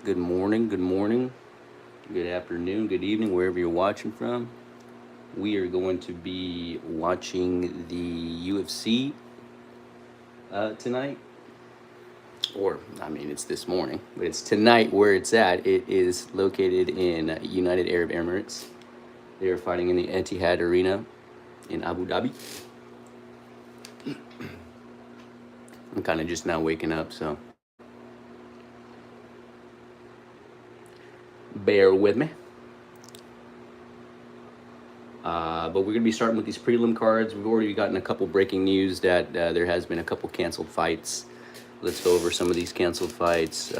Good morning, good afternoon, good evening, wherever you're watching from. We are going to be watching the UFC tonight. It's this morning, but it's tonight where it's at. It is located in United Arab Emirates. They are fighting in the Etihad Arena in Abu Dhabi. I'm kind of just now waking up, so bear with me. But we're going to be starting with these prelim cards. We've already gotten a couple breaking news that there has been a couple canceled fights. Let's go over some of these canceled fights.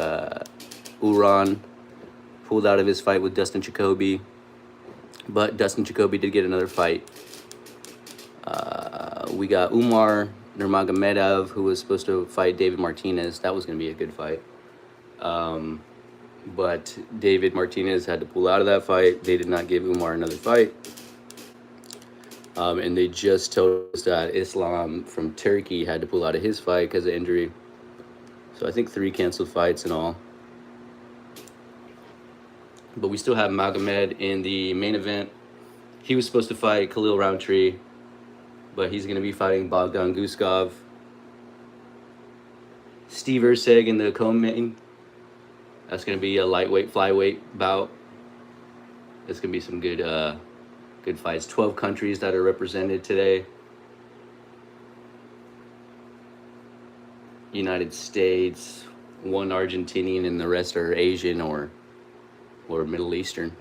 Uran pulled out of his fight with Dustin Jacoby, but Dustin Jacoby did get another fight. We got Umar Nurmagomedov, who was supposed to fight David Martinez. That was going to be a good fight. But David Martinez had to pull out of that fight. They did not give Umar another fight. And they just told us that Islam from Turkey had to pull out of his fight because of injury. So I think 3 canceled fights in all. But we still have Magomed in the main event. He was supposed to fight Khalil Roundtree, but he's going to be fighting Bogdan Guskov. Steve Erceg in the co-main. That's going to be a lightweight, flyweight bout. It's going to be some good fights. 12 countries that are represented today. United States, 1 Argentinian, and the rest are Asian or Middle Eastern.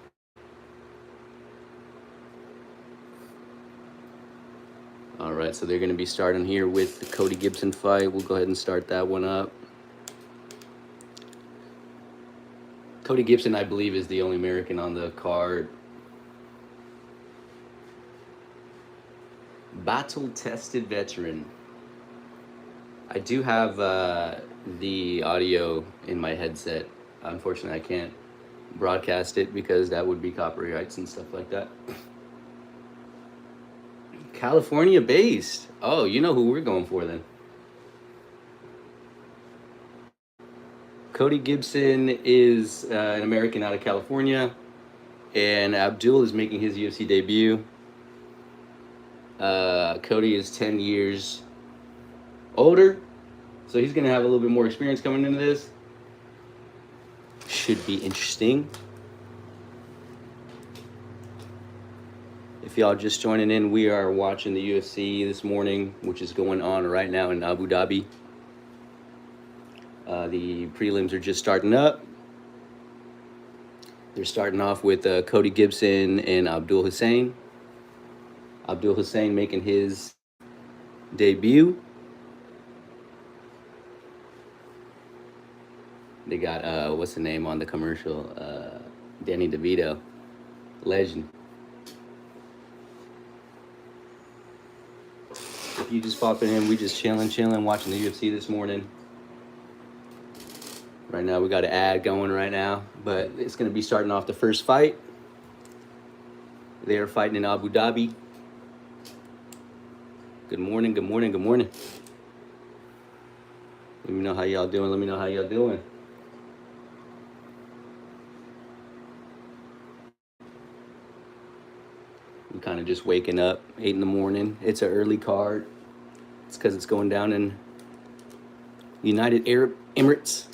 All right, so they're going to be starting here with the Cody Gibson fight. We'll go ahead and start that one up. Cody Gibson, I believe, is the only American on the card. Battle-tested veteran. I do have the audio in my headset. Unfortunately, I can't broadcast it because that would be copyrights and stuff like that. California based. Oh, you know who we're going for then. Cody Gibson is an American out of California, and Abdul is making his UFC debut. Cody is 10 years older, so he's going to have a little bit more experience coming into this. Should be interesting. If y'all just joining in, we are watching the UFC this morning, which is going on right now in Abu Dhabi. The prelims are just starting up. They're starting off with Cody Gibson and Abdul Hussein. Abdul Hussein making his debut. They got, what's the name on the commercial? Danny DeVito. Legend. If you just popping in, we just chilling, watching the UFC this morning. Right now, we got an ad going right now, but it's going to be starting off the first fight. They are fighting in Abu Dhabi. Good morning. Let me know how y'all doing. I'm kind of just waking up, 8 in the morning. It's an early card. It's because it's going down in United Arab Emirates.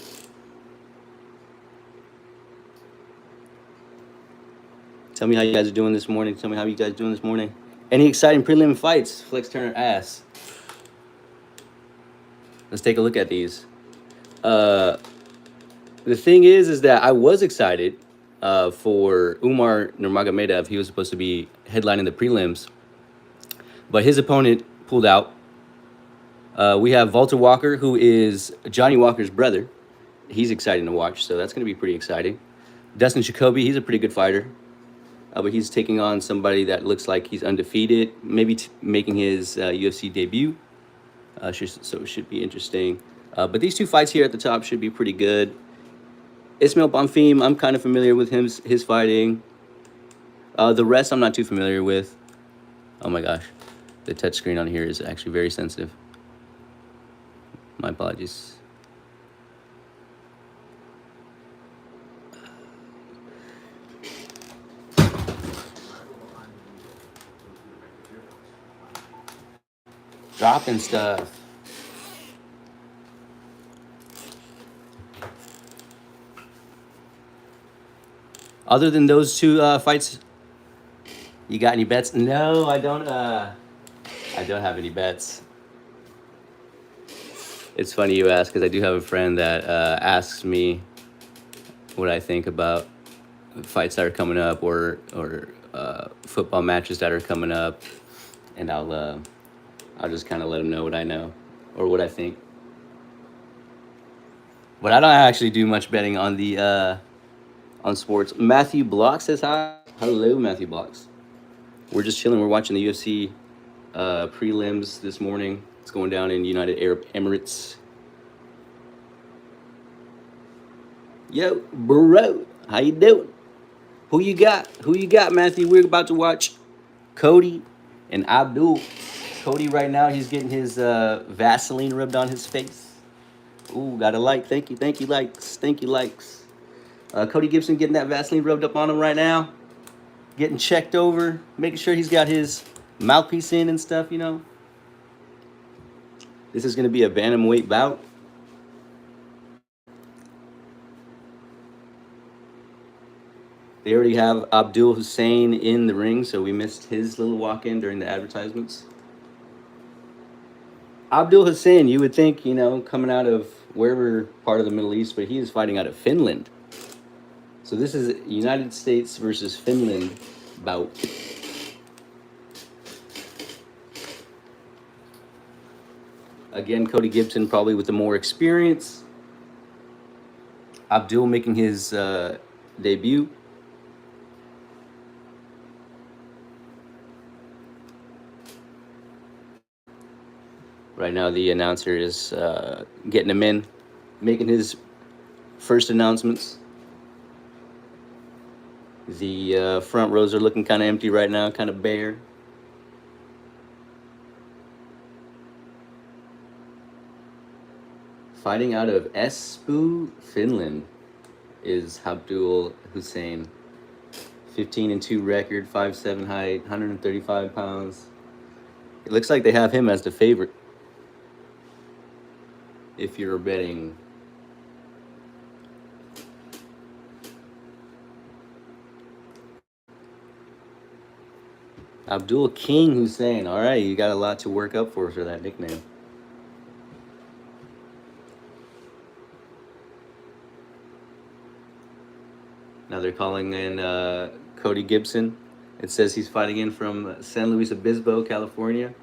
Tell me how you guys are doing this morning. Any exciting prelim fights? Flex Turner asks. Let's take a look at these. The thing is that I was excited for Umar Nurmagomedov. He was supposed to be headlining the prelims, but his opponent pulled out. We have Walter Walker, who is Johnny Walker's brother. He's exciting to watch, so that's going to be pretty exciting. Dustin Jacoby, he's a pretty good fighter. But he's taking on somebody that looks like he's undefeated, maybe making his UFC debut. So it should be interesting. But these 2 fights here at the top should be pretty good. Ismail Bonfim, I'm kind of familiar with his fighting. The rest I'm not too familiar with. Oh my gosh. The touchscreen on here is actually very sensitive. My apologies. chopping stuff. Other than those two fights, you got any bets? No, I don't. I don't have any bets. It's funny you ask because I do have a friend that asks me what I think about fights that are coming up or football matches that are coming up, and I'll just kind of let him know what I know or what I think. But I don't actually do much betting on sports. Matthew Block says hi. Hello, Matthew Blocks. We're just chilling. We're watching the UFC prelims this morning. It's going down in United Arab Emirates. Yo, bro, how you doing? Who you got? Who you got, Matthew? We're about to watch Cody and Abdul. Cody right now, he's getting his Vaseline rubbed on his face. Ooh, got a like. Thank you, likes. Thank you, likes. Cody Gibson getting that Vaseline rubbed up on him right now. Getting checked over, making sure he's got his mouthpiece in and stuff, you know. This is going to be a bantamweight bout. They already have Abdul Hussein in the ring, so we missed his little walk-in during the advertisements. Abdul Hussein, you would think, you know, coming out of wherever part of the Middle East, but he is fighting out of Finland. So this is United States versus Finland bout. Again, Cody Gibson probably with the more experience. Abdul making his debut. Right now, the announcer is getting him in, making his first announcements. The front rows are looking kind of empty right now, kind of bare. Fighting out of Espoo, Finland, is Abdul Hussein. 15-2 record, 5'7" height, 135 pounds. It looks like they have him as the favorite. If you're betting. Abdul King Hussein. All right, you got a lot to work up for that nickname. Now they're calling in Cody Gibson. It says he's fighting in from San Luis Obispo, California.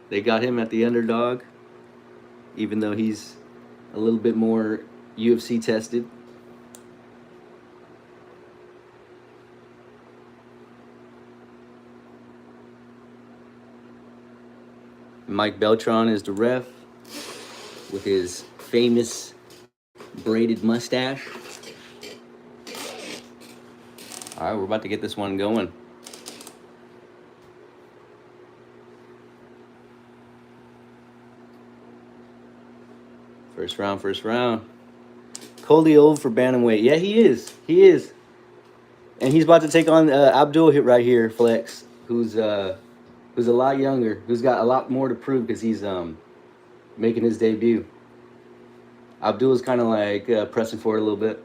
They got him at the underdog, even though he's a little bit more UFC tested. Mike Beltran is the ref with his famous braided mustache. All right, we're about to get this one going. First round. Cody old for bantamweight. Yeah, he is. And he's about to take on Abdul hit right here, Flex, who's a lot younger, who's got a lot more to prove because he's making his debut. Abdul's kind of like pressing forward a little bit.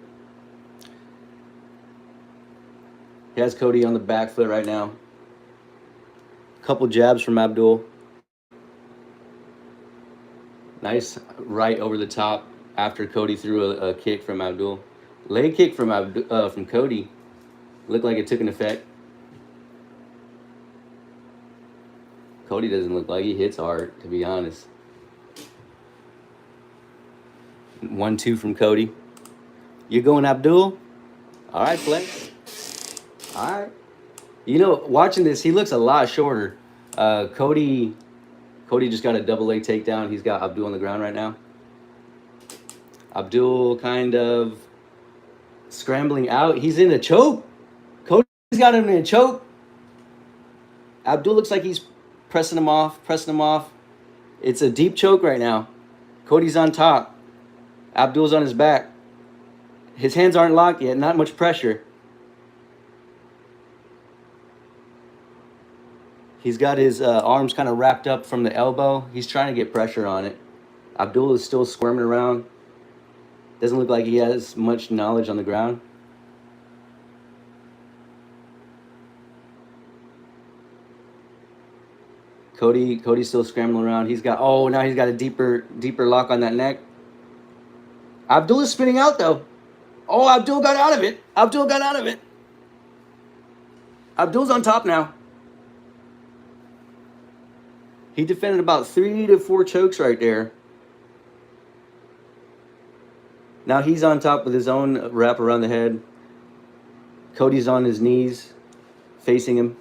He has Cody on the back foot right now. Couple jabs from Abdul. Nice right over the top after Cody threw a kick from Abdul. Leg kick from Cody. Looked like it took an effect. Cody doesn't look like he hits hard, to be honest. 1-2 from Cody. You going Abdul? All right, Flex. All right. You know, watching this, he looks a lot shorter. Cody just got a double leg takedown. He's got Abdul on the ground right now. Abdul kind of scrambling out. He's in a choke. Cody's got him in a choke. Abdul looks like he's pressing him off. It's a deep choke right now. Cody's on top. Abdul's on his back. His hands aren't locked yet. Not much pressure. He's got his arms kind of wrapped up from the elbow. He's trying to get pressure on it. Abdul is still squirming around. Doesn't look like he has much knowledge on the ground. Cody's still scrambling around. Now he's got a deeper lock on that neck. Abdul is spinning out though. Oh, Abdul got out of it. Abdul's on top now. He defended about 3 to 4 chokes right there. Now he's on top with his own wrap around the head. Cody's on his knees, facing him.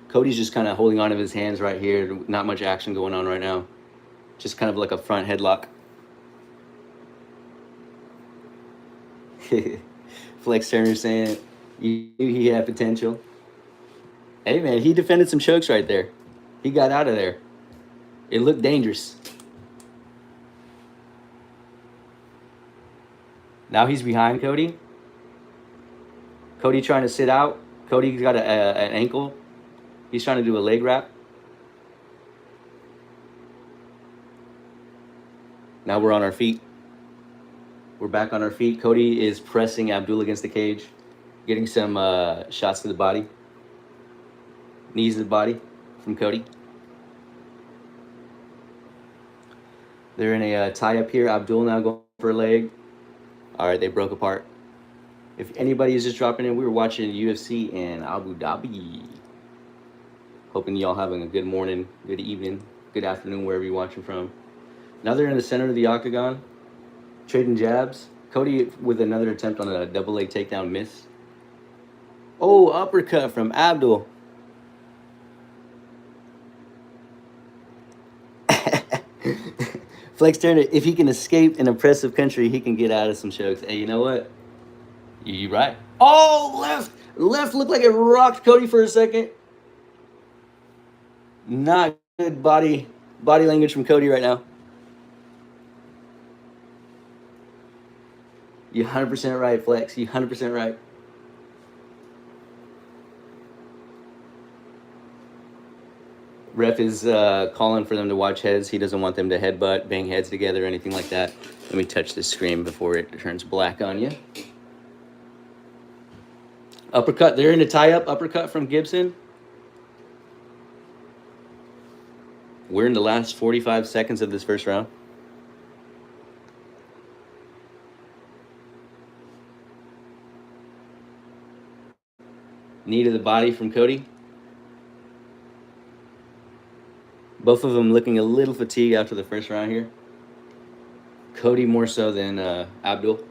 Cody's just kind of holding on to his hands right here. Not much action going on right now. Just kind of like a front headlock. Flex Turner saying he had potential. Hey man, he defended some chokes right there. He got out of there. It looked dangerous. Now he's behind Cody. Cody trying to sit out. Cody's got an ankle. He's trying to do a leg wrap. Now we're on our feet. We're back on our feet. Cody is pressing Abdul against the cage, getting some shots to the body. Knees to the body from Cody. They're in a tie-up here. Abdul now going for a leg. All right, they broke apart. If anybody is just dropping in, we were watching UFC in Abu Dhabi. Hoping y'all having a good morning, good evening, good afternoon, wherever you're watching from. Now they're in the center of the octagon, trading jabs. Cody with another attempt on a double leg takedown miss. Oh, uppercut from Abdul. Flex Turner, if he can escape an oppressive country, he can get out of some chokes. Hey, you know what? You're right. Oh, left. Left looked like it rocked Cody for a second. Not good body language from Cody right now. You're 100% right, Flex. You're 100% right. Ref is calling for them to watch heads. He doesn't want them to headbutt, bang heads together, or anything like that. Let me touch this screen before it turns black on you. Uppercut. They're in a tie-up. Uppercut from Gibson. We're in the last 45 seconds of this first round. Knee to the body from Cody. Both of them looking a little fatigued after the first round here. Cody more so than Abdul.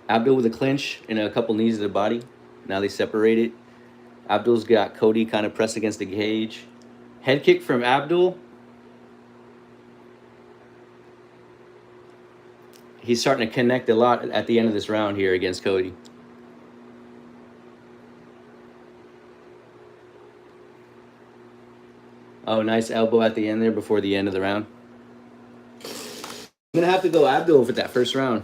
Abdul with a clinch and a couple knees to the body. Now they separated. Abdul's got Cody kind of pressed against the cage. Head kick from Abdul. He's starting to connect a lot at the end of this round here against Cody. Oh, nice elbow at the end there before the end of the round. I'm going to have to go Abdul for that first round.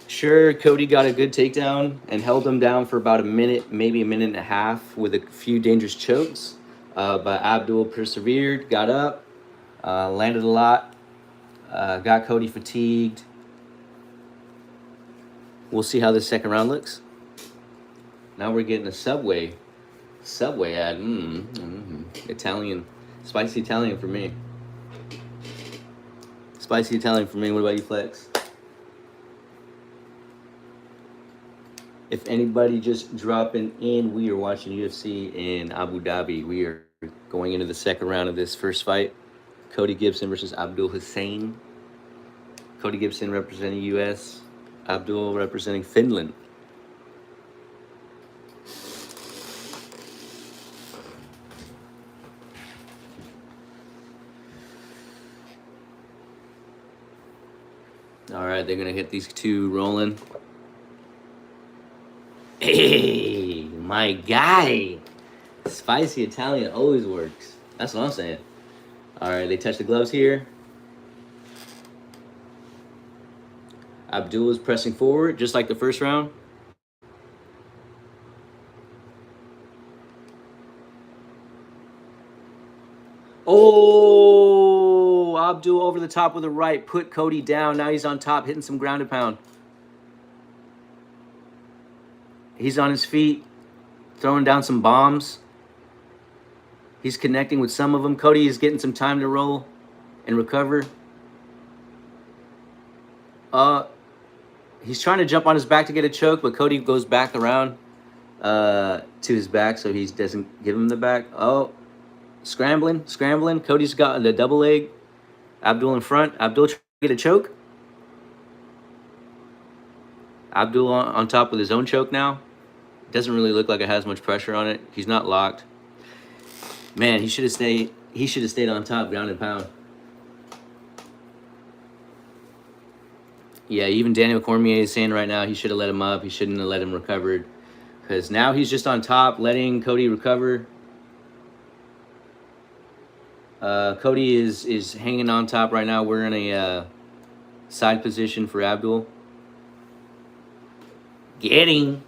Sure, Cody got a good takedown and held him down for about a minute, maybe a minute and a half with a few dangerous chokes. But Abdul persevered, got up, landed a lot, got Cody fatigued. We'll see how the second round looks. Now we're getting a Subway ad. Italian, spicy Italian for me. Spicy Italian for me. What about you, Flex? If anybody just dropping in, we are watching UFC in Abu Dhabi. We are going into the second round of this first fight. Cody Gibson versus Abdul Hussein. Cody Gibson representing US. Abdul representing Finland. All right, they're going to hit these two rolling. Hey, my guy. Spicy Italian always works. That's what I'm saying. All right, they touch the gloves here. Abdul is pressing forward, just like the first round. Oh, Abdul over the top with a right, put Cody down. Now he's on top, hitting some ground and pound. He's on his feet, throwing down some bombs. He's connecting with some of them. Cody is getting some time to roll and recover. He's trying to jump on his back to get a choke, but Cody goes back around to his back, so he doesn't give him the back. Oh, scrambling. Cody's got the double leg. Abdul in front. Abdul trying to get a choke. Abdul on top with his own choke now. Doesn't really look like it has much pressure on it. He's not locked. Man, he should have stayed. He should have stayed on top, ground and pound. Yeah, even Daniel Cormier is saying right now he should have let him up. He shouldn't have let him recover, because now he's just on top, letting Cody recover. Cody is hanging on top right now. We're in a side position for Abdul. Getting.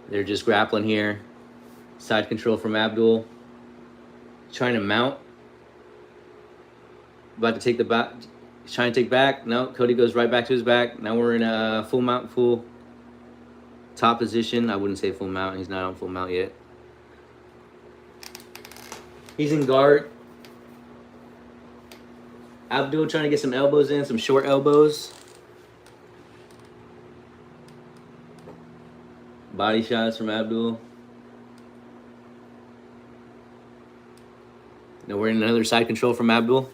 They're just grappling here. Side control from Abdul. Trying to mount. About to take the back. He's trying to take back. No, Cody goes right back to his back. Now we're in a full mount, full top position. I wouldn't say full mount. He's not on full mount yet. He's in guard. Abdul trying to get some elbows in, some short elbows. Body shots from Abdul. Now we're in another side control from Abdul.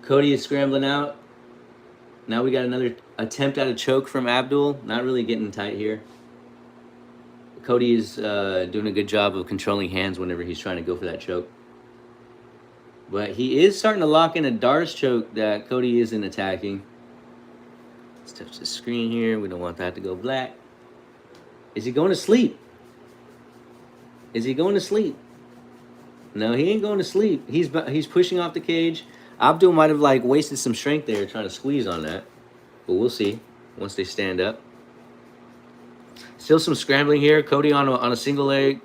Cody is scrambling out. Now we got another attempt at a choke from Abdul. Not really getting tight here. Cody is doing a good job of controlling hands whenever he's trying to go for that choke. But he is starting to lock in a Darce choke that Cody isn't attacking. Let's touch the screen here. We don't want that to go black. Is he going to sleep? Is he going to sleep? No, he ain't going to sleep. He's pushing off the cage. Abdul might have wasted some strength there trying to squeeze on that. But we'll see once they stand up. Still some scrambling here. Cody on a single leg.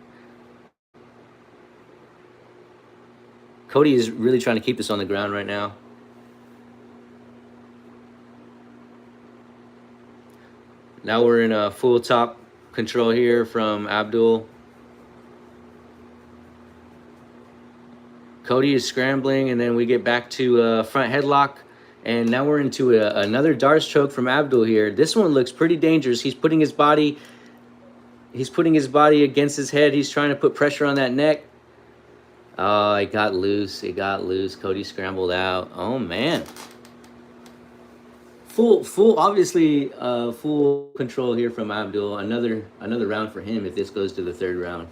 Cody is really trying to keep this on the ground right now. Now we're in a full top control here from Abdul. Cody is scrambling, and then we get back to front headlock. And now we're into another Darce choke from Abdul here. This one looks pretty dangerous. He's putting his body against his head. He's trying to put pressure on that neck. Oh, it got loose. Cody scrambled out. Oh, man. Obviously, full control here from Abdul. Another round for him if this goes to the third round.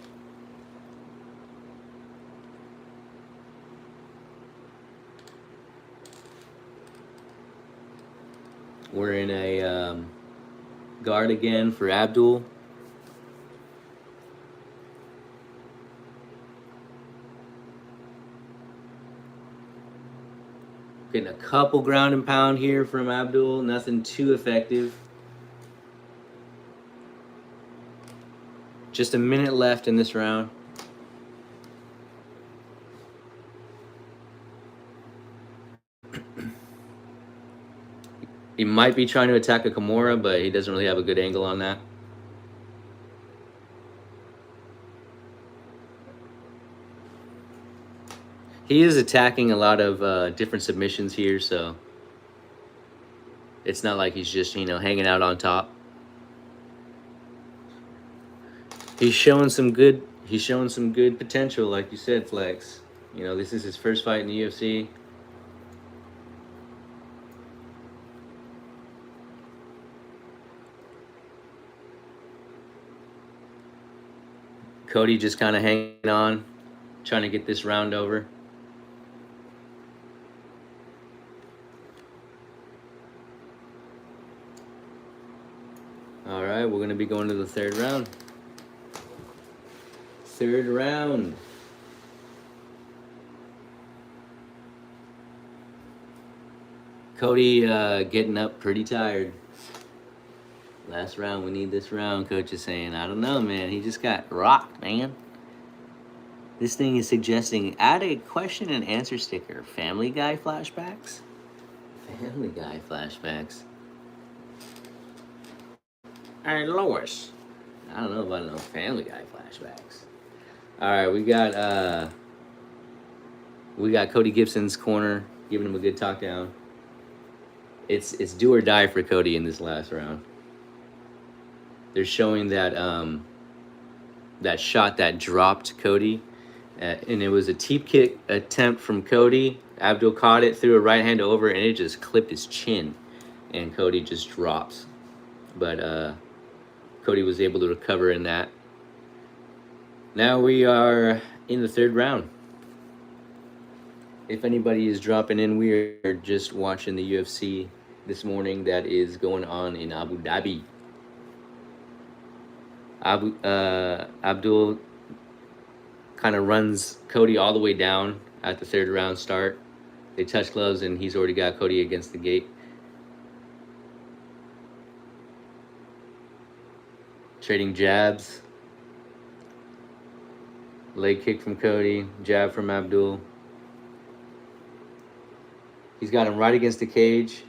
We're in a guard again for Abdul. Getting a couple ground and pound here from Abdul. Nothing too effective. Just a minute left in this round. He might be trying to attack a Kimura, but he doesn't really have a good angle on that. He is attacking a lot of different submissions here, so it's not like he's just, hanging out on top. He's showing some good potential, like you said, Flex. This is his first fight in the UFC. Cody just kind of hanging on, trying to get this round over. All right, we're going to be going to the third round. Third round. Cody getting up pretty tired. Last round, we need this round, coach is saying. I don't know, man. He just got rocked, man. This thing is suggesting add a question and answer sticker. Family Guy flashbacks? Family Guy flashbacks. Hey, Lois. I don't know about no Family Guy flashbacks. All right, we got Cody Gibson's corner, giving him a good talk down. It's do or die for Cody in this last round. They're showing that that shot that dropped Cody, and it was a teep kick attempt from Cody. Abdul caught it, threw a right hand over, and it just clipped his chin, and Cody just drops. But Cody was able to recover in that. Now we are in the third round. If anybody is dropping in, we are just watching the UFC this morning that is going on in Abu Dhabi. Abdul kind of runs Cody all the way down at the third round start. They touch gloves, and he's already got Cody against the gate. Trading jabs. Leg kick from Cody, jab from Abdul. He's got him right against the cage.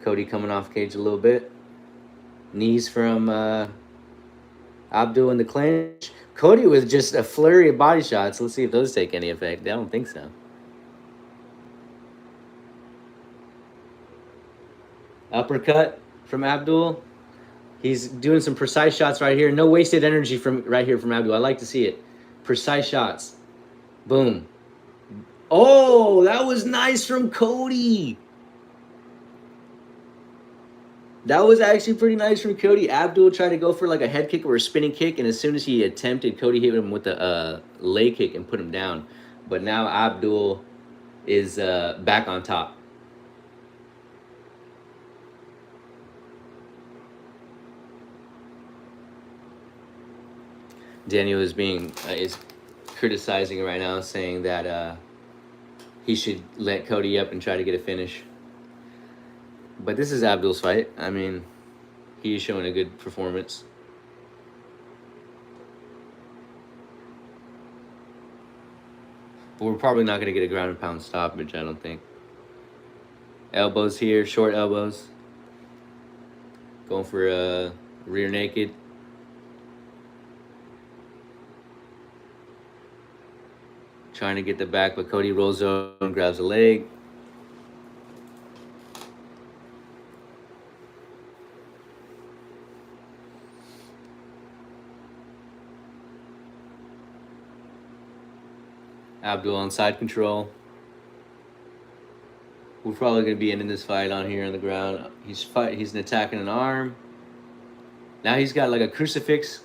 Cody coming off cage a little bit. Knees from Abdul in the clinch. Cody with just a flurry of body shots. Let's see if those take any effect. I don't think so. Uppercut from Abdul. He's doing some precise shots right here. No wasted energy from right here from Abdul. I like to see it. Precise shots. Boom. Oh, that was nice from Cody. That was actually pretty nice from Cody. Abdul tried to go for like a head kick or a spinning kick, and as soon as he attempted, Cody hit him with the leg kick and put him down. But now Abdul is back on top. Daniel is criticizing right now, saying that he should let Cody up and try to get a finish. But this is Abdul's fight. I mean, he is showing a good performance. But we're probably not going to get a ground and pound stoppage, I don't think. Elbows here, short elbows. Going for a rear naked. Trying to get the back, but Cody rolls over and grabs a leg. Abdul on side control. We're probably going to be ending this fight on here on the ground. He's attacking an arm. Now he's got like a crucifix.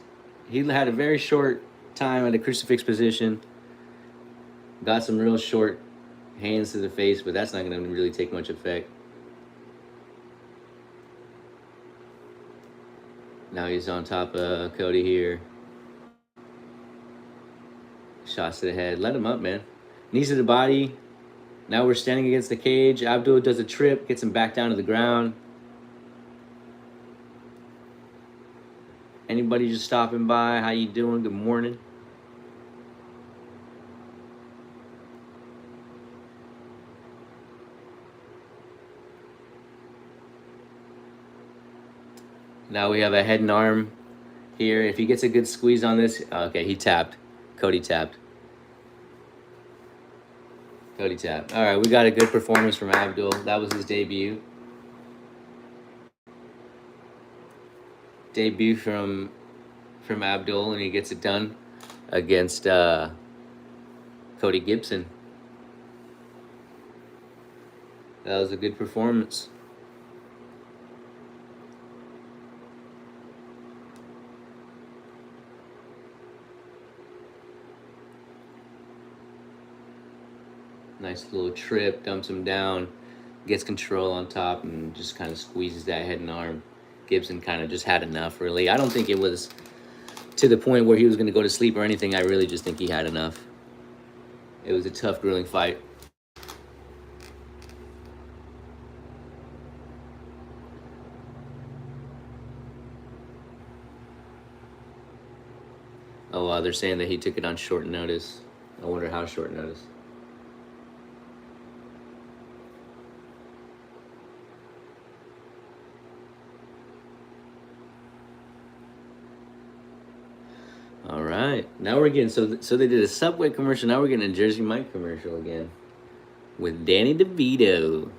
He had a very short time at a crucifix position. Got some real short hands to the face, but that's not going to really take much effect. Now he's on top of Cody here. Shots to the head. Let him up, man. Knees to the body. Now we're standing against the cage. Abdul does a trip, gets him back down to the ground. Anybody just stopping by? How you doing? Good morning. Now we have a head and arm here. If he gets a good squeeze on this, okay, he tapped. Cody tapped. Cody tapped. All right, we got a good performance from Abdul. That was his debut. Debut from Abdul, and he gets it done against Cody Gibson. That was a good performance. Nice little trip, dumps him down, gets control on top, and just kind of squeezes that head and arm. Gibson kind of just had enough, really. I don't think it was to the point where he was going to go to sleep or anything. I really just think he had enough. It was a tough, grueling fight. Oh, wow, they're saying that he took it on short notice. I wonder how short notice. All right, now we're getting so they did a Subway commercial. Now we're getting a Jersey Mike commercial again with Danny DeVito.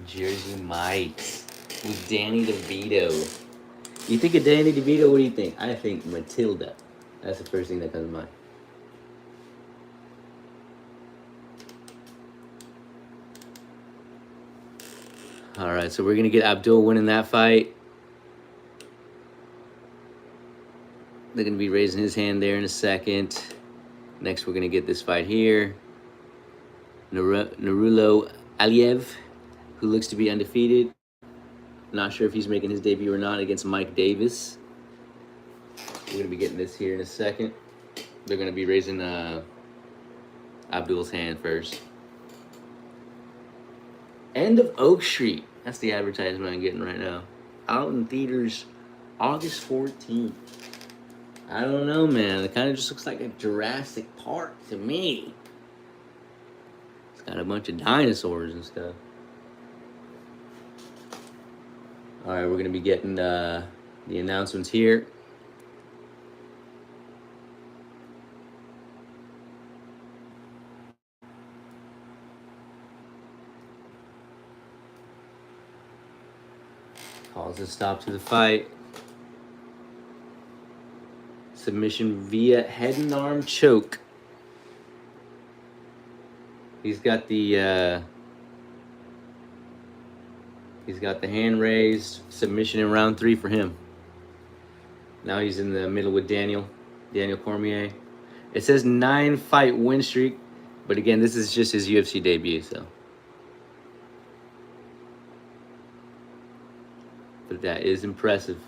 Jersey Mike with Danny DeVito. You think of Danny DeVito? What do you think? I think Matilda. That's the first thing that comes to mind. All right, so we're gonna get Abdul winning that fight. They're gonna be raising his hand there in a second. Next, we're gonna get this fight here. Narulo Aliev, who looks to be undefeated. Not sure if he's making his debut or not against Mike Davis. We're gonna be getting this here in a second. They're gonna be raising Abdul's hand first. End of Oak Street. That's the advertisement I'm getting right now. Out in theaters August 14th. I don't know, man. It kind of just looks like a Jurassic Park to me. It's got a bunch of dinosaurs and stuff. All right, we're going to be getting the announcements here. Calls a stop to the fight. Submission via head and arm choke. He's got the hand raised. Submission in round 3 for him. Now he's in the middle with Daniel Cormier. It says 9-fight win streak, but again, this is just his UFC debut, so. But that is impressive.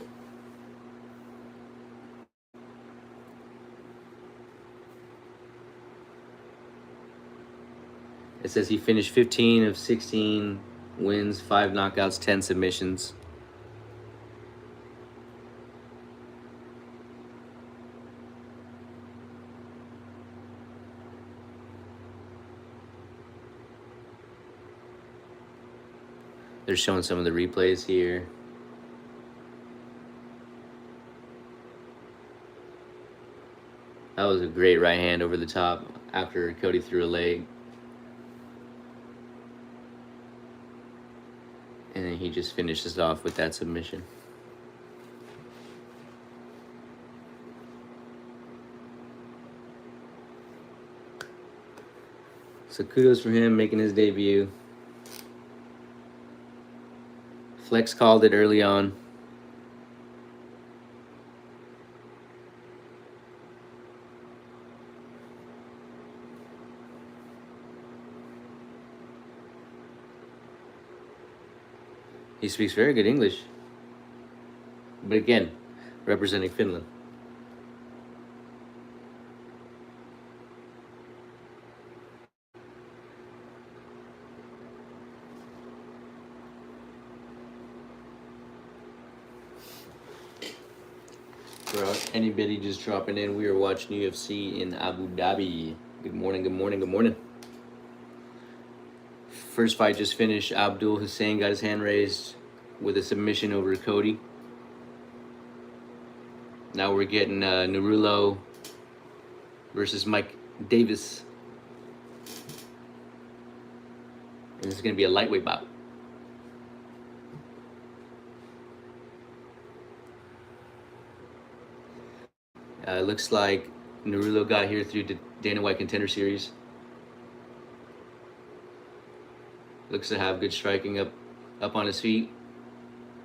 It says he finished 15 of 16 wins, 5 knockouts, 10 submissions. They're showing some of the replays here. That was a great right hand over the top after Cody threw a leg. And then he just finishes off with that submission. So kudos for him making his debut. Flex called it early on. He speaks very good English. But again, representing Finland. For anybody just dropping in, we are watching UFC in Abu Dhabi. Good morning, good morning, good morning. First fight just finished. Abdul Hussein got his hand raised with a submission over Cody. Now we're getting Narulo versus Mike Davis. And this is going to be a lightweight bout. Looks like Narulo got here through the Dana White Contender Series. Looks to have good striking up on his feet.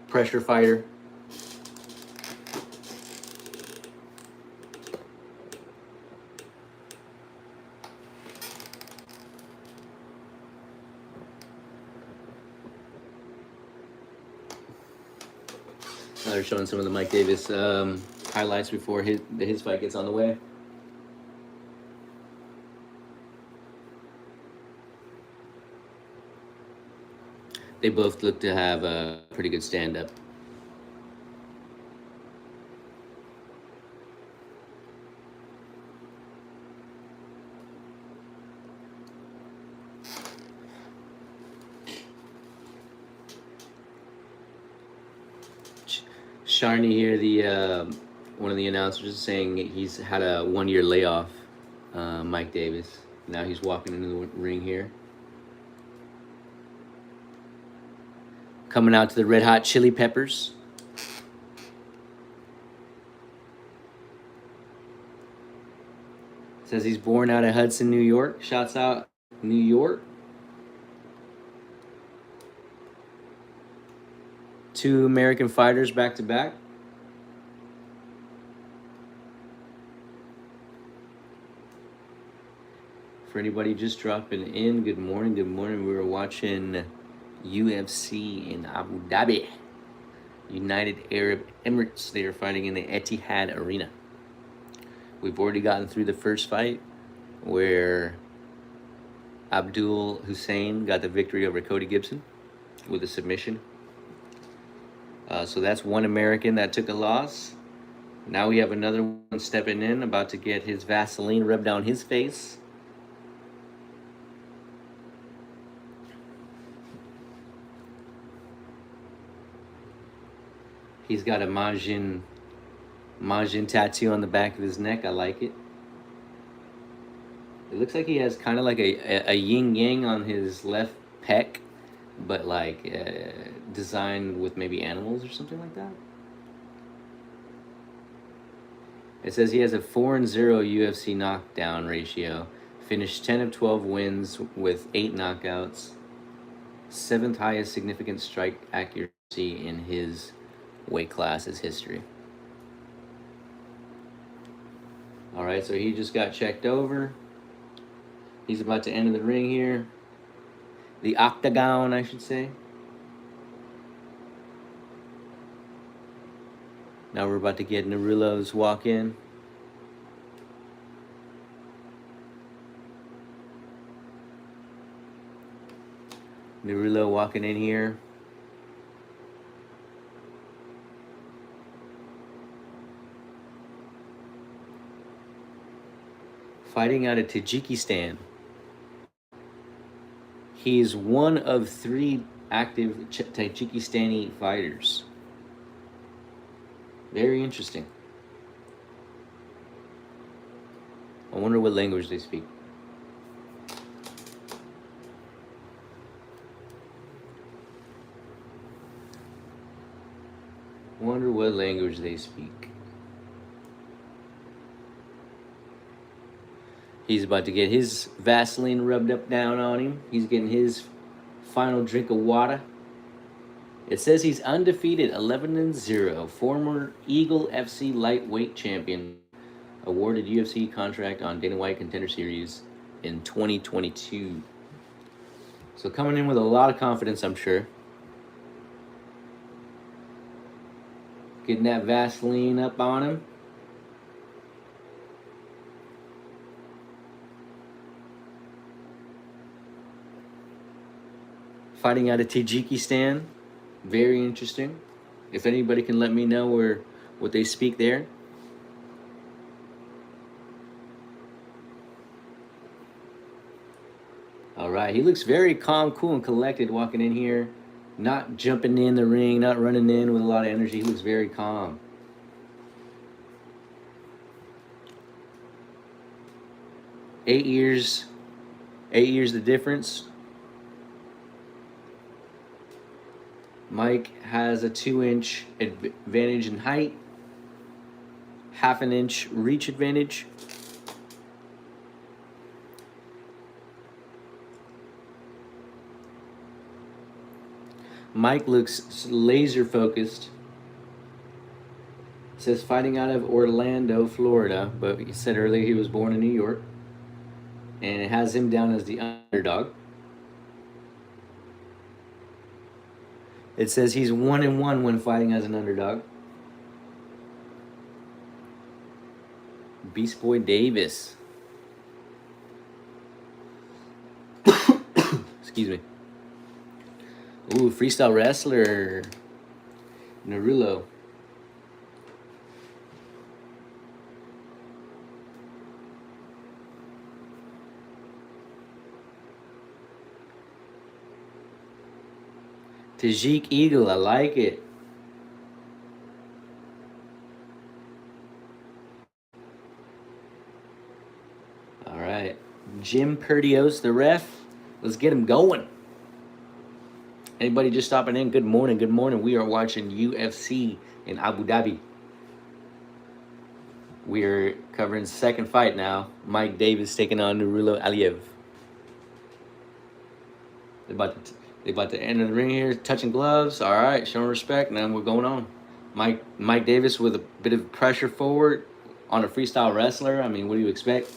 Pressure fighter. Now they're showing some of the Mike Davis highlights before his fight gets on the way. They both look to have a pretty good stand up. Sharni here, the one of the announcers is saying he's had a 1 year layoff. Mike Davis. Now he's walking into the ring here. Coming out to the Red Hot Chili Peppers. Says he's born out of Hudson, New York. Shouts out New York. 2 American fighters back to back. For anybody just dropping in, good morning, good morning. We were watching UFC in Abu Dhabi. United Arab Emirates. They are fighting in the Etihad Arena. We've already gotten through the first fight where Abdul Hussein got the victory over Cody Gibson with a submission. So that's one American that took a loss. Now we have another one stepping in, about to get his Vaseline rubbed down his face. He's got a Majin tattoo on the back of his neck. I like it. It looks like he has kind of like a yin yang on his left pec, but like designed with maybe animals or something like that. It says he has a 4-0 UFC knockdown ratio. Finished 10 of 12 wins with 8 knockouts. 7th highest significant strike accuracy in his weight class's history. All right, so he just got checked over. He's about to enter the ring here. The octagon, I should say. Now we're about to get Narulo's walk in. Narulo walking in here. Fighting out of Tajikistan. He's one of 3 active Tajikistani fighters. Very interesting. I wonder what language they speak. Wonder what language they speak. He's about to get his Vaseline rubbed up down on him. He's getting his final drink of water. It says he's undefeated, 11-0. Former Eagle FC lightweight champion. Awarded UFC contract on Dana White Contender Series in 2022. So coming in with a lot of confidence, I'm sure. Getting that Vaseline up on him. Fighting out of Tajikistan. Very interesting. If anybody can let me know what they speak there. All right, he looks very calm, cool, and collected walking in here. Not jumping in the ring, not running in with a lot of energy. He looks very calm. Eight years the difference. Mike has a 2-inch advantage in height, 1/2 inch reach advantage. Mike looks laser focused. Says fighting out of Orlando, Florida, but he said earlier he was born in New York. And it has him down as the underdog. It says he's 1-1 when fighting as an underdog. Beast Boy Davis. Excuse me. Ooh, freestyle wrestler. Narulo. Tajik Eagle, I like it. All right. Jim Perdios, the ref. Let's get him going. Anybody just stopping in? Good morning. Good morning. We are watching UFC in Abu Dhabi. We're covering second fight now. Mike Davis taking on Nurullo Aliyev. They about to enter the ring here, touching gloves. All right, showing respect. Now we're going on. Mike Davis with a bit of pressure forward on a freestyle wrestler. I mean, what do you expect?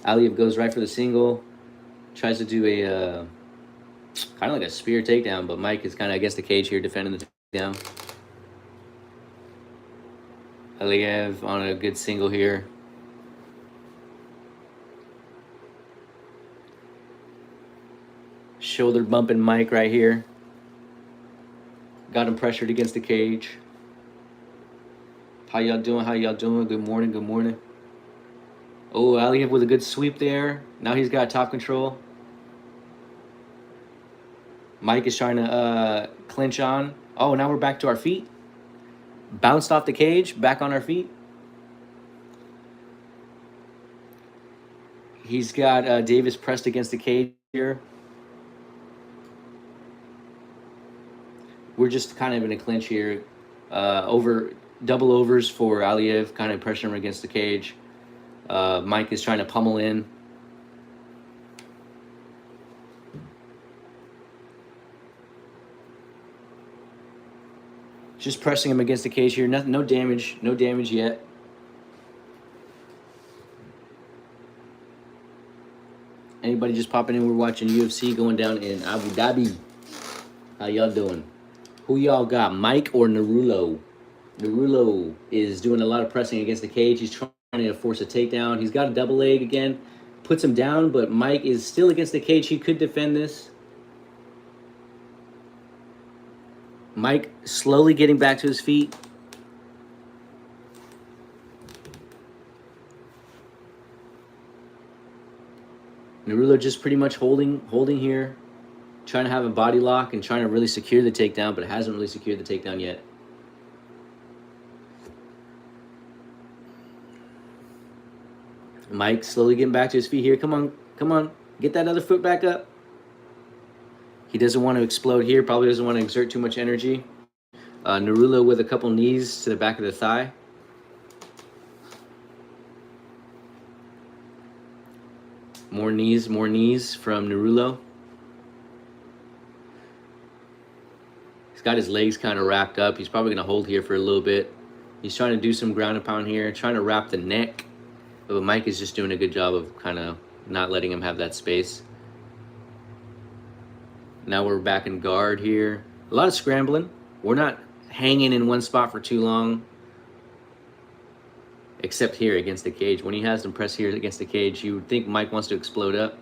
Aliyev goes right for the single, tries to do a kind of like a spear takedown, but Mike is kind of against the cage here, defending the takedown. Aliyev on a good single here. Shoulder bumping Mike right here. Got him pressured against the cage. How y'all doing? How y'all doing? Good morning. Good morning. Oh, Aliyev with a good sweep there. Now he's got top control. Mike is trying to clinch on. Oh, now we're back to our feet. Bounced off the cage, back on our feet. He's got Davis pressed against the cage here. We're just kind of in a clinch here. Double overs for Aliyev, kind of pressuring him against the cage. Mike is trying to pummel in. Just pressing him against the cage here. No damage yet. Anybody just popping in? We're watching UFC going down in Abu Dhabi. How y'all doing? Who y'all got, Mike or Nurullo? Nurullo is doing a lot of pressing against the cage. He's trying to force a takedown. He's got a double leg again. Puts him down, but Mike is still against the cage. He could defend this. Mike slowly getting back to his feet. Nurullo just pretty much holding here. Trying to have a body lock and trying to really secure the takedown, but hasn't really secured the takedown yet. Mike slowly getting back to his feet here. Come on. Get that other foot back up. He doesn't want to explode here. Probably doesn't want to exert too much energy. Nurullo with a couple knees to the back of the thigh. More knees from Nurullo. He's got his legs kind of wrapped up. He's probably going to hold here for a little bit. He's trying to do some ground and pound here, trying to wrap the neck. But Mike is just doing a good job of kind of not letting him have that space. Now we're back in guard here. A lot of scrambling. We're not hanging in one spot for too long. Except here against the cage. When he has them press here against the cage, you would think Mike wants to explode up.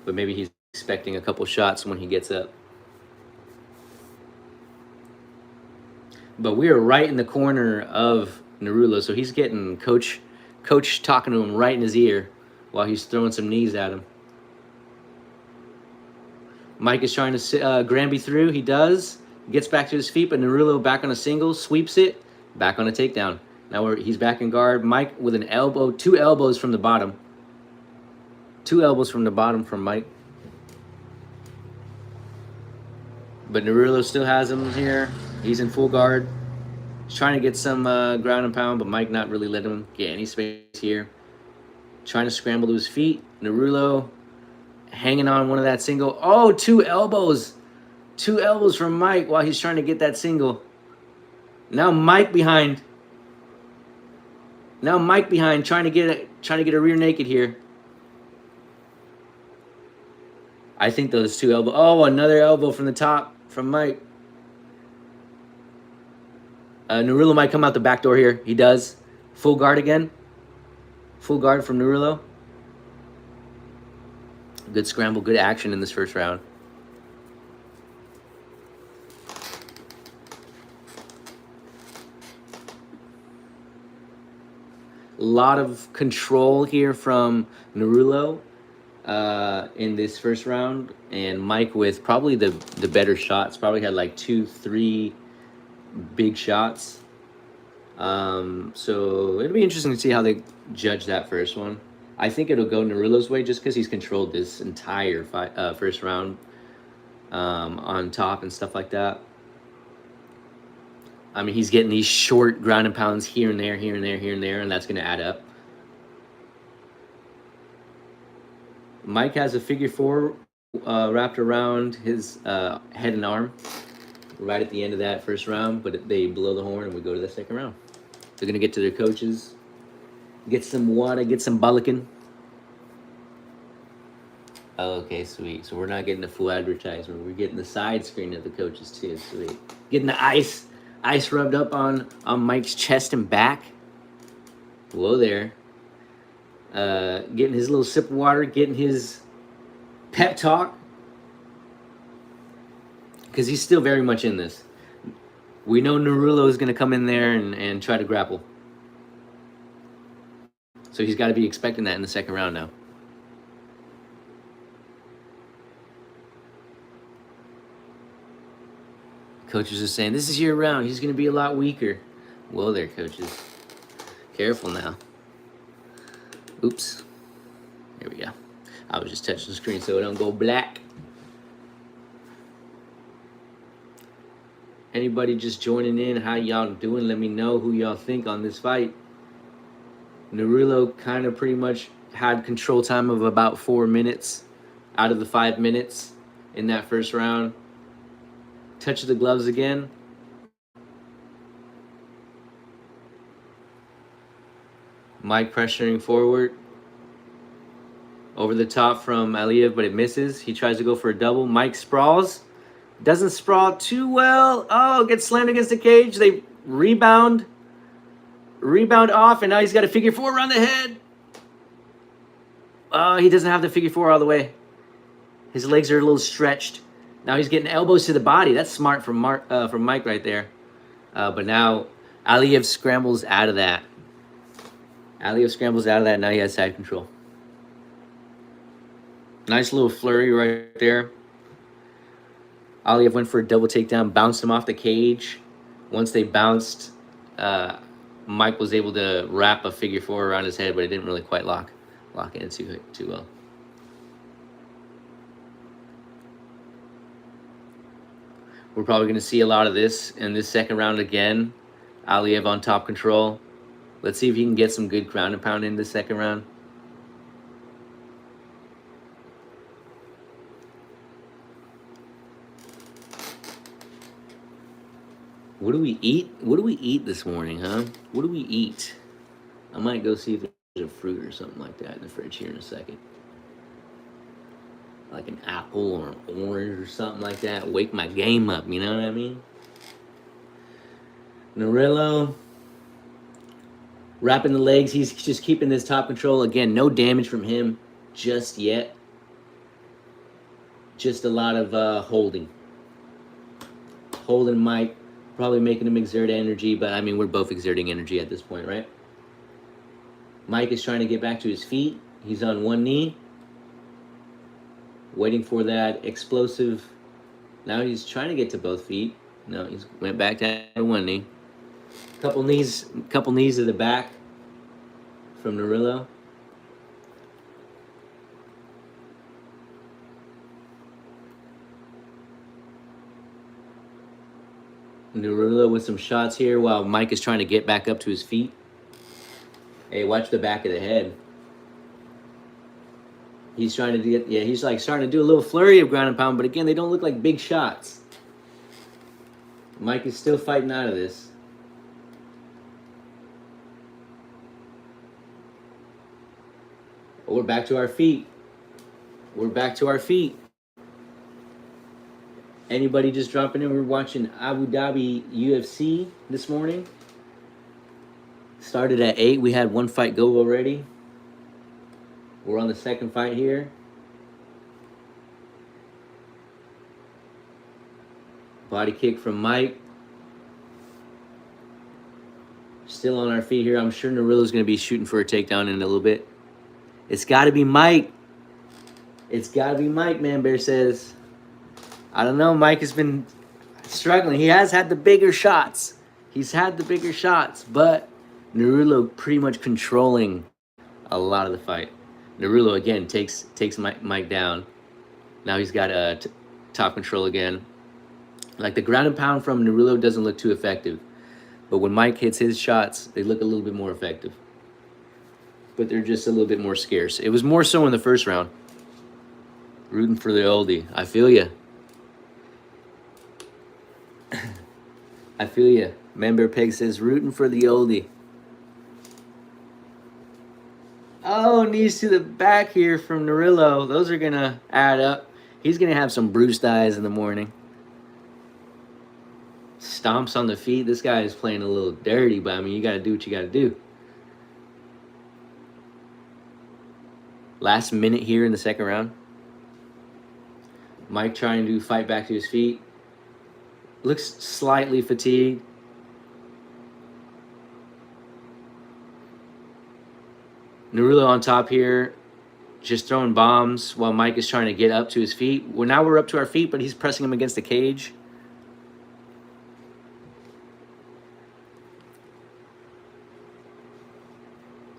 But maybe he's expecting a couple shots when he gets up. But we are right in the corner of Nurullo. So he's getting Coach talking to him right in his ear while he's throwing some knees at him. Mike is trying to Granby through. He does. Gets back to his feet, but Nurullo back on a single, sweeps it, back on a takedown. Now he's back in guard. Mike with an elbow, 2 elbows from the bottom. 2 elbows from the bottom from Mike. But Nurullo still has him here. He's in full guard. He's trying to get some ground and pound, but Mike not really letting him get any space here. Trying to scramble to his feet. Nurullo hanging on one of that single. Oh, 2 elbows. 2 elbows from Mike while he's trying to get that single. Now Mike behind. Trying to get a rear naked here. I think those 2 elbows. Oh, another elbow from the top from Mike. Nurullo might come out the back door here. He does. Full guard again. Full guard from Nurulo. Good scramble, good action in this first round. A lot of control here from Nurulo in this first round, and Mike with probably the better shots. Probably had like 2-3 big shots. So it'll be interesting to see how they judge that first one. I think it'll go Narulo's way just because he's controlled this entire first round on top and stuff like that. I mean, he's getting these short ground and pounds here and there, here and there, here and there, and that's going to add up. Mike has a figure four wrapped around his head and arm right at the end of that first round, but they blow the horn and we go to the second round. They're going to get to their coaches, get some water, get some balakin. Okay, sweet. So we're not getting the full advertisement. We're getting the side screen of the coaches too. Sweet. Getting the ice rubbed up on Mike's chest and back. Whoa there. Getting his little sip of water, getting his pep talk. Because he's still very much in this. We know Narulo is going to come in there and try to grapple. So he's got to be expecting that in the second round now. Coaches are saying, this is your round. He's going to be a lot weaker. Whoa there, coaches. Careful now. Oops. There we go. I was just touching the screen so it don't go black. Anybody just joining in, how y'all doing? Let me know who y'all think on this fight. Narulo kind of pretty much had control time of about 4 minutes out of the 5 minutes in that first round. Touch of the gloves again. Mike pressuring forward. Over the top from Aliyev, but it misses. He tries to go for a double. Mike sprawls. Doesn't sprawl too well. Oh, gets slammed against the cage. They rebound. Rebound off, and now he's got a figure four around the head. Oh, he doesn't have the figure four all the way. His legs are a little stretched. Now he's getting elbows to the body. That's smart from Mike right there. But now Aliyev scrambles out of that. Aliyev scrambles out of that. Now he has side control. Nice little flurry right there. Aliyev went for a double takedown, bounced him off the cage. Once they bounced, Mike was able to wrap a figure four around his head, but it didn't really quite lock in too well. We're probably going to see a lot of this in this second round again. Aliyev on top control. Let's see if he can get some good ground and pound in the second round. What do we eat? What do we eat this morning, huh? What do we eat? I might go see if there's a fruit or something like that in the fridge here in a second. Like an apple or an orange or something like that. Wake my game up, you know what I mean? Narulo wrapping the legs. He's just keeping this top control. Again, no damage from him just yet. Just a lot of holding. Holding Mike. Probably making him exert energy, but I mean, we're both exerting energy at this point, right? Mike is trying to get back to his feet. He's on one knee. Waiting for that explosive. Now he's trying to get to both feet. No, he's went back to one knee. Couple knees to the back from Narulo. Narulo with some shots here while Mike is trying to get back up to his feet. Hey, watch the back of the head. He's trying to get, he's like starting to do a little flurry of ground and pound, but again, they don't look like big shots. Mike is still fighting out of this. We're back to our feet. We're back to our feet. Anybody just dropping in? We're watching Abu Dhabi UFC this morning. Started at 8. We had one fight go already. We're on the second fight here. Body kick from Mike. Still on our feet here. I'm sure Narilo's going to be shooting for a takedown in a little bit. It's got to be Mike. It's got to be Mike, Man Bear says. I don't know. Mike has been struggling. He has had the bigger shots. He's had the bigger shots, but Narilo pretty much controlling a lot of the fight. Narilo again takes Mike down. Now he's got top control again. Like the ground and pound from Narilo doesn't look too effective, but when Mike hits his shots, they look a little bit more effective. But they're just a little bit more scarce. It was more so in the first round. Rooting for the oldie. I feel ya. I feel ya. Member Peg says rooting for the oldie. Oh, knees to the back here from Narilo. Those are going to add up. He's going to have some bruised eyes in the morning. Stomps on the feet. This guy is playing a little dirty, but I mean, you got to do what you got to do. Last minute here in the second round. Mike trying to fight back to his feet. Looks slightly fatigued. Narilo on top here, just throwing bombs while Mike is trying to get up to his feet. Well, now we're up to our feet, but he's pressing him against the cage.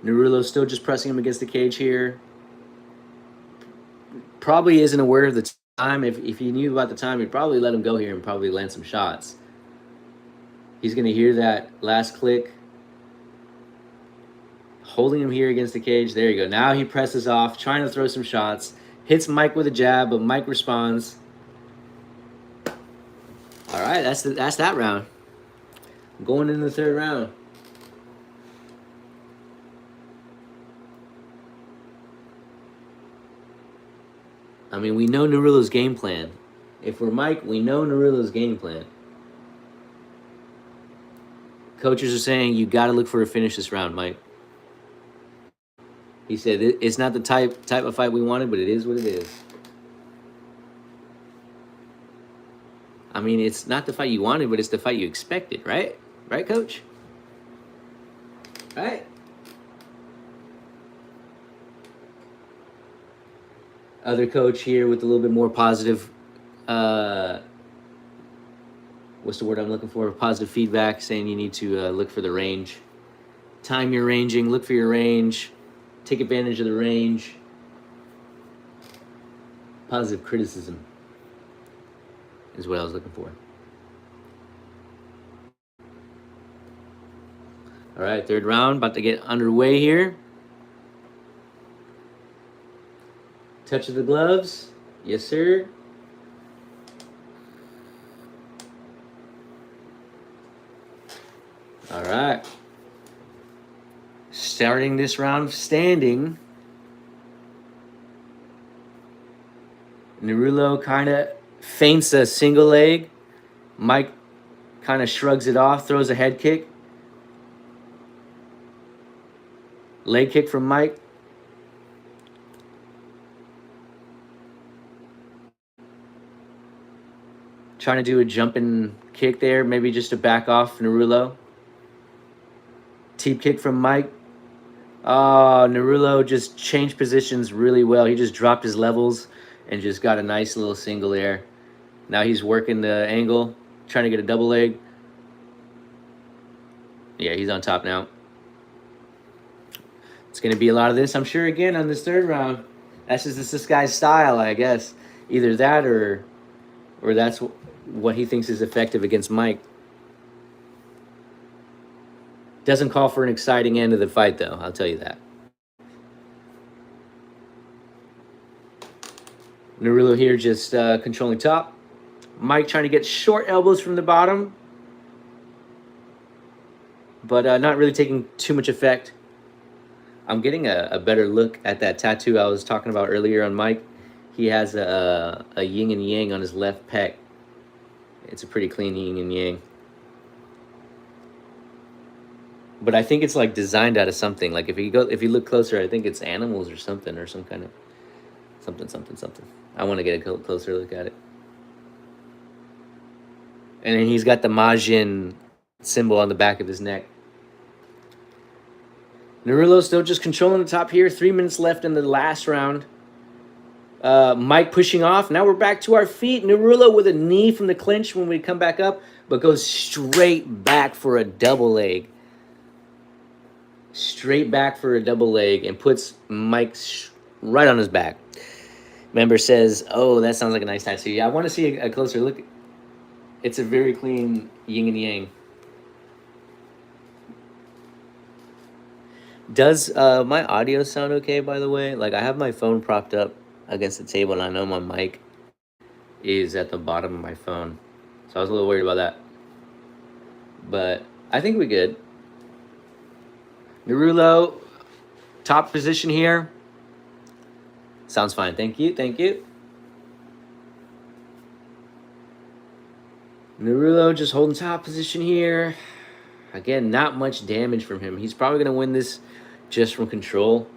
Narilo still just pressing him against the cage here. Probably isn't aware of the time. If he knew about the time, he'd probably let him go here and probably land some shots. He's going to hear that last click. Holding him here against the cage. There you go. Now he presses off, trying to throw some shots. Hits Mike with a jab, but Mike responds. All right, that's that round. Going into the third round. I mean, we know Narilo's game plan. If we're Mike, we know Narilo's game plan. Coaches are saying you got to look for a finish this round, Mike. He said it's not the type of fight we wanted, but it is what it is. I mean, it's not the fight you wanted, but it's the fight you expected, right? Right, Coach? Right? Other coach here with a little bit more positive, what's the word I'm looking for? Positive feedback, saying you need to look for the range. Time your ranging, look for your range. Take advantage of the range. Positive criticism is what I was looking for. All right, third round, about to get underway here. Touch of the gloves. Yes, sir. All right. Starting this round standing. Narilo kind of feints a single leg. Mike kind of shrugs it off, throws a head kick. Leg kick from Mike. Trying to do a jumping kick there, maybe just to back off Narilo. Teep kick from Mike. Oh, Narilo just changed positions really well. He just dropped his levels and just got a nice little single there. Now he's working the angle, trying to get a double leg. Yeah, he's on top now. It's going to be a lot of this, I'm sure, again, on this third round. That's just this guy's style, I guess. Either that or that's what he thinks is effective against Mike. Doesn't call for an exciting end of the fight, though. I'll tell you that. Narilo here just controlling top. Mike trying to get short elbows from the bottom, but not really taking too much effect. I'm getting a better look at that tattoo I was talking about earlier on Mike. He has a yin and yang on his left pec. It's a pretty clean yin and yang. But I think it's like designed out of something. Like if you look closer, I think it's animals or something, or some kind of something. I want to get a closer look at it. And then he's got the Majin symbol on the back of his neck. Narulo still just controlling the top here. 3 minutes left in the last round. Mike pushing off. Now we're back to our feet. Narulo with a knee from the clinch when we come back up, but goes straight back for a double leg. Straight back for a double leg and puts Mike right on his back. Member says, "Oh, that sounds like a nice tattoo." Yeah, I want to see a closer look. It's a very clean yin and yang. Does my audio sound okay, by the way? Like, I have my phone propped up against the table, and I know my mic is at the bottom of my phone. So I was a little worried about that. But I think we're good. Narulo, top position here. Sounds fine. Thank you. Thank you. Narulo just holding top position here. Again, not much damage from him. He's probably going to win this just from control.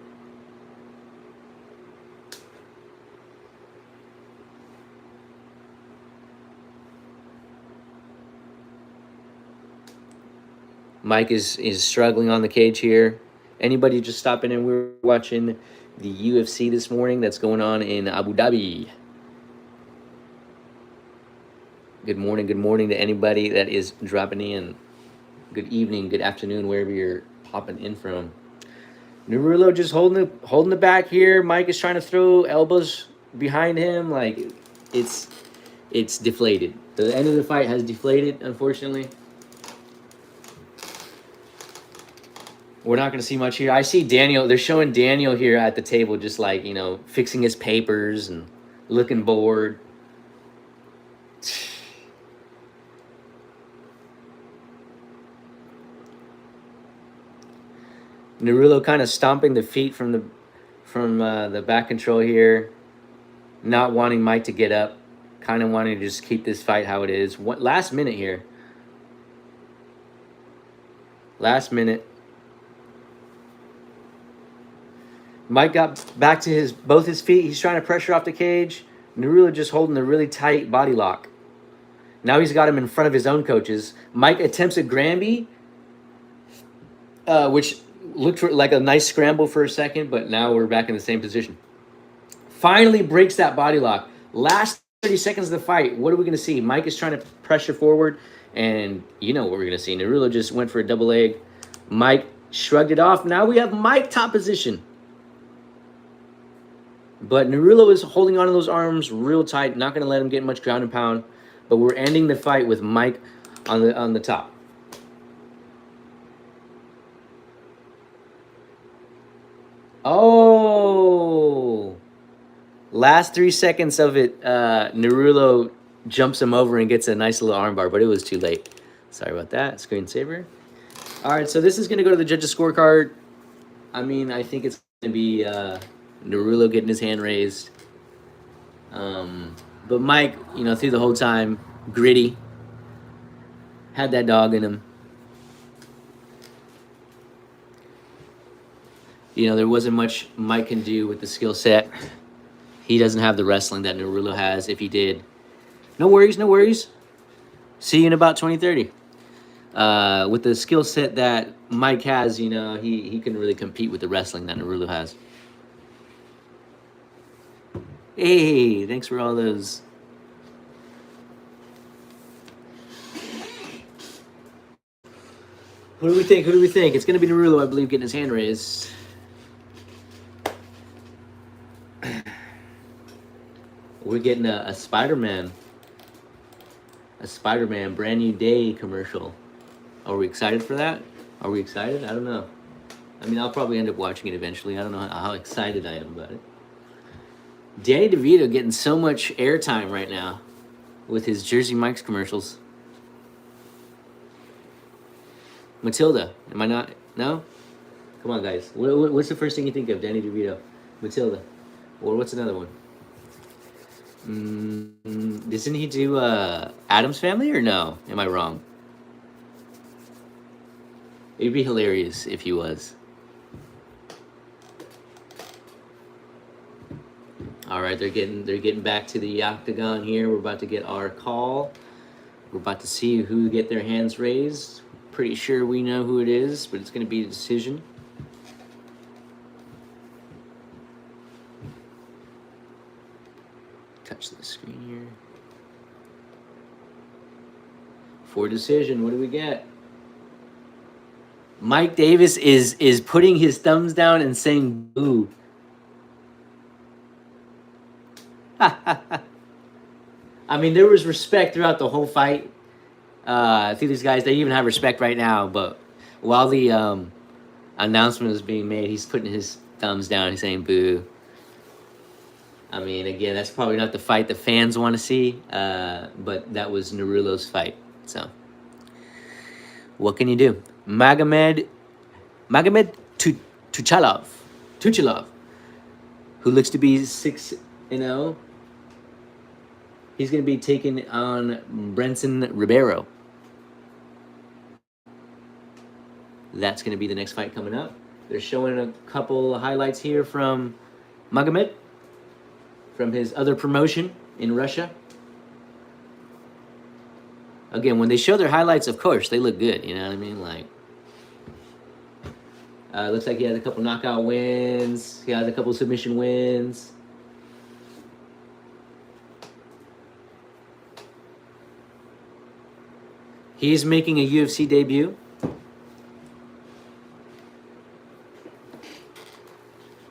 Mike is struggling on the cage here. Anybody just stopping in? We're watching the UFC this morning that's going on in Abu Dhabi. Good morning to anybody that is dropping in. Good evening, good afternoon, wherever you're popping in from. Narulo just holding the back here. Mike is trying to throw elbows behind him. Like, it's deflated. The end of the fight has deflated, unfortunately. We're not going to see much here. I see Daniel. They're showing Daniel here at the table, just like, fixing his papers and looking bored. Narulo kind of stomping the feet from the back control here, not wanting Mike to get up, kind of wanting to just keep this fight how it is. Last minute here. Last minute. Mike got back to both his feet. He's trying to pressure off the cage. Narulo just holding a really tight body lock. Now he's got him in front of his own coaches. Mike attempts a Granby, which looked like a nice scramble for a second, but now we're back in the same position. Finally breaks that body lock. Last 30 seconds of the fight. What are we going to see? Mike is trying to pressure forward, and you know what we're going to see. Narulo just went for a double leg. Mike shrugged it off. Now we have Mike top position. But Narulo is holding onto those arms real tight, not going to let him get much ground and pound. But we're ending the fight with Mike on the top. Oh! Last 3 seconds of it, Narulo jumps him over and gets a nice little armbar, but it was too late. Sorry about that. Screensaver. All right, so this is going to go to the judges' scorecard. I mean, I think it's going to be Narulo getting his hand raised. But Mike, through the whole time, gritty. Had that dog in him. There wasn't much Mike can do with the skill set. He doesn't have the wrestling that Narulo has. If he did, no worries, no worries. See you in about 2030. With the skill set that Mike has, he couldn't really compete with the wrestling that Narulo has. Hey, thanks for all those. Who do we think? It's going to be Narulo, I believe, getting his hand raised. We're getting a Spider-Man. A Spider-Man brand new day commercial. Are we excited for that? Are we excited? I don't know. I mean, I'll probably end up watching it eventually. I don't know how excited I am about it. Danny DeVito getting so much airtime right now with his Jersey Mike's commercials. Matilda, am I not? No? Come on, guys. What's the first thing you think of, Danny DeVito? Matilda. Or what's another one? Doesn't he do Addams Family or no? Am I wrong? It'd be hilarious if he was. All right, they're getting back to the octagon here. We're about to get our call. We're about to see who get their hands raised. Pretty sure we know who it is, but it's going to be a decision. Touch the screen here. For decision, what do we get? Mike Davis is putting his thumbs down and saying boo. I mean, there was respect throughout the whole fight. I think these guys, they even have respect right now, but while the announcement was being made, he's putting his thumbs down. He's saying boo. I mean, again, that's probably not the fight the fans want to see, but that was Narulo's fight. So, what can you do? Magomed Tuchalov, who looks to be 6-0. He's going to be taking on Brenson Ribeiro. That's going to be the next fight coming up. They're showing a couple of highlights here from Magomed, from his other promotion in Russia. Again, when they show their highlights, of course, they look good. You know what I mean? Like, looks like he has a couple knockout wins. He has a couple submission wins. He's making a UFC debut.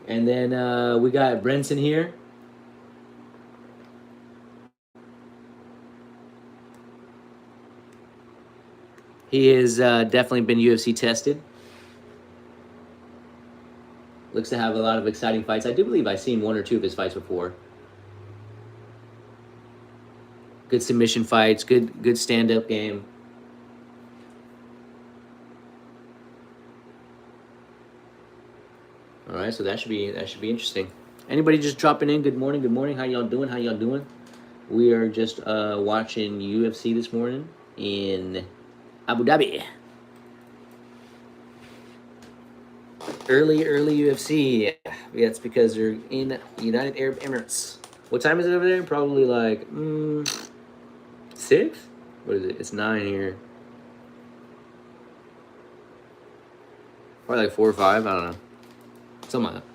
And then we got Brenson here. He has definitely been UFC tested. Looks to have a lot of exciting fights. I do believe I've seen one or two of his fights before. Good submission fights, good stand-up game. All right, so that should be interesting. Anybody just dropping in? Good morning, good morning. How y'all doing? How y'all doing? We are just watching UFC this morning in Abu Dhabi. Early UFC. Yeah, it's because they're in United Arab Emirates. What time is it over there? Probably like 6? What is it? It's 9 here. Probably like 4 or 5. I don't know. Something like that.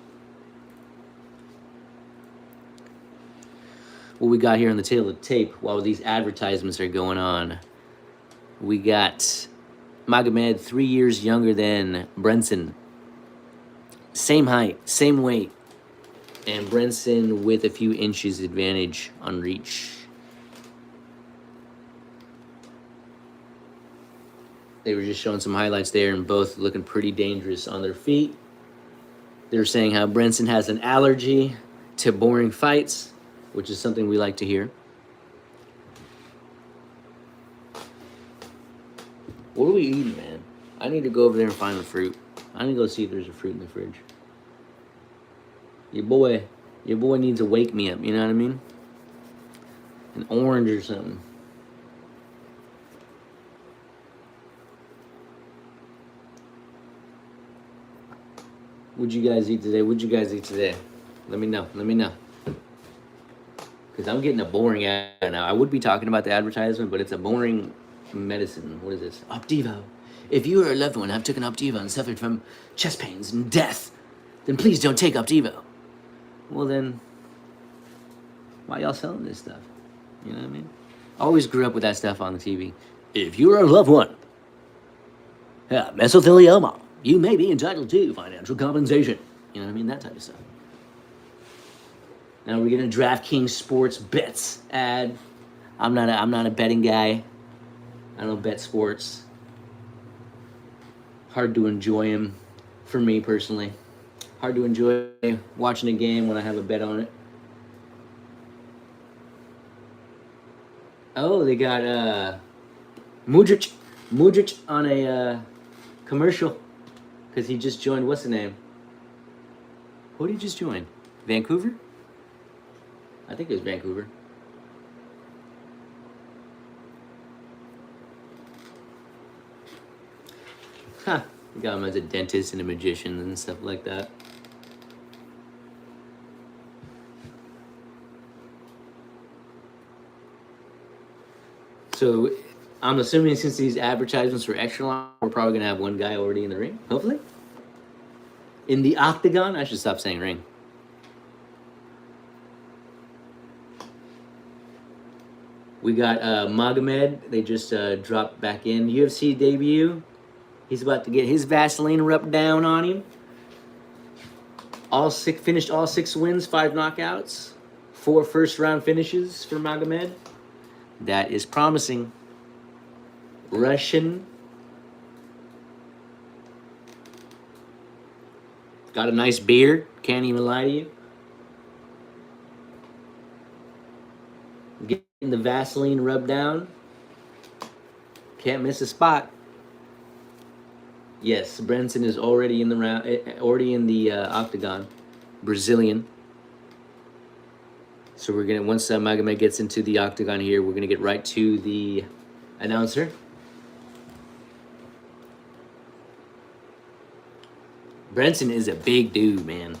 What we got here on the tail of the tape while these advertisements are going on, we got Magomed 3 years younger than Brenson. Same height, same weight, and Brenson with a few inches advantage on reach. They were just showing some highlights there, and both looking pretty dangerous on their feet. They're saying how Brenson has an allergy to boring fights, which is something we like to hear. What are we eating, man? I need to go over there and find the fruit. I need to go see if there's a fruit in the fridge. Your boy needs to wake me up, you know what I mean? An orange or something. What'd you guys eat today? Let me know. Because I'm getting a boring ad now. I would be talking about the advertisement, but it's a boring medicine. What is this? Opdivo. If you or a loved one have taken Opdivo and suffered from chest pains and death, then please don't take Opdivo. Well then, why y'all selling this stuff? You know what I mean? I always grew up with that stuff on the TV. If you or a loved one have mesothelioma, you may be entitled to financial compensation. You know what I mean? That type of stuff. Now we're getting a DraftKings sports bets ad. I'm not a betting guy. I don't bet sports. Hard to enjoy them for me personally. Hard to enjoy watching a game when I have a bet on it. Oh, they got Mudric on a commercial because he just joined. What's the name? Who did he just join? Vancouver? I think it was Vancouver. Huh. We got him as a dentist and a magician and stuff like that. So I'm assuming since these advertisements were extra long, we're probably gonna have one guy already in the ring, hopefully. In the octagon, I should stop saying ring. We got Magomed. They just dropped back in UFC debut. He's about to get his Vaseline rubbed down on him. Finished all 6 wins, 5 knockouts, 4 first-round finishes for Magomed. That is promising. Russian. Got a nice beard. Can't even lie to you. Getting the Vaseline rubbed down. Can't miss a spot. Yes, Brenson is already in the round, already in the octagon. Brazilian. So we're gonna, once Magomed gets into the octagon here, we're gonna get right to the announcer. Brenson is a big dude, man.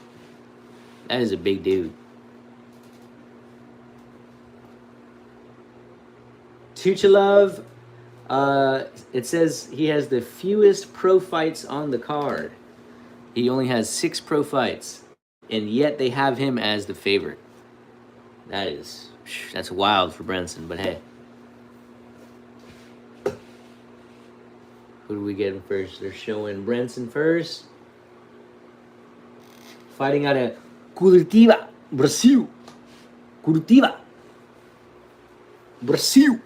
That is a big dude. Tuchelov, it says he has the fewest pro fights on the card. He only has 6 pro fights, and yet they have him as the favorite. That's wild for Brenson, but hey. Who do we get first? They're showing Brenson first. Fighting out of Curitiba, Brazil. Curitiba, Brazil.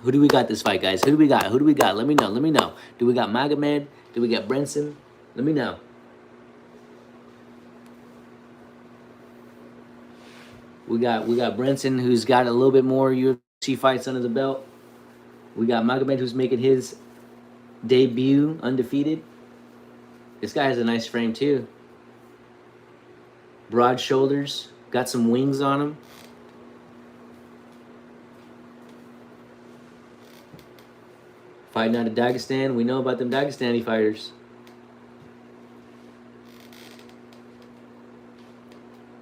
Who do we got this fight, guys? Who do we got? Who do we got? Let me know. Let me know. Do we got Magomed? Do we got Brenson? Let me know. We got Brenson, who's got a little bit more UFC fights under the belt. We got Magomed, who's making his debut undefeated. This guy has a nice frame too. Broad shoulders, got some wings on him. Fighting out of Dagestan. We know about them Dagestani fighters.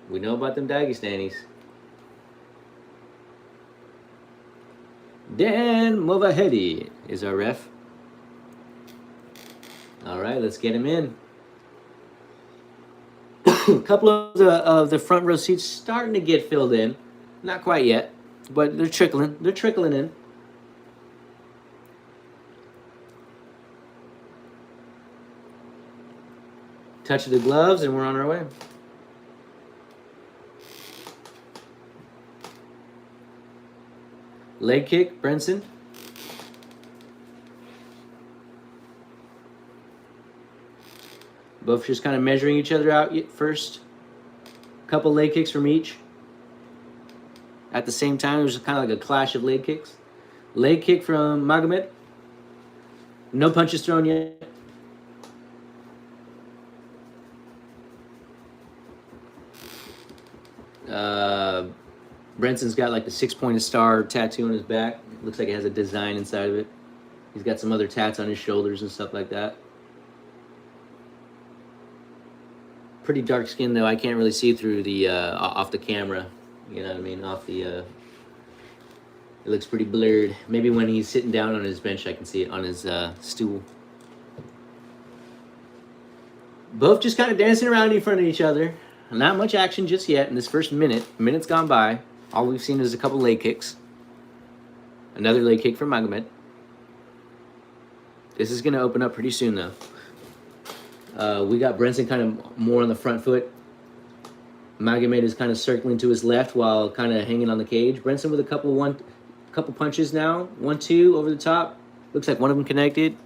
We know about them Dagestanis. Dan Movahedi is our ref. All right, let's get him in. A couple of the front row seats starting to get filled in. Not quite yet, but they're trickling. They're trickling in. Touch of the gloves, and we're on our way. Leg kick, Brenson. Both just kind of measuring each other out first. Couple leg kicks from each. At the same time, there's kind of like a clash of leg kicks. Leg kick from Magomed. No punches thrown yet. Brenson's got like the 6-pointed star tattoo on his back. Looks like it has a design inside of it. He's got some other tats on his shoulders and stuff like that. Pretty dark skin though. I can't really see through the off the camera. You know what I mean? Off the it looks pretty blurred. Maybe when he's sitting down on his bench, I can see it on his stool. Both just kind of dancing around in front of each other. Not much action just yet in this first minute. Minute's gone by. All we've seen is a couple leg kicks. Another leg kick from Magomed. This is going to open up pretty soon, though. We got Brenson kind of more on the front foot. Magomed is kind of circling to his left while kind of hanging on the cage. Brenson with a couple punches now. 1-2 over the top. Looks like one of them connected.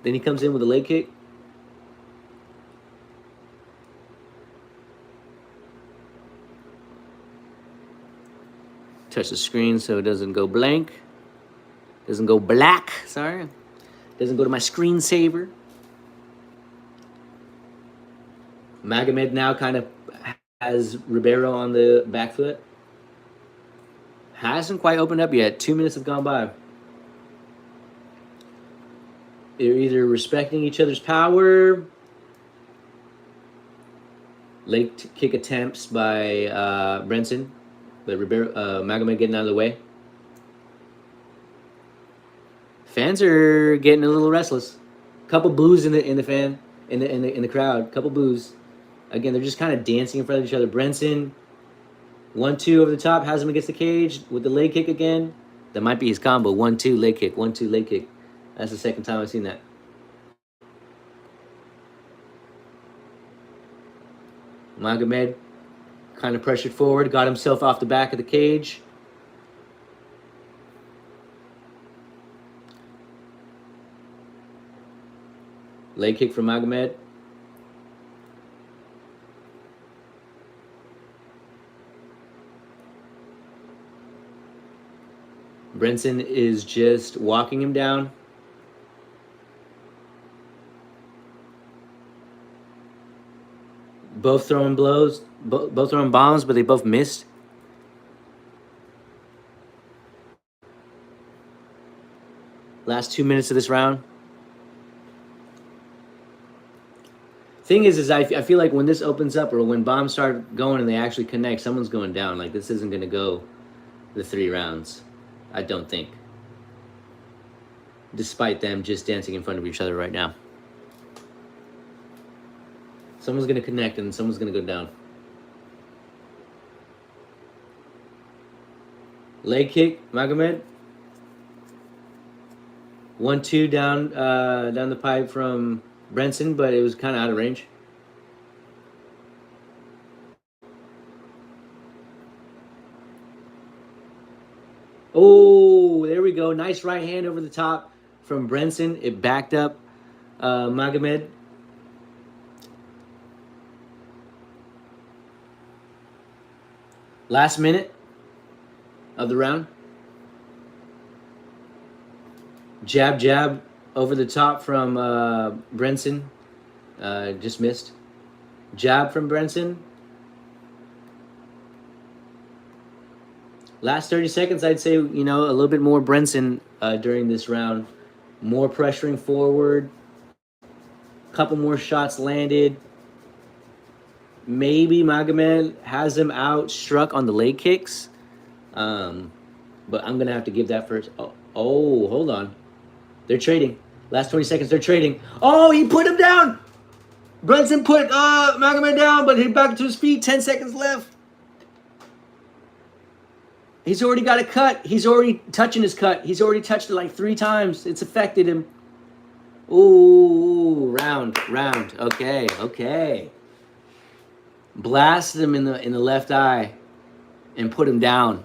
Then he comes in with a leg kick. Touch the screen so it doesn't go blank. Doesn't go black, sorry. Doesn't go to my screensaver. Magomed now kind of has Ribeiro on the back foot. Hasn't quite opened up yet. 2 minutes have gone by. They're either respecting each other's power. Leg kick attempts by Brenson, but Magomed getting out of the way. Fans are getting a little restless. Couple boos in the crowd. Couple boos. Again, they're just kind of dancing in front of each other. Brenson, 1-2 over the top, has him against the cage with the leg kick again. That might be his combo. 1-2 leg kick. 1-2 leg kick. That's the second time I've seen that. Magomed kind of pressured forward, got himself off the back of the cage. Leg kick from Magomed. Brenson is just walking him down. Both throwing blows, both throwing bombs, but they both missed. Last 2 minutes of this round. Thing is I feel like when this opens up or when bombs start going and they actually connect, someone's going down. Like, this isn't going to go the 3 rounds, I don't think. Despite them just dancing in front of each other right now. Someone's going to connect and someone's going to go down. Leg kick, Magomed. 1-2 down the pipe from Brenson, but it was kind of out of range. Oh, there we go. Nice right hand over the top from Brenson. It backed up Magomed. Last minute of the round. Jab, jab over the top from Brenson. Just missed. Jab from Brenson. Last 30 seconds, I'd say, a little bit more Brenson during this round. More pressuring forward. Couple more shots landed. Maybe Magomed has him out struck on the leg kicks. But I'm going to have to give that first. Oh, hold on. They're trading. Last 20 seconds, they're trading. Oh, he put him down. Brenson put Magomed down, but he's back to his feet. 10 seconds left. He's already got a cut. He's already touching his cut. He's already touched it like 3 times. It's affected him. Ooh, round. Okay. Blasted him in the left eye and put him down.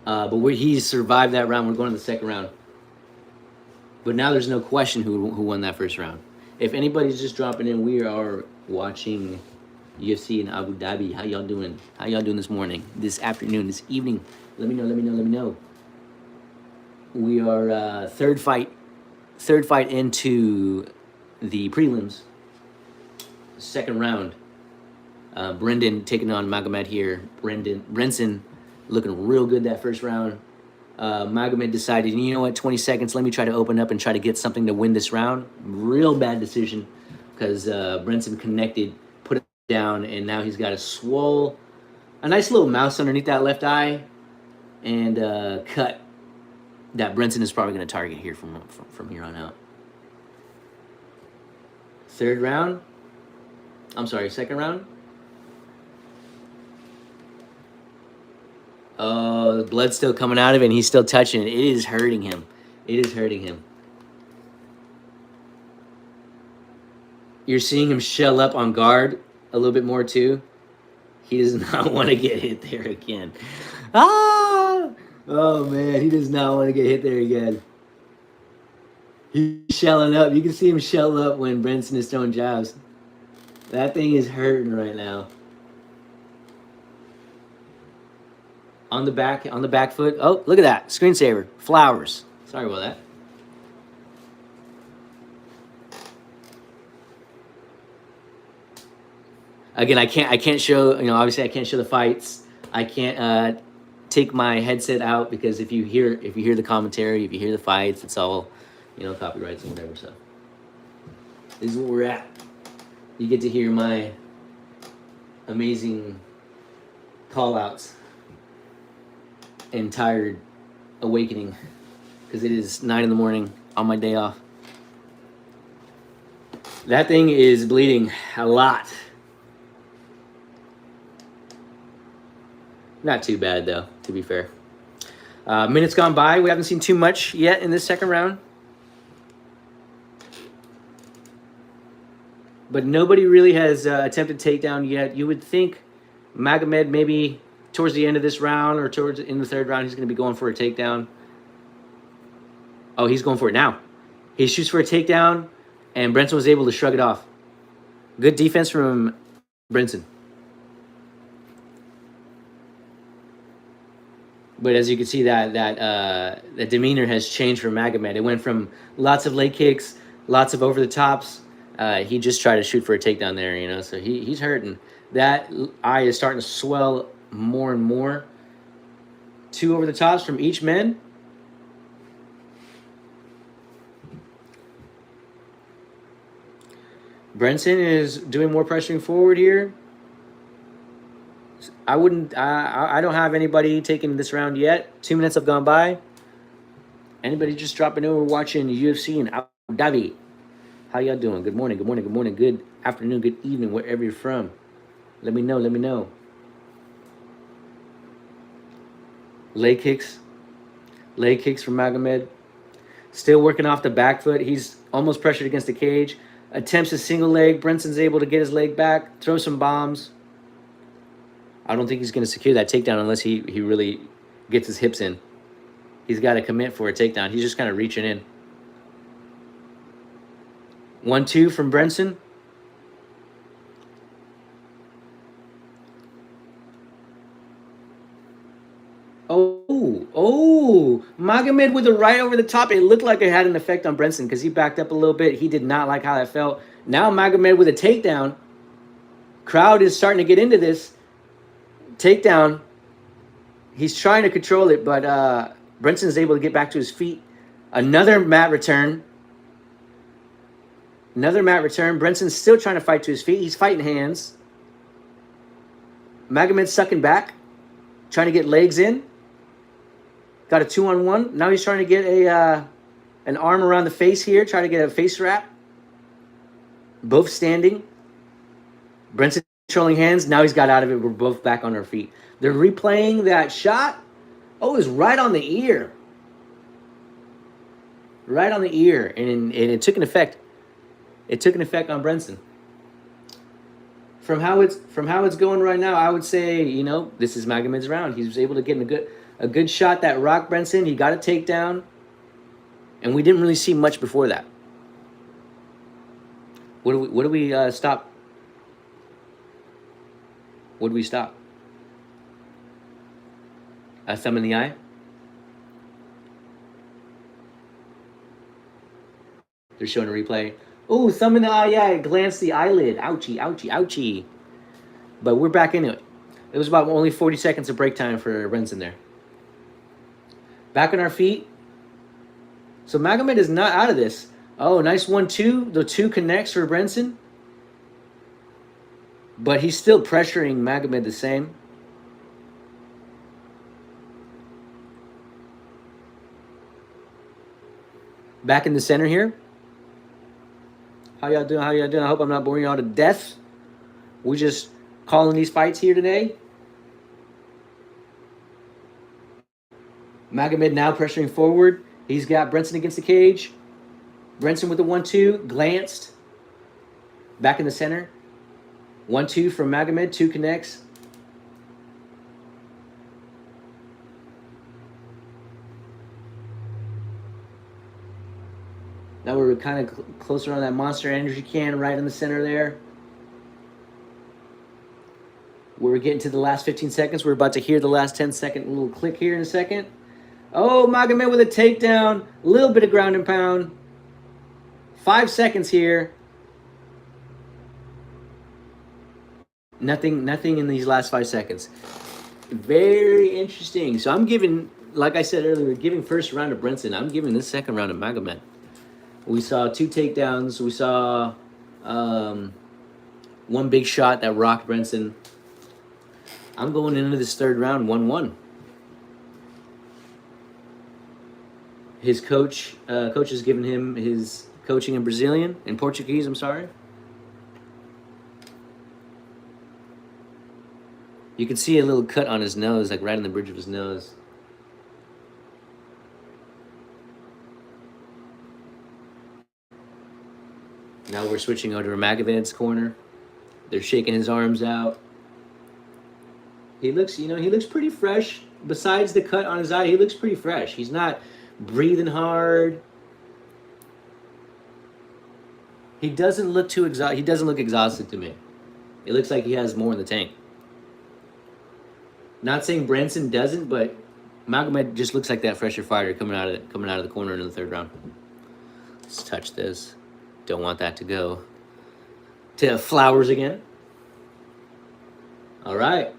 But he's survived that round. We're going to the second round. But now there's no question who won that first round. If anybody's just dropping in, we are watching UFC in Abu Dhabi. How y'all doing? How y'all doing this morning, this afternoon, this evening? Let me know. We are third fight into the prelims. Second round. Brendan taking on Magomed here. Brenson looking real good that first round. Magomed decided, 20 seconds, let me try to open up and try to get something to win this round. Real bad decision because Brenson connected, put it down, and now he's got a nice little mouse underneath that left eye and cut that Brenson is probably going to target here from here on out. Second round. Oh, the blood's still coming out of it, and he's still touching it. It is hurting him. You're seeing him shell up on guard a little bit more, too. He does not want to get hit there again. Ah! Oh, man, he does not want to get hit there again. He's shelling up. You can see him shell up when Brenson is throwing jabs. That thing is hurting right now. On the back foot. Oh, look at that. Screensaver. Flowers. Sorry about that. Again, I can't show, obviously I can't show the fights. I can't take my headset out because if you hear the commentary, if you hear the fights, it's all, copyrights and whatever. So this is where we're at. You get to hear my amazing call outs and tired awakening because it is 9 in the morning on my day off. That thing is bleeding a lot. Not too bad though, to be fair. Minutes gone by. We haven't seen too much yet in this second round. But nobody really has attempted takedown yet. You would think Magomed maybe towards the end of this round or in the third round, he's going to be going for a takedown. Oh, he's going for it now. He shoots for a takedown, and Brenson was able to shrug it off. Good defense from Brenson. But as you can see, that demeanor has changed for Magomed. It went from lots of leg kicks, lots of over the tops. He just tried to shoot for a takedown there, so he's hurting. That eye is starting to swell more and more. 2 over the tops from each man. Brenson is doing more pressuring forward here. I don't have anybody taking this round yet. 2 minutes have gone by. Anybody just dropping over watching UFC in Abu Dhabi? How y'all doing? Good morning, good morning, good morning, good afternoon, good evening, wherever you're from. Let me know, let me know. Leg kicks from Magomed. Still working off the back foot. He's almost pressured against the cage. Attempts a single leg. Brenson's able to get his leg back, throw some bombs. I don't think he's going to secure that takedown unless he really gets his hips in. He's got to commit for a takedown. He's just kind of reaching in. 1-2 from Brenson. Oh, Magomed with a right over the top. It looked like it had an effect on Brenson because he backed up a little bit. He did not like how that felt. Now Magomed with a takedown. Crowd is starting to get into this. Takedown. He's trying to control it, but Brenson is able to get back to his feet. Another mat return. Brenson's still trying to fight to his feet. He's fighting hands. Magomed's sucking back, trying to get legs in. Got a 2-on-1. Now he's trying to get an arm around the face here, trying to get a face wrap. Both standing. Brenson controlling hands. Now he's got out of it. We're both back on our feet. They're replaying that shot. Oh, it was right on the ear. Right on the ear. And it took an effect. It took an effect on Brenson. From how it's going right now, I would say, this is Magomed's round. He was able to get a good shot that rocked Brenson. He got a takedown. And we didn't really see much before that. What do we stop? What do we stop? A thumb in the eye? They're showing a replay. Oh, thumb in the eye. Yeah, it glanced the eyelid. Ouchie, ouchie, ouchie. But we're back into it. It was about only 40 seconds of break time for Brenson there. Back on our feet. So Magomed is not out of this. Oh, nice 1-2. The 2 connects for Brenson. But he's still pressuring Magomed the same. Back in the center here. How y'all doing? I hope I'm not boring y'all to death. We just calling these fights here today. Magomed now pressuring forward. He's got Brenson against the cage. Brenson with the 1-2. Glanced. Back in the center. 1-2 from Magomed. 2 connects. Now we're kind of closer on that Monster Energy can right in the center there. We're getting to the last 15 seconds. We're about to hear the last 10-second little click here in a second. Oh, Magomed with a takedown. A little bit of ground and pound. 5 seconds here. Nothing in these last 5 seconds. Very interesting. So I'm giving, like I said earlier, giving first round to Brinson. I'm giving this second round to Magomed. We saw 2 takedowns. We saw one big shot that rocked Brinson. I'm going into this third round 1-1. His coach has given him his coaching in Portuguese, I'm sorry. You can see a little cut on his nose, like right on the bridge of his nose. Now we're switching over to Magomad's corner. They're shaking his arms out. He looks pretty fresh. Besides the cut on his eye, he looks pretty fresh. He's not breathing hard. He doesn't look too exhausted. He doesn't look exhausted to me. It looks like he has more in the tank. Not saying Branson doesn't, but Magomed just looks like that fresher fighter coming out of the corner in the third round. Let's touch this. Don't want that to go to flowers again. All right.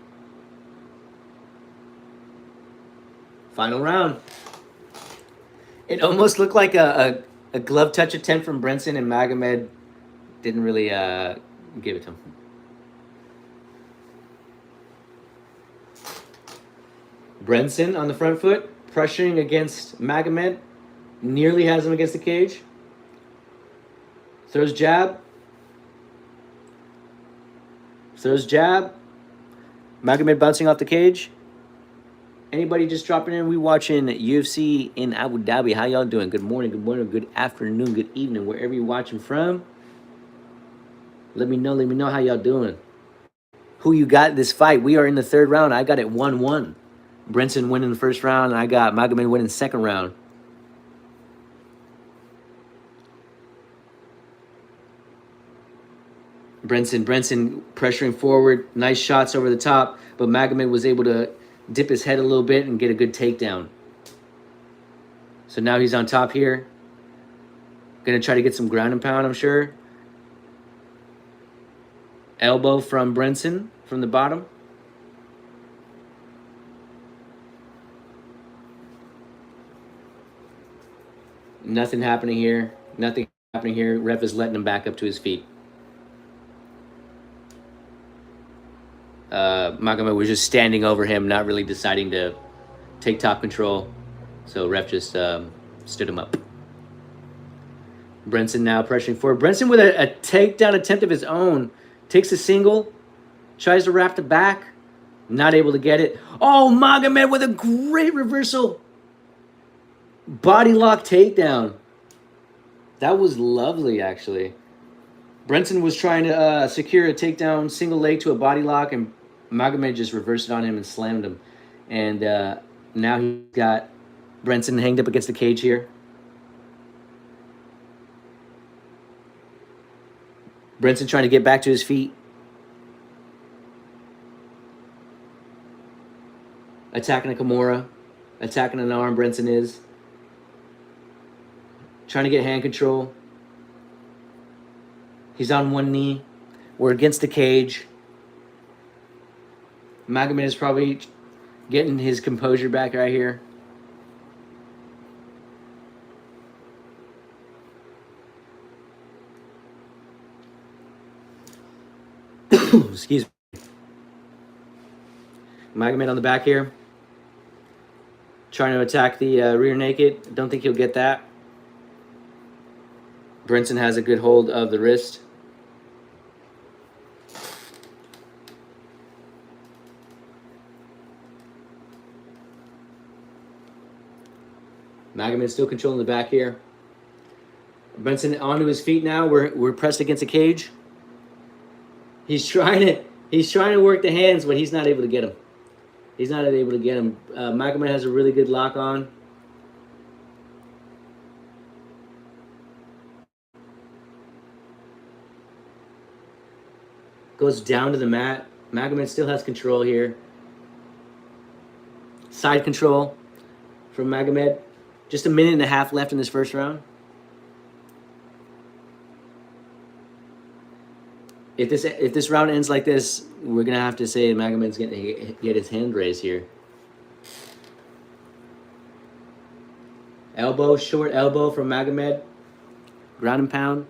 Final round. It almost looked like a glove touch attempt from Brinson, and Magomed didn't really give it to him. Brinson on the front foot, pressuring against Magomed, nearly has him against the cage. Throws jab. Throws jab. Magomed bouncing off the cage. Anybody just dropping in? We watching UFC in Abu Dhabi. How y'all doing? Good morning, good afternoon, good evening, wherever you're watching from. Let me know how y'all doing. Who you got this fight? We are in the third round. I got it 1-1. Brinson winning the first round, and I got Magomed winning the second round. Brinson pressuring forward. Nice shots over the top, but Magomed was able to dip his head a little bit and get a good takedown. So now he's on top here. Gonna try to get some ground and pound, I'm sure. Elbow from Brinson from the bottom. Nothing happening here. Ref is letting him back up to his feet. Magomed was just standing over him, not really deciding to take top control. So ref just stood him up. Brinson now pressuring forward. Brinson with a takedown attempt of his own. Takes a single. Tries to wrap the back. Not able to get it. Oh, Magomed with a great reversal. Body lock takedown. That was lovely, actually. Brinson was trying to secure a takedown single leg to a body lock, and Magomed just reversed it on him and slammed him. And now he's got Brinson hanged up against the cage here. Brinson trying to get back to his feet. Attacking a Kimura. Attacking an arm, Brinson is. Trying to get hand control. He's on one knee. We're against the cage. Magomed is probably getting his composure back right here. Excuse me. Magomed on the back here. Trying to attack the rear naked. Don't think he'll get that. Brinson has a good hold of the wrist. Magomed still controlling the back here. Brinson onto his feet now. We're pressed against the cage. He's trying to work the hands, but he's not able to get him. Magomed has a really good lock on. Goes down to the mat. Magomed still has control here. Side control from Magomed. Just a minute and a half left in this first round. If this round ends like this, we're gonna have to say Magomed's gonna get his hand raised here. Elbow, short elbow from Magomed. Ground and pound.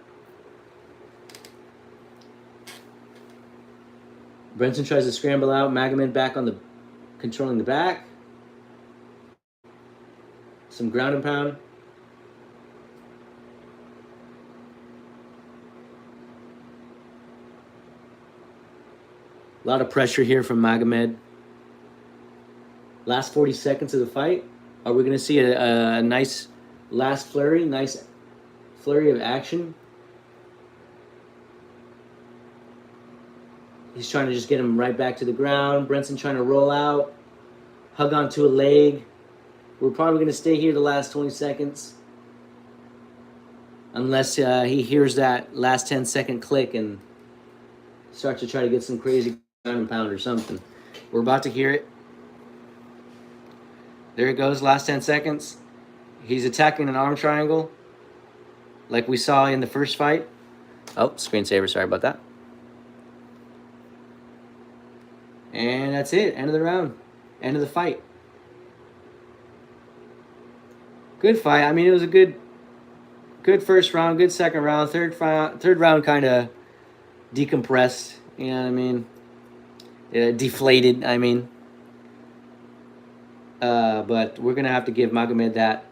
Brenson tries to scramble out. Magomed back on the, controlling the back. Some ground and pound. A lot of pressure here from Magomed. Last 40 seconds of the fight. Are we going to see a nice last flurry? Nice flurry of action. He's trying to just get him right back to the ground. Brenson trying to roll out. Hug onto a leg. We're probably going to stay here the last 20 seconds. Unless he hears that last 10-second click and starts to try to get some crazy ground and pound or something. We're about to hear it. There it goes, last 10 seconds. He's attacking an arm triangle like we saw in the first fight. Oh, screensaver, sorry about that. And that's it, end of the round, end of the fight. Good fight. I mean, it was a good first round, good second round. Third round kind of decompressed, you know what I mean? Deflated, I mean. But we're going to have to give Magomed that.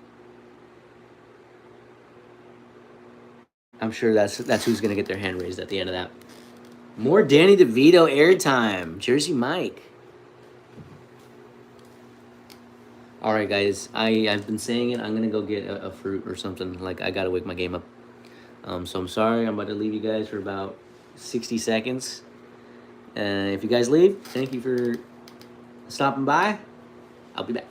I'm sure that's who's going to get their hand raised at the end of that. More Danny DeVito airtime. Jersey Mike. All right, guys. I've been saying it. I'm going to go get a fruit or something. Like, I got to wake my game up. So I'm sorry. I'm about to leave you guys for about 60 seconds. If you guys leave, thank you for stopping by. I'll be back.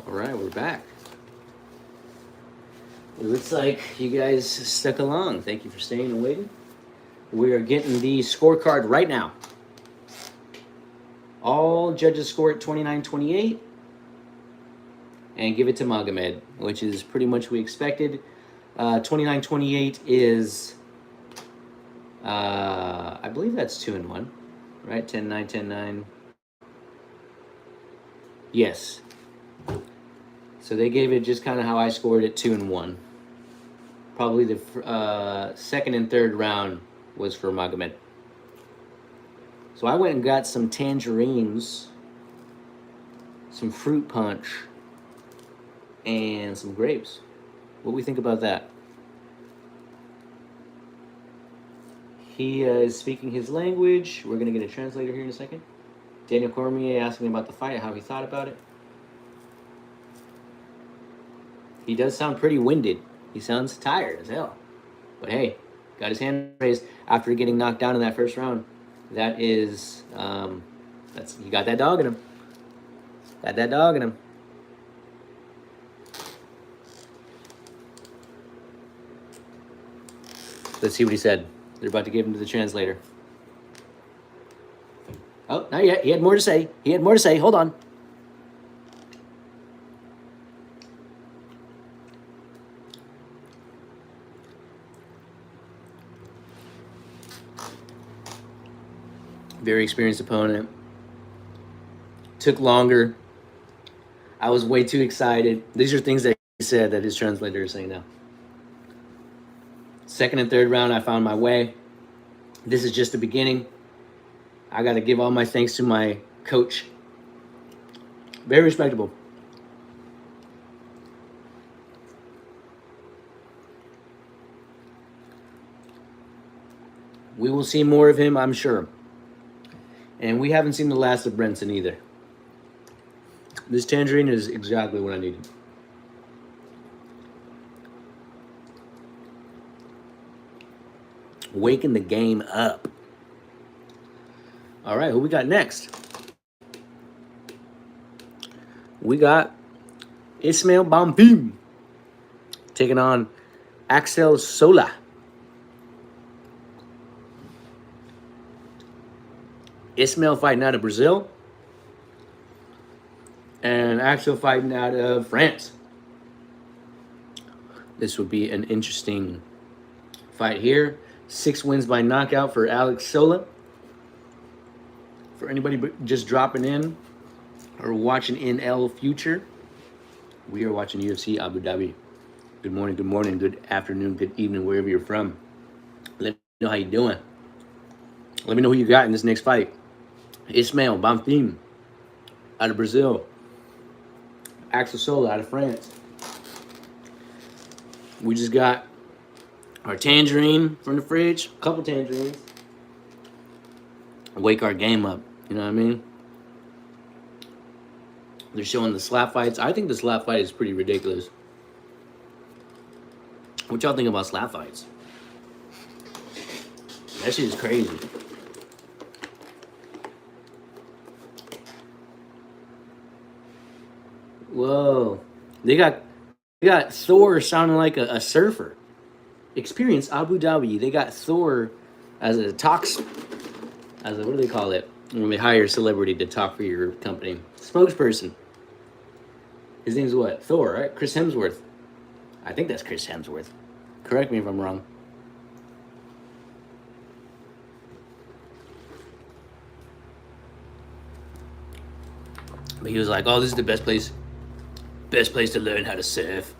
All right, we're back. It looks like you guys stuck along. Thank you for staying and waiting. We are getting the scorecard right now. All judges score at 29-28 and give it to Magomed, which is pretty much what we expected. 29-28 is, I believe that's 2-1, right? 10-9, 10-9. Yes. So they gave it just kind of how I scored it, 2-1. Probably the second and third round was for Magomed. So I went and got some tangerines, some fruit punch, and some grapes. What do we think about that? He is speaking his language. We're going to get a translator here in a second. Daniel Cormier asking about the fight, how he thought about it. He does sound pretty winded. He sounds tired as hell. But hey, got his hand raised after getting knocked down in that first round. That is, he got that dog in him. Got that dog in him. Let's see what he said. They're about to give him to the translator. Oh, not yet. He had more to say. Hold on. Very experienced opponent. Took longer I was way too excited. These are things that he said that his translator is saying now. Second and third round, I found my way. This is just the beginning. I got to give all my thanks to my coach. Very respectable. We will see more of him, I'm sure. And we haven't seen the last of Brenson either. This tangerine is exactly what I needed. Waking the game up. All right, who we got next? We got Ismail Bonfim taking on Axel Sola. Ismail fighting out of Brazil. And Axel fighting out of France. This would be an interesting fight here. 6 wins by knockout for Alex Sola. For anybody just dropping in or watching in L Future, we are watching UFC Abu Dhabi. Good morning, good afternoon, good evening, wherever you're from. Let me know how you're doing. Let me know who you got in this next fight. Ismail Bonfim out of Brazil. Axel Sola out of France. We just got our tangerine from the fridge. A couple tangerines. Wake our game up. You know what I mean? They're showing the slap fights. I think the slap fight is pretty ridiculous. What y'all think about slap fights? That shit is crazy. Whoa. They got Thor sounding like a surfer. Experience Abu Dhabi. They got Thor as a what do they call it? When they hire a celebrity to talk for your company. Spokesperson. His name's what? Thor, right? Chris Hemsworth. I think that's Chris Hemsworth. Correct me if I'm wrong. But he was like, oh, this is the best place to learn how to surf.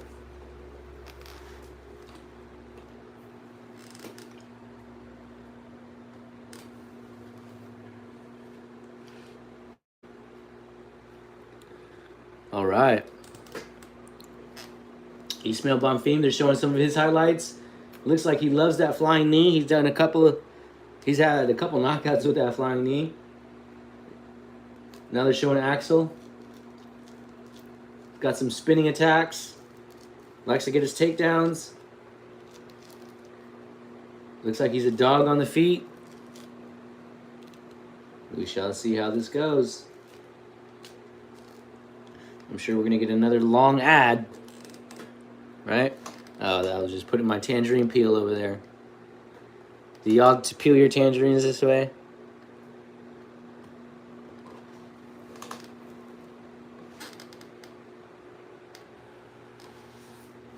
All right. Ismail Bonfim, they're showing some of his highlights. Looks like he loves that flying knee. He's had a couple knockouts with that flying knee. Now they're showing Axel. Got some spinning attacks. Likes to get his takedowns. Looks like he's a dog on the feet. We shall see how this goes. I'm sure we're going to get another long ad. Right? Oh, I was just putting my tangerine peel over there. Do y'all peel your tangerines this way?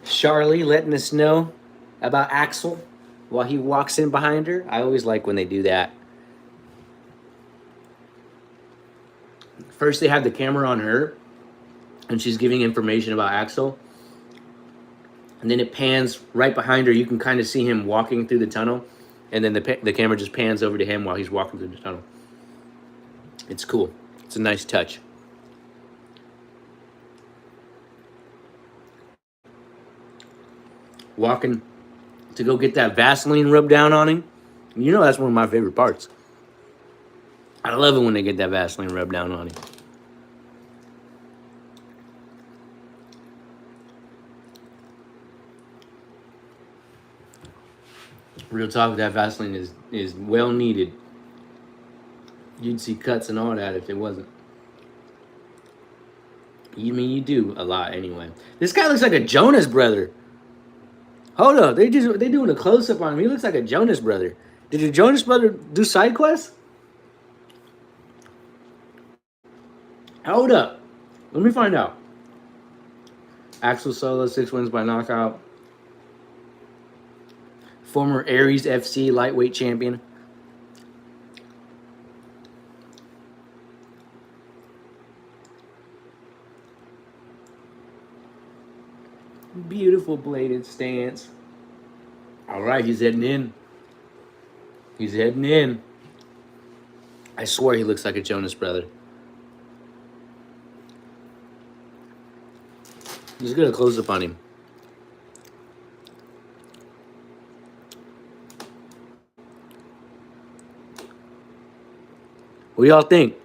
Charlie letting us know about Axel while he walks in behind her. I always like when they do that. First, they have the camera on her, and she's giving information about Axel. And then it pans right behind her. You can kind of see him walking through the tunnel. And then the camera just pans over to him while he's walking through the tunnel. It's cool. It's a nice touch. Walking to go get that Vaseline rubbed down on him. You know that's one of my favorite parts. I love it when they get that Vaseline rubbed down on him. Real talk, that Vaseline is well needed. You'd see cuts and all that if it wasn't. You mean you do a lot anyway. This guy looks like a Jonas brother. Hold up, they doing a close up on him. He looks like a Jonas brother. Did the Jonas brother do side quests? Hold up, let me find out. Axel Sola, 6 wins by knockout. Former Aries FC lightweight champion. Beautiful bladed stance. All right, he's heading in. He's heading in. I swear he looks like a Jonas brother. Just get a close up on him. What do y'all think?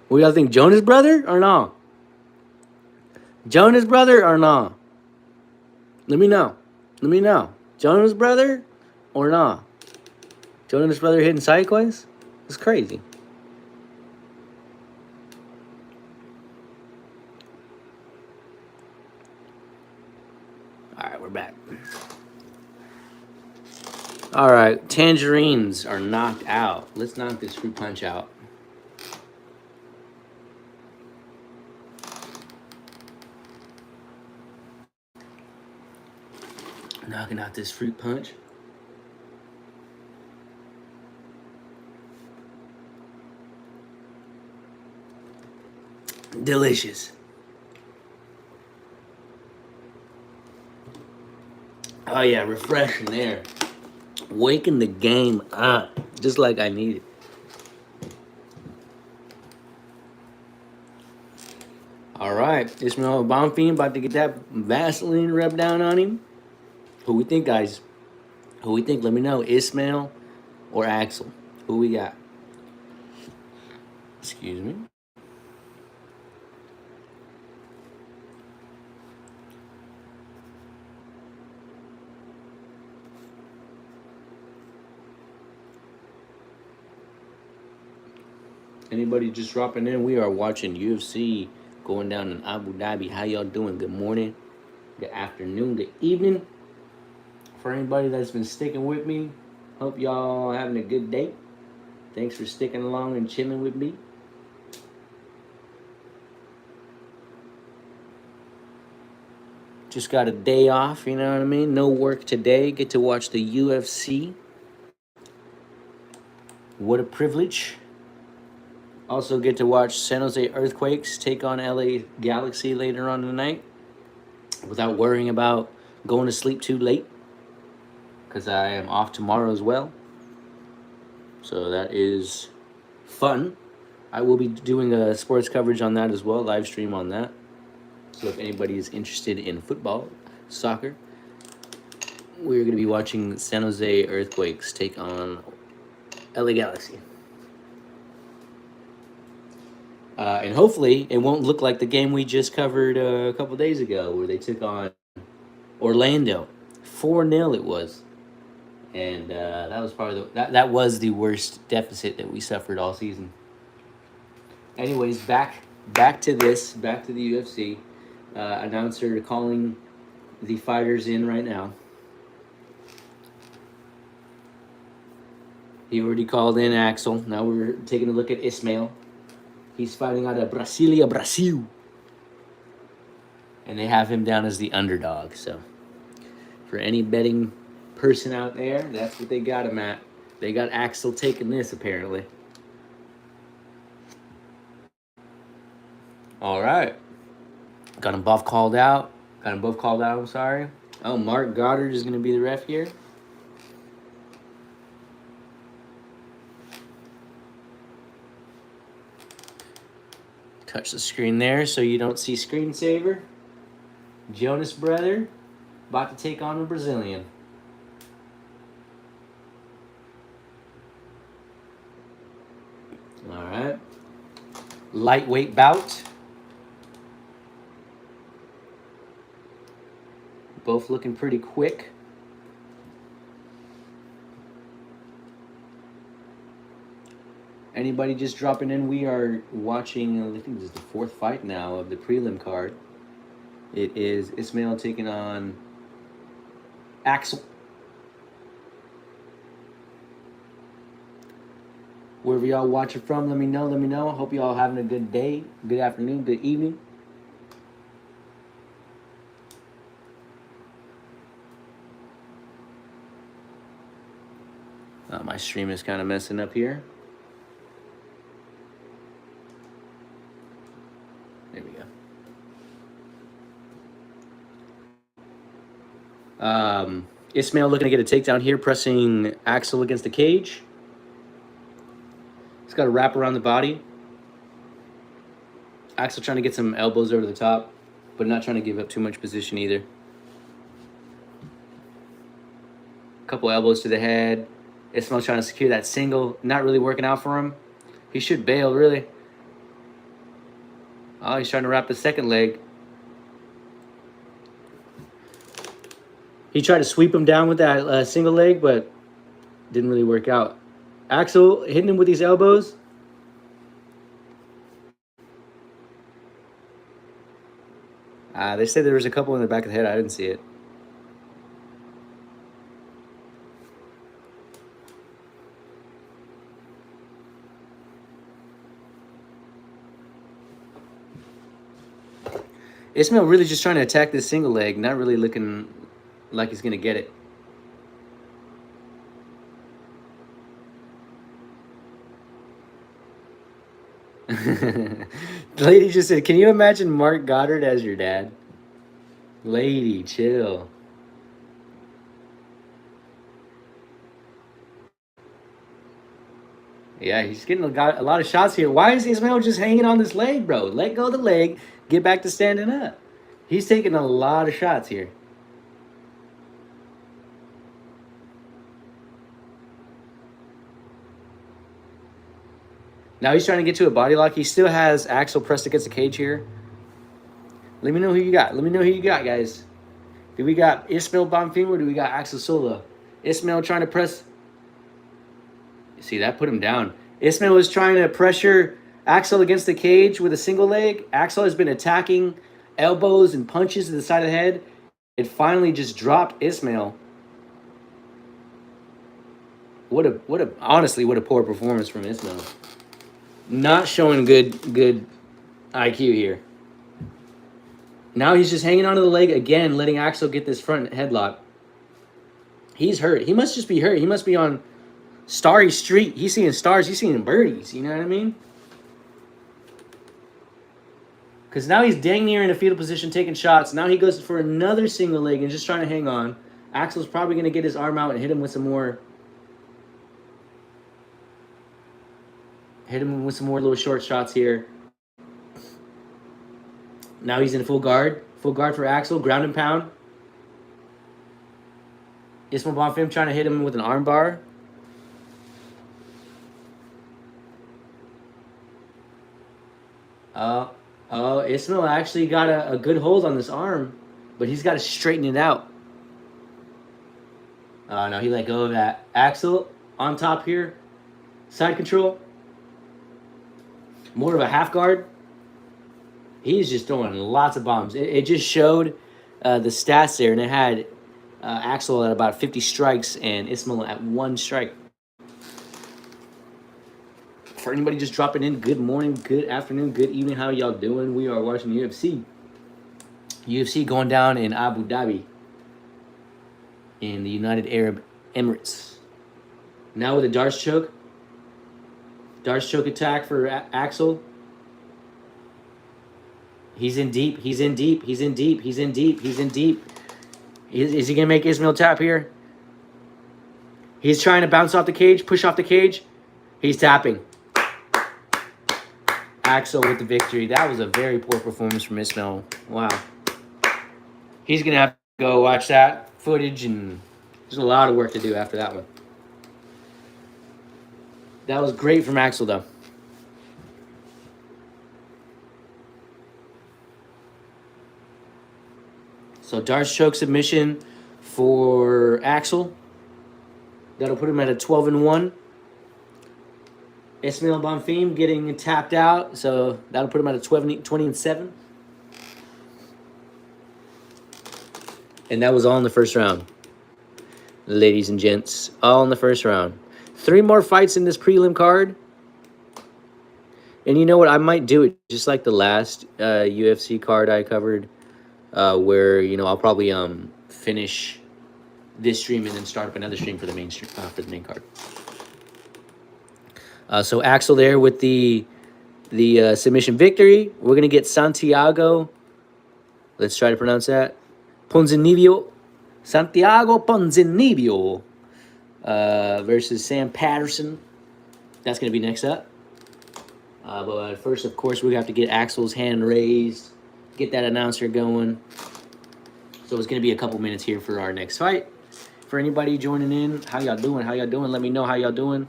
What do y'all think? Jonas brother or no? Jonas brother or no? Let me know. Let me know. Jonas brother or no? Jonas brother hitting sideways? It's crazy. All right, we're back. All right, tangerines are knocked out. Let's knock this fruit punch out. Knocking out this fruit punch. Delicious. Oh yeah, refreshing there. Waking the game up, just like I needed. All right, Ismail Bonfim about to get that Vaseline rubbed down on him. Who we think, guys? Who we think? Let me know. Ismail or Axel? Who we got? Excuse me. Anybody just dropping in? We are watching UFC going down in Abu Dhabi. How y'all doing? Good morning, good afternoon, good evening. For anybody that's been sticking with me, hope y'all having a good day. Thanks for sticking along and chilling with me. Just got a day off, you know what I mean? No work today. Get to watch the UFC. What a privilege. Also get to watch San Jose Earthquakes take on LA Galaxy later on tonight without worrying about going to sleep too late, because I am off tomorrow as well. So that is fun. I will be doing a sports coverage on that as well, live stream on that. So if anybody is interested in football, soccer, we're going to be watching San Jose Earthquakes take on LA Galaxy. And hopefully it won't look like the game we just covered a couple days ago where they took on Orlando. 4-0 it was. And that was probably that was the worst deficit that we suffered all season. Anyways, back to the UFC. Announcer calling the fighters in right now. He already called in Axel. Now we're taking a look at Ismail. He's fighting out of Brasilia, Brazil. And they have him down as the underdog. So for any betting person out there, that's what they got him at. They got Axel taking this, apparently. All right. Got them both called out. I'm sorry. Oh, Mark Goddard is going to be the ref here. Touch the screen there so you don't see screensaver. Jonas brother about to take on a Brazilian. All right. Lightweight bout. Both looking pretty quick. Anybody just dropping in? We are watching, I think this is the fourth fight now of the prelim card. It is Ismail taking on Axel. Wherever y'all watching from, let me know. I hope y'all having a good day, good afternoon, good evening. My stream is kind of messing up here. There we go. Ismail looking to get a takedown here, pressing Axel against the cage. He's got a wrap around the body. Axel trying to get some elbows over the top, but not trying to give up too much position either. A couple elbows to the head. Ismail trying to secure that single. Not really working out for him. He should bail, really. Oh, he's trying to wrap the second leg. He tried to sweep him down with that single leg, but didn't really work out. Axel hitting him with these elbows. They said there was a couple in the back of the head. I didn't see it. Ismail really just trying to attack this single leg, not really looking like he's going to get it. Lady just said, can you imagine Mark Goddard as your dad? Lady, chill. Yeah, he's getting a lot of shots here. Why is Ismail just hanging on this leg, bro? Let go of the leg. Get back to standing up. He's taking a lot of shots here. Now he's trying to get to a body lock. He still has Axel pressed against the cage here. Let me know who you got. Let me know who you got, guys. Do we got Ismail Bonfim or do we got Axel Sola? Ismail trying to press. See, that put him down. Ismail was trying to pressure Axel against the cage with a single leg. Axel has been attacking elbows and punches to the side of the head. It finally just dropped Ismail. Honestly, what a poor performance from Ismail. Not showing good IQ here. Now he's just hanging onto the leg again, letting Axel get this front headlock. He's hurt. He must just be hurt. He must be on Starry Street. He's seeing stars. He's seeing birdies. You know what I mean? Because now he's dang near in a fetal position taking shots. Now he goes for another single leg and just trying to hang on. Axel's probably going to get his arm out and hit him with some more. Hit him with some more little short shots here. Now he's in full guard. Full guard for Axel. Ground and pound. Ismail Bonfim trying to hit him with an arm bar. Ismail actually got a good hold on this arm, but he's got to straighten it out. No, he let go of that. Axel on top here. Side control. More of a half guard. He's just throwing lots of bombs. It just showed the stats there, and it had Axel at about 50 strikes and Ismail at 1 strike. For anybody just dropping in, good morning, good afternoon, good evening. How y'all doing? We are watching UFC. UFC going down in Abu Dhabi in the United Arab Emirates. Now with a Darce choke. Darce choke attack for Axel. He's in deep. He's in deep. He's in deep. He's in deep. He's in deep. Is he going to make Ismail tap here? He's trying to bounce off the cage, push off the cage. He's tapping. Axel with the victory. That was a very poor performance from Ismail. Wow. He's going to have to go watch that footage, and there's a lot of work to do after that one. That was great from Axel, though. So Darce choke submission for Axel. That'll put him at a 12-1. Ismail Bonfim getting tapped out, so that'll put him at a 20-7. And that was all in the first round. Ladies and gents, all in the first round. 3 more fights in this prelim card. And you know what? I might do it just like the last UFC card I covered, where, you know, I'll probably finish this stream and then start up another stream for the main card. So Axel there with the submission victory. We're going to get Santiago. Let's try to pronounce that. Ponzinibbio Santiago Ponzinibbio versus Sam Patterson. That's going to be next up. But first, of course, we have to get Axel's hand raised, get that announcer going. So it's going to be a couple minutes here for our next fight. For anybody joining in, how y'all doing? How y'all doing? Let me know how y'all doing.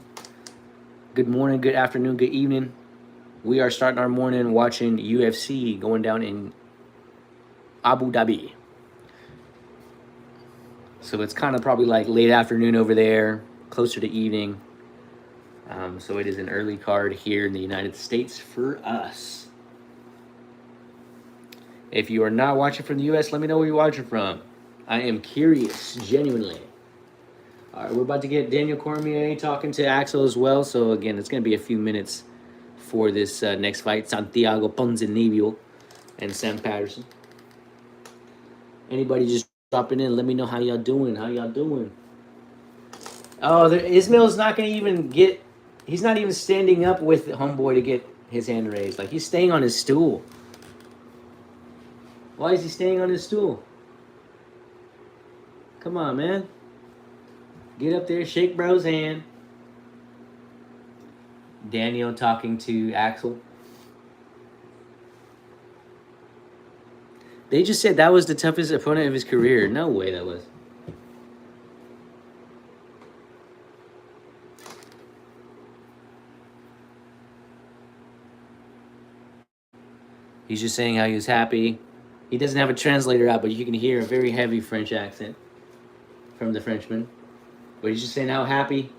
Good morning, good afternoon, good evening. We are starting our morning watching UFC going down in Abu Dhabi. So it's kind of probably like late afternoon over there, closer to evening. So it is an early card here in the United States for us. If you are not watching from the U.S., let me know where you're watching from. I am curious, genuinely. All right, we're about to get Daniel Cormier talking to Axel as well. So again, it's going to be a few minutes for this next fight, Santiago Ponzinibbio and Sam Patterson. Anybody just dropping in, let me know how y'all doing. How y'all doing? Oh, Ismail's not going to even get... He's not even standing up with homeboy to get his hand raised. Like, he's staying on his stool. Why is he staying on his stool? Come on, man. Get up there, shake bro's hand. Daniel talking to Axel. They just said that was the toughest opponent of his career. No way that was. He's just saying how he was happy. He doesn't have a translator out, but you can hear a very heavy French accent from the Frenchman. But he's just saying how happy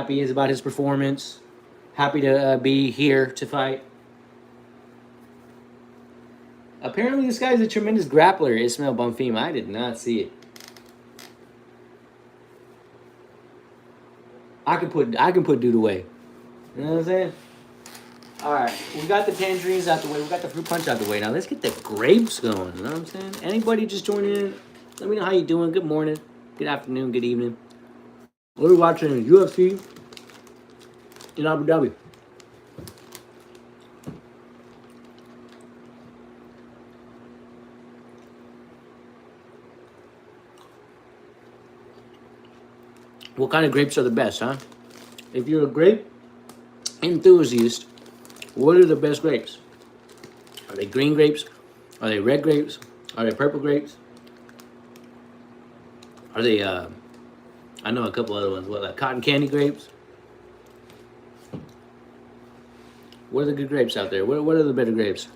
he is about his performance. Happy to be here to fight. Apparently, this guy's a tremendous grappler, Ismail Bonfim. I did not see it. I can put dude away. You know what I'm saying? All right, we got the tangerines out the way. We got the fruit punch out the way. Now let's get the grapes going. You know what I'm saying? Anybody just joining in? Let me know how you doing. Good morning, good afternoon, good evening. We're watching UFC in Abu Dhabi. What kind of grapes are the best, huh? If you're a grape enthusiast, what are the best grapes? Are they green grapes? Are they red grapes? Are they purple grapes? Are they, I know a couple other ones. What, like cotton candy grapes? What are the good grapes out there? What are the better grapes?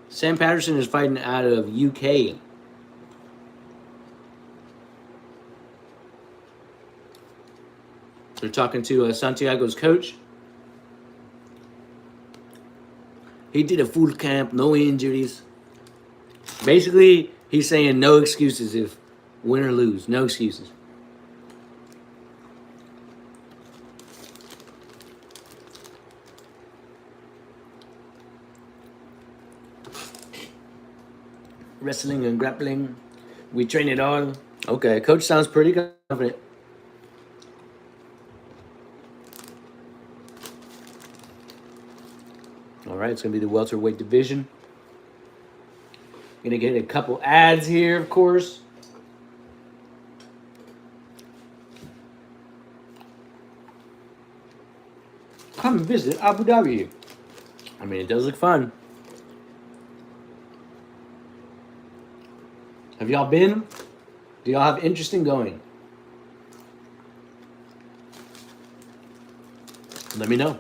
Sam Patterson is fighting out of UK. They're talking to Santiago's coach. He did a full camp, no injuries. Basically, he's saying no excuses if win or lose. No excuses. Wrestling and grappling. We train it all. Okay, coach sounds pretty confident. All right, it's going to be the welterweight division. Going to get a couple ads here, of course. Come visit Abu Dhabi. I mean, it does look fun. Have y'all been? Do y'all have interest in going? Let me know.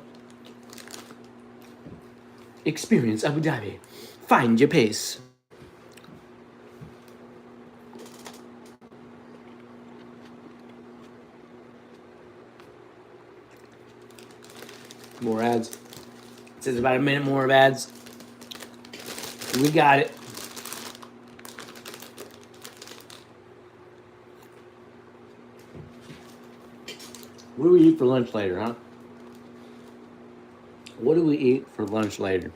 Experience Abu Dhabi. Find your pace. More ads. It says about a minute more of ads. We got it. What do we eat for lunch later, huh? What do we eat for lunch later?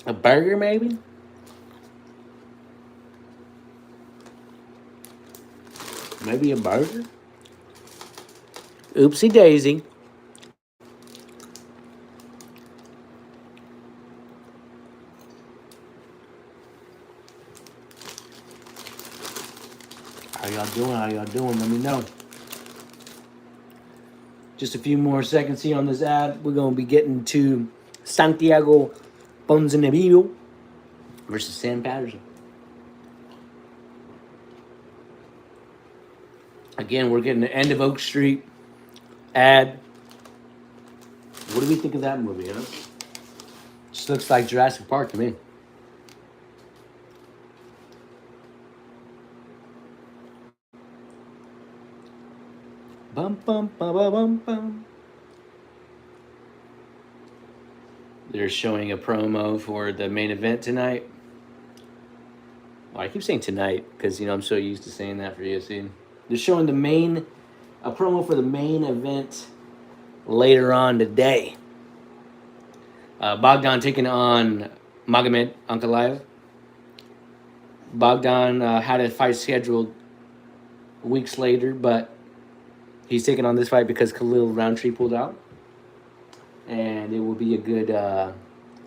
A burger, maybe? Maybe a burger? Oopsie daisy. y'all doing? How y'all doing? Let me know. Just a few more seconds here on this ad. We're going to be getting to Santiago Ponzinibbio versus Sam Patterson. Again, we're getting the end of Oak Street ad. What do we think of that movie, huh? Just looks like Jurassic Park to me. Bum, bum, bum, bum, bum, bum. They're showing a promo for the main event tonight. Well, I keep saying tonight because, I'm so used to saying that for UFC. They're showing a promo for the main event later on today. Bogdan taking on Magomed Ankalaev. Bogdan had a fight scheduled weeks later, but he's taking on this fight because Khalil Roundtree pulled out. And it will be a good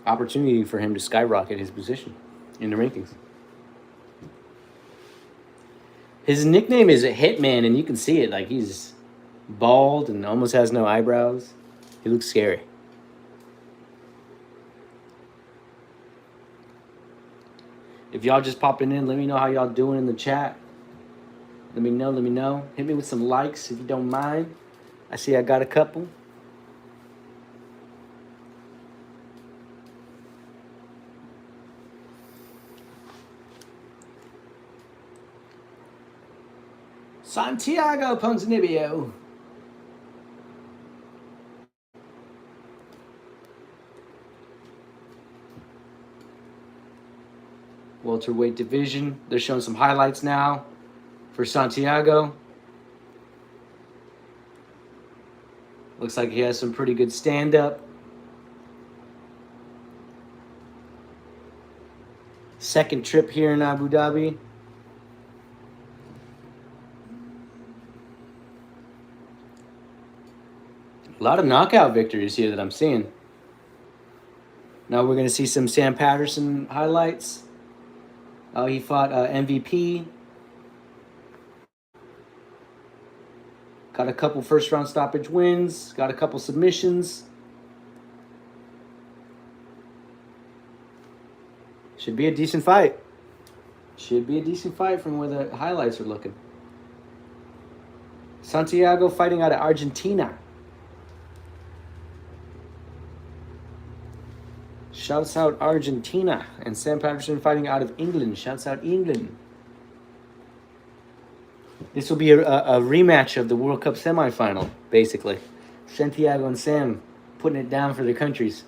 opportunity for him to skyrocket his position in the rankings. His nickname is a Hitman, and you can see it. Like, he's bald and almost has no eyebrows. He looks scary. If y'all just popping in, let me know how y'all doing in the chat. Let me know. Hit me with some likes if you don't mind. I see I got a couple. Santiago Ponzinibbio. Welterweight division. They're showing some highlights now for Santiago. Looks like he has some pretty good stand-up. Second trip here in Abu Dhabi. A lot of knockout victories here that I'm seeing. Now we're going to see some Sam Patterson highlights. He fought MVP. Got a couple first-round stoppage wins. Got a couple submissions. Should be a decent fight. Should be a decent fight from where the highlights are looking. Santiago fighting out of Argentina. Shouts out Argentina. And Sam Patterson fighting out of England. Shouts out England. This will be a rematch of the World Cup semifinal, basically. Santiago and Sam putting it down for their countries.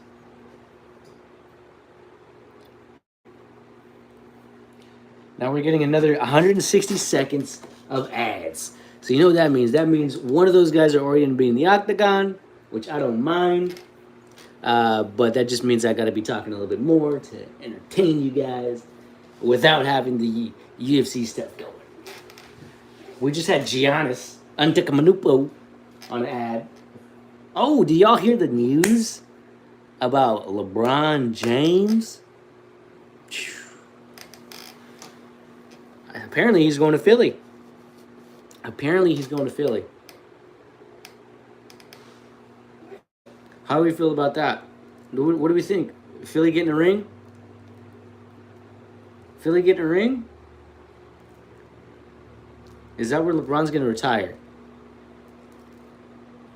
Now we're getting another 160 seconds of ads. So you know what that means? That means one of those guys are already going to be in the octagon, which I don't mind. But that just means I got to be talking a little bit more to entertain you guys without having the UFC stuff going. We just had Giannis Antetokounmpo on an ad. Oh, do y'all hear the news about LeBron James? Apparently he's going to Philly. How do we feel about that? What do we think? Philly getting a ring? Is that where LeBron's going to retire?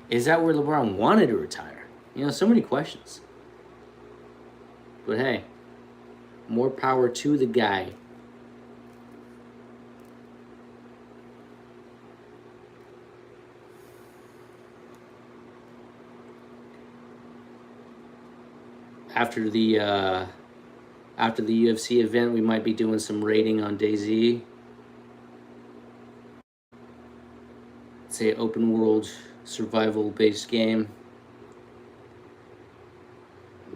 Is that where LeBron wanted to retire? So many questions. But hey, more power to the guy. After the UFC event, we might be doing some rating on DayZ. Say open world survival based game.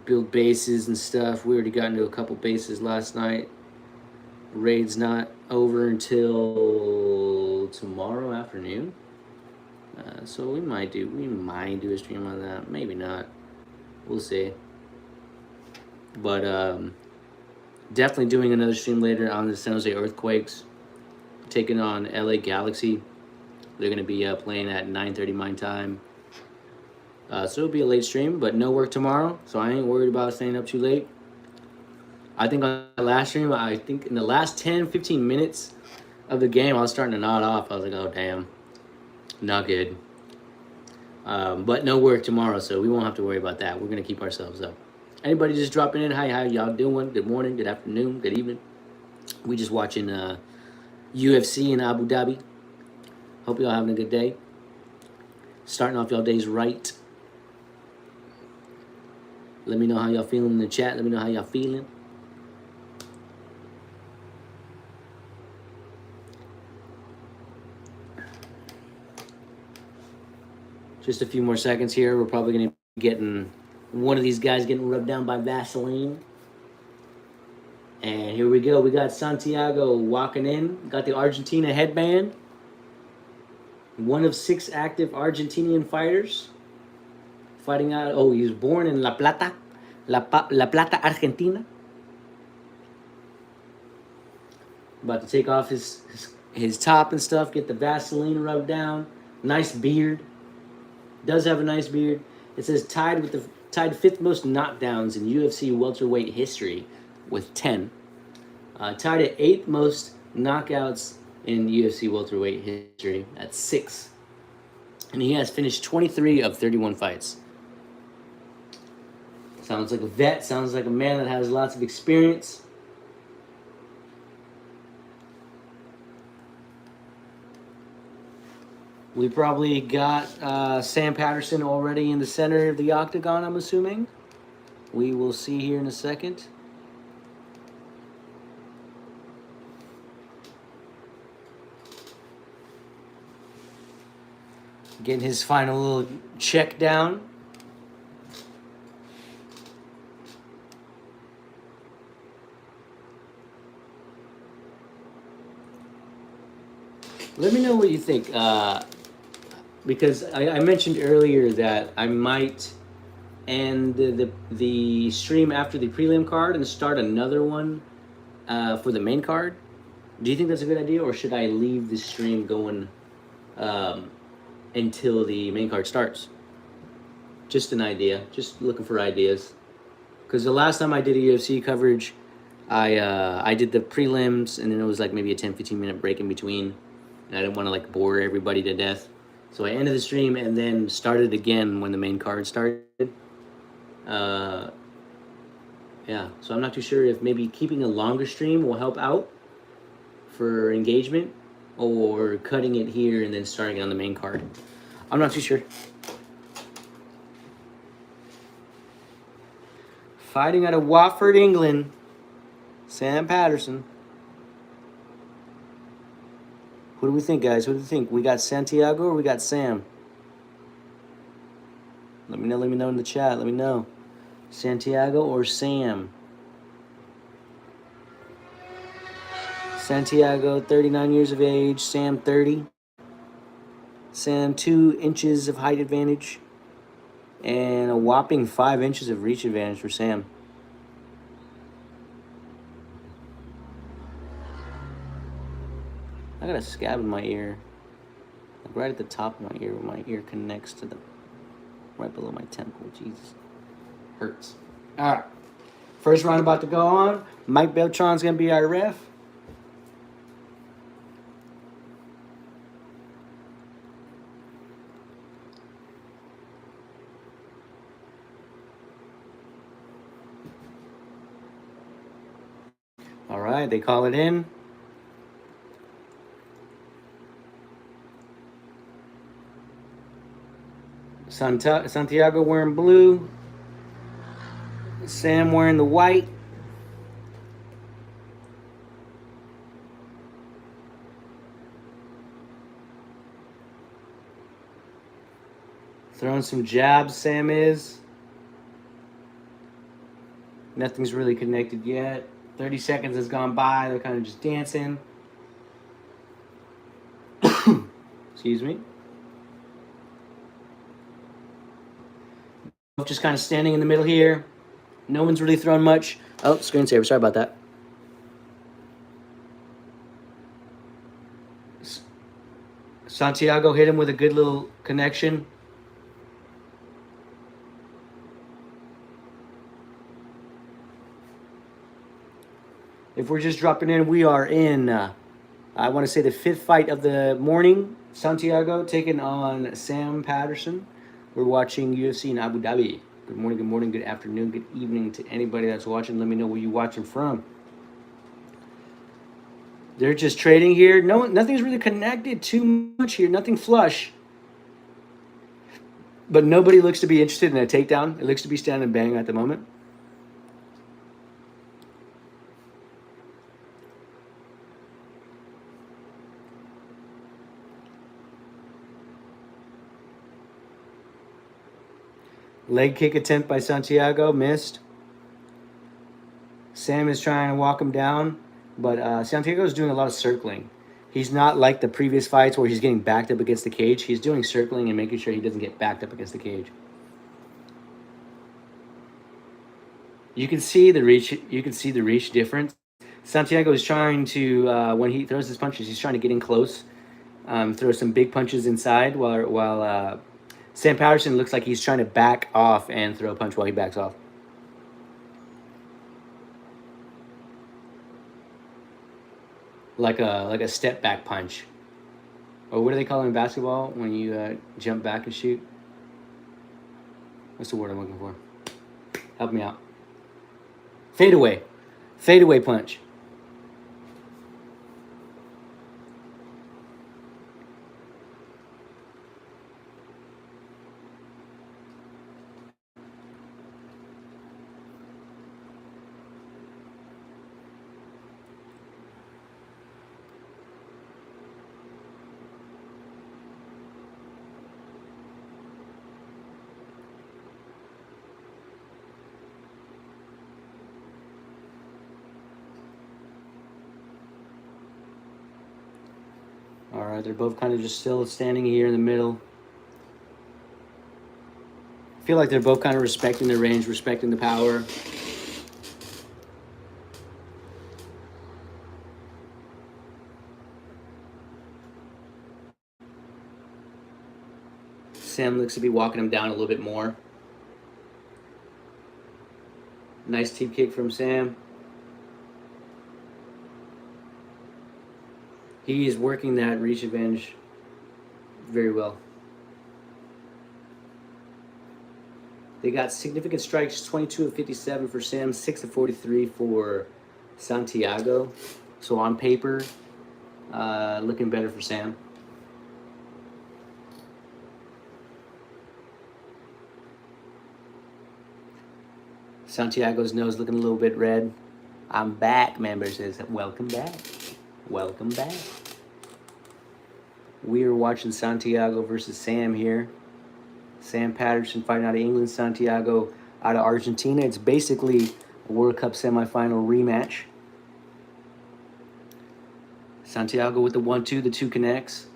Build bases and stuff. We already got into a couple bases last night. Raid's not over until tomorrow afternoon. So we might do a stream on that. Maybe not. We'll see. But definitely doing another stream later on the San Jose Earthquakes. taking on LA Galaxy. They're going to be playing at 9:30 my time. So it'll be a late stream, but no work tomorrow, so I ain't worried about staying up too late. I think on the last stream, I think in the last 10, 15 minutes of the game, I was starting to nod off. I was like, oh, damn, not good. But no work tomorrow, so we won't have to worry about that. We're going to keep ourselves up. Anybody just dropping in? Hi, how y'all doing? Good morning, good afternoon, good evening. We just watching UFC in Abu Dhabi. Hope y'all having a good day. Starting off y'all days right. Let me know how y'all feeling in the chat. Let me know how y'all feeling. Just a few more seconds here. We're probably going to be getting one of these guys getting rubbed down by Vaseline. And here we go. We got Santiago walking in. Got the Argentina headband. One of 6 active Argentinian fighters. Fighting out. Oh, he was born in La Plata. La Plata, Argentina. About to take off his top and stuff. Get the Vaseline rubbed down. Nice beard. Does have a nice beard. It says tied 5th most knockdowns in UFC welterweight history with 10. Tied at 8th most knockouts in UFC welterweight history at 6. And he has finished 23 of 31 fights. Sounds like a vet. Sounds like a man that has lots of experience. We probably got Sam Patterson already in the center of the octagon, I'm assuming. We will see here in a second. Getting his final little check down. Let me know what you think. Because I mentioned earlier that I might end the stream after the prelim card and start another one for the main card. Do you think that's a good idea, or should I leave the stream going until the main card starts? Just an idea. Just looking for ideas. Because the last time I did a UFC coverage, I did the prelims, and then it was like maybe a 10-15 minute break in between. And I didn't want to like bore everybody to death. So I ended the stream and then started again when the main card started. Yeah, so I'm not too sure if maybe keeping a longer stream will help out for engagement, or cutting it here and then starting it on the main card. I'm not too sure. Fighting out of Watford, England, Sam Patterson. What do we think, guys? What do you think? We got Santiago or we got Sam? Let me know in the chat. Let me know. Santiago or Sam? Santiago, 39 years of age. Sam, 30. Sam, 2 inches of height advantage. And a whopping 5 inches of reach advantage for Sam. I got a scab in my ear. Like right at the top of my ear, where my ear connects to the... right below my temple. Jesus. Hurts. Alright. First round about to go on. Mike Beltran's going to be our ref. Alright, they call it in. Santiago wearing blue. Sam wearing the white. Throwing some jabs, Sam is. Nothing's really connected yet. 30 seconds has gone by. They're kind of just dancing. Excuse me. Just kind of standing in the middle here. No one's really throwing much. Oh, screensaver. Sorry about that. Santiago hit him with a good little connection. If we're just dropping in, we are in, I want to say, the 5th fight of the morning. Santiago taking on Sam Patterson. We're watching UFC in Abu Dhabi. Good morning, good afternoon, good evening to anybody that's watching. Let me know where you're watching from. They're just trading here. Nothing's really connected too much here. Nothing flush. But nobody looks to be interested in a takedown. It looks to be stand and bang at the moment. Leg kick attempt by Santiago, missed. Sam is trying to walk him down, but Santiago is doing a lot of circling. He's not like the previous fights where he's getting backed up against the cage. He's doing circling and making sure he doesn't get backed up against the cage. You can see the reach. You can see the reach difference. Santiago is trying to, when he throws his punches, he's trying to get in close, throw some big punches inside, while Sam Patterson looks like he's trying to back off and throw a punch while he backs off. Like a step back punch. Or what do they call it in basketball when you jump back and shoot? What's the word I'm looking for? Help me out. Fadeaway. Fadeaway punch. All right, they're both kind of just still standing here in the middle. I feel like they're both kind of respecting the range, respecting the power. Sam looks to be walking him down a little bit more. Nice teep kick from Sam. He is working that reach advantage very well. They got significant strikes, 22 of 57 for Sam, 6 of 43 for Santiago. So on paper, looking better for Sam. Santiago's nose looking a little bit red. I'm back, member says, welcome back. Welcome back. We are watching Santiago versus Sam here. Sam Patterson fighting out of England, Santiago out of Argentina. It's basically a World Cup semifinal rematch. Santiago with the 1-2, the 2 connects.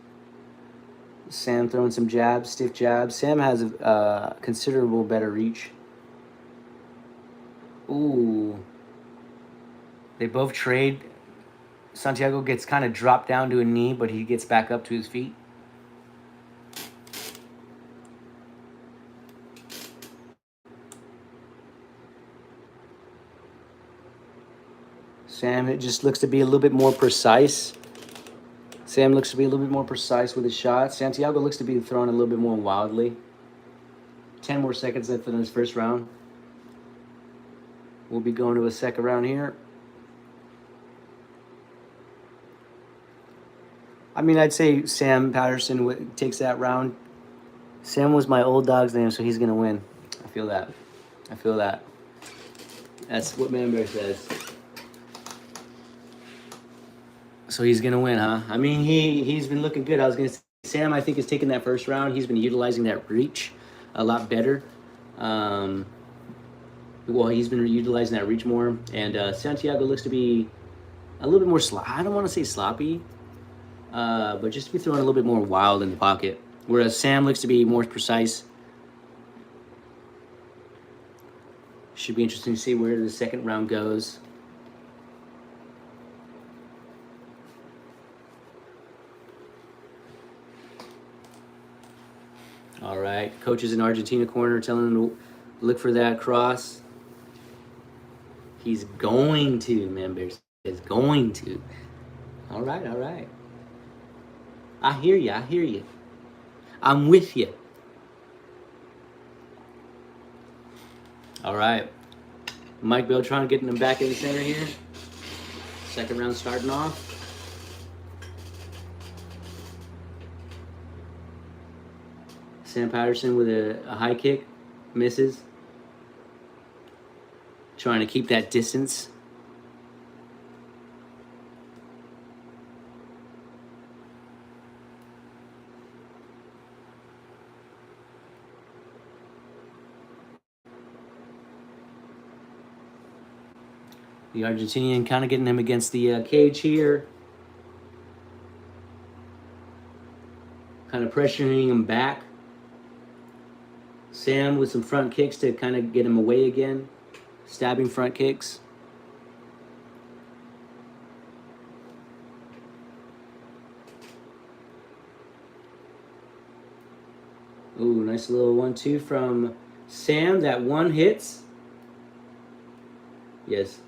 Sam throwing some jabs, stiff jabs. Sam has a considerable better reach. Ooh. They both trade. Santiago gets kind of dropped down to a knee, but he gets back up to his feet. Sam, it just looks to be a little bit more precise. Sam looks to be a little bit more precise with his shots. Santiago looks to be throwing a little bit more wildly. 10 more seconds left in this first round. We'll be going to a second round here. I mean, I'd say Sam Patterson takes that round. Sam was my old dog's name, so he's going to win. I feel that. I feel that. That's what Manbear says. So he's going to win, huh? I mean, he's been looking good. I was going to say, Sam, I think, is taking that first round. He's been utilizing that reach a lot better. Well, he's been utilizing that reach more. And Santiago looks to be a little bit more I don't want to say sloppy. But just to be throwing a little bit more wild in the pocket. Whereas Sam looks to be more precise. Should be interesting to see where the second round goes. All right. Coaches in Argentina corner telling him to look for that cross. He's going to, man, Bears. Is going to. All right, all right. I hear you. I hear you. I'm with you. All right. Mike Bell trying to get him back in the center here. Second round starting off. Sam Patterson with a high kick. Misses. Trying to keep that distance. The Argentinian kind of getting him against the cage here. Kind of pressuring him back. Sam with some front kicks to kind of get him away again. Stabbing front kicks. Ooh, nice little 1-2 from Sam. That one hits. Yes.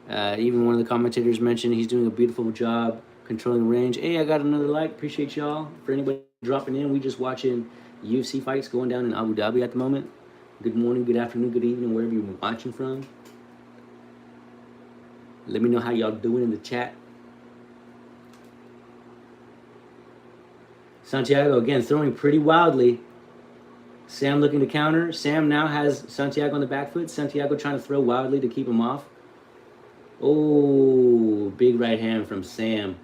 Even one of the commentators mentioned he's doing a beautiful job controlling range. Hey, I got another like. Appreciate y'all. For anybody dropping in, we just watching UFC fights going down in Abu Dhabi at the moment. Good morning, good afternoon, good evening, wherever you're watching from. Let me know how y'all doing in the chat. Santiago, again, throwing pretty wildly. Sam looking to counter. Sam now has Santiago on the back foot. Santiago trying to throw wildly to keep him off. Oh, big right hand from Sam.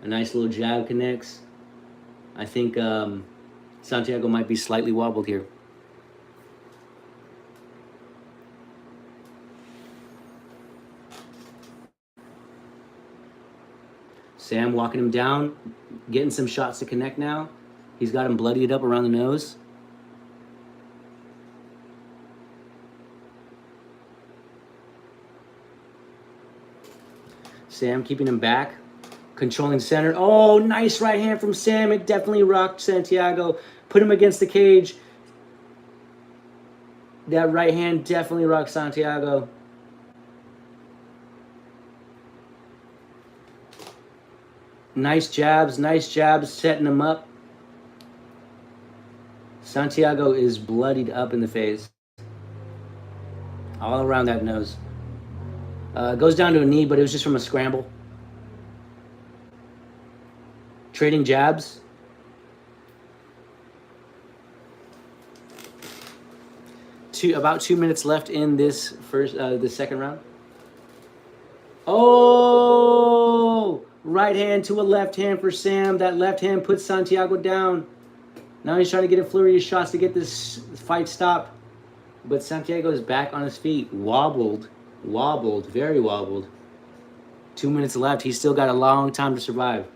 A nice little jab connects. I think Santiago might be slightly wobbled here. Sam walking him down, getting some shots to connect now. He's got him bloodied up around the nose. Sam keeping him back, controlling center. Oh, nice right hand from Sam. It definitely rocked Santiago. Put him against the cage. That right hand definitely rocked Santiago. Nice jabs, setting him up. Santiago is bloodied up in the face. All around that nose. Goes down to a knee, but it was just from a scramble. Trading jabs. About 2 minutes left in this the second round. Oh! Right hand to a left hand for Sam. That left hand puts Santiago down. Now he's trying to get a flurry of shots to get this fight stopped. But Santiago is back on his feet. Wobbled, very wobbled. 2 minutes left. He's still got a long time to survive.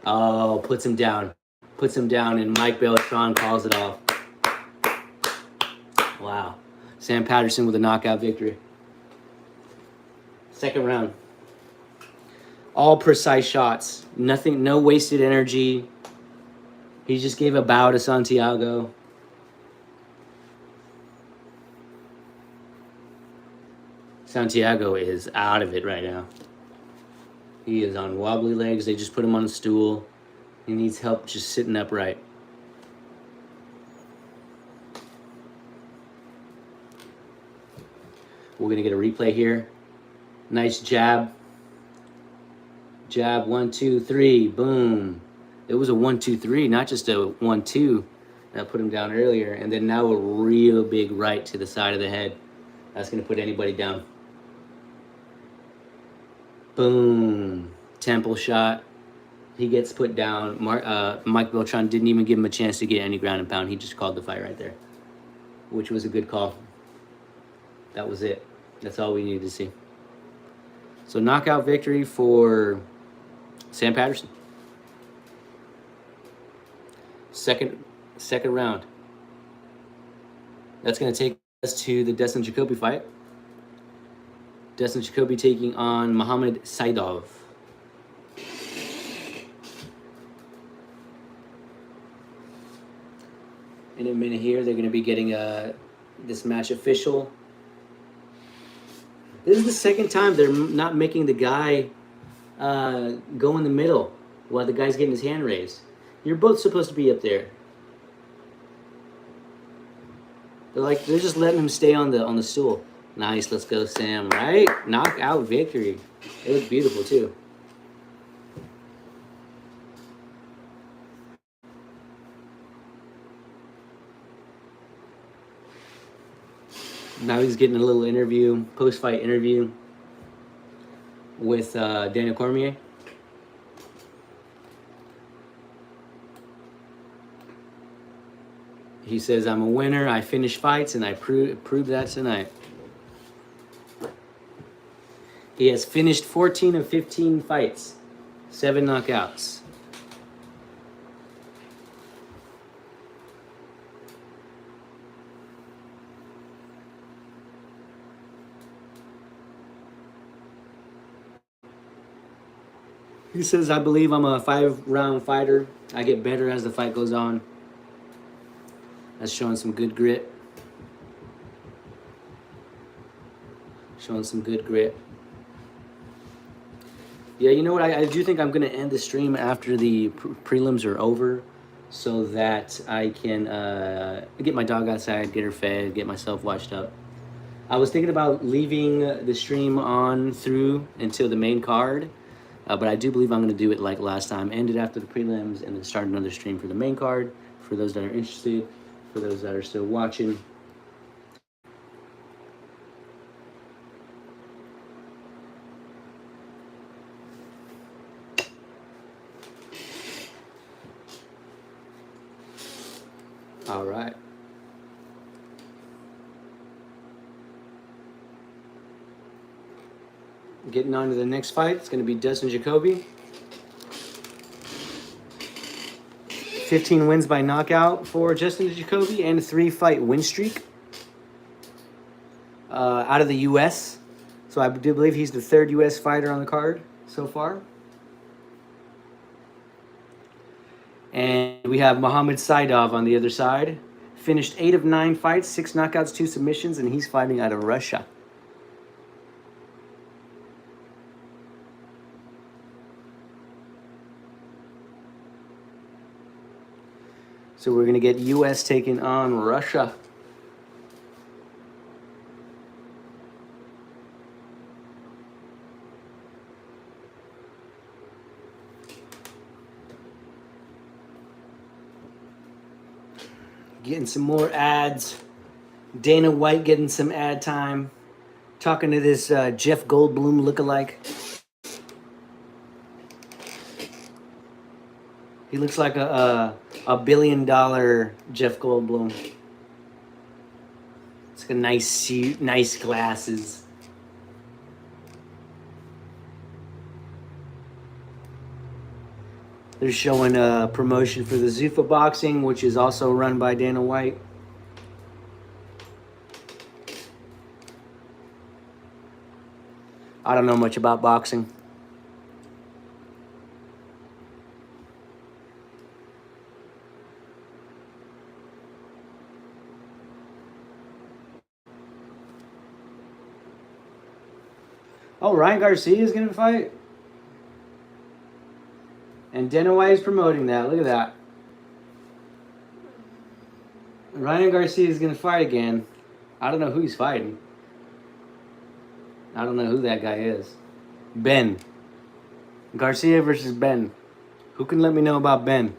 Oh, puts him down. And Mike Beltran calls it off. Wow. Sam Patterson with a knockout victory. Second round. All precise shots. Nothing, no wasted energy. He just gave a bow to Santiago. Santiago is out of it right now. He is on wobbly legs. They just put him on a stool. He needs help just sitting upright. We're going to get a replay here. Nice jab. Jab, 1, 2, 3, boom. It was a 1, 2, 3, not just a 1, 2 that put him down earlier. And then now a real big right to the side of the head. That's going to put anybody down. Boom. Temple shot. He gets put down. Mike Beltran didn't even give him a chance to get any ground and pound. He just called the fight right there, which was a good call. That was it. That's all we needed to see. So knockout victory for Sam Patterson. Second round. That's going to take us to the Destin Jacoby fight. Destin Jacoby taking on Muhammad Saidov. In a minute here, they're going to be getting this match official. This is the second time they're not making the guy go in the middle while the guy's getting his hand raised. You're both supposed to be up there. They're just letting him stay on the stool. Nice, let's go, Sam. Right? Knockout victory. It looked beautiful too. Now he's getting a little interview, post-fight interview with Daniel Cormier. He says, "I'm a winner. I finish fights, and I prove that tonight." He has finished 14 of 15 fights, 7 knockouts. He says, "I believe I'm a 5-round fighter. I get better as the fight goes on." That's showing some good grit. Showing some good grit. Yeah, you know what? I do think I'm going to end the stream after the prelims are over so that I can get my dog outside, get her fed, get myself washed up. I was thinking about leaving the stream on through until the main card, but I do believe I'm going to do it like last time, end it after the prelims, and then start another stream for the main card, for those that are interested, for those that are still watching. All right. Getting on to the next fight. It's going to be Dustin Jacoby. 15 wins by knockout for Justin Jacoby and a 3-fight win streak out of the U.S. So I do believe he's the 3rd U.S. fighter on the card so far. And we have Mohamed Saidov on the other side. Finished 8 of 9 fights, 6 knockouts, 2 submissions, and he's fighting out of Russia. So we're going to get U.S. taking on Russia. Getting some more ads. Dana White getting some ad time. Talking to this Jeff Goldblum lookalike. He looks like a $1 billion Jeff Goldblum. It's like a nice suit, nice glasses. They're showing a promotion for the Zuffa Boxing, which is also run by Dana White. I don't know much about boxing. Oh, Ryan Garcia is going to fight? And Dana White is promoting that. Look at that. Ryan Garcia is going to fight again. I don't know who he's fighting. I don't know who that guy is. Ben. Garcia versus Ben. Who can let me know about Ben?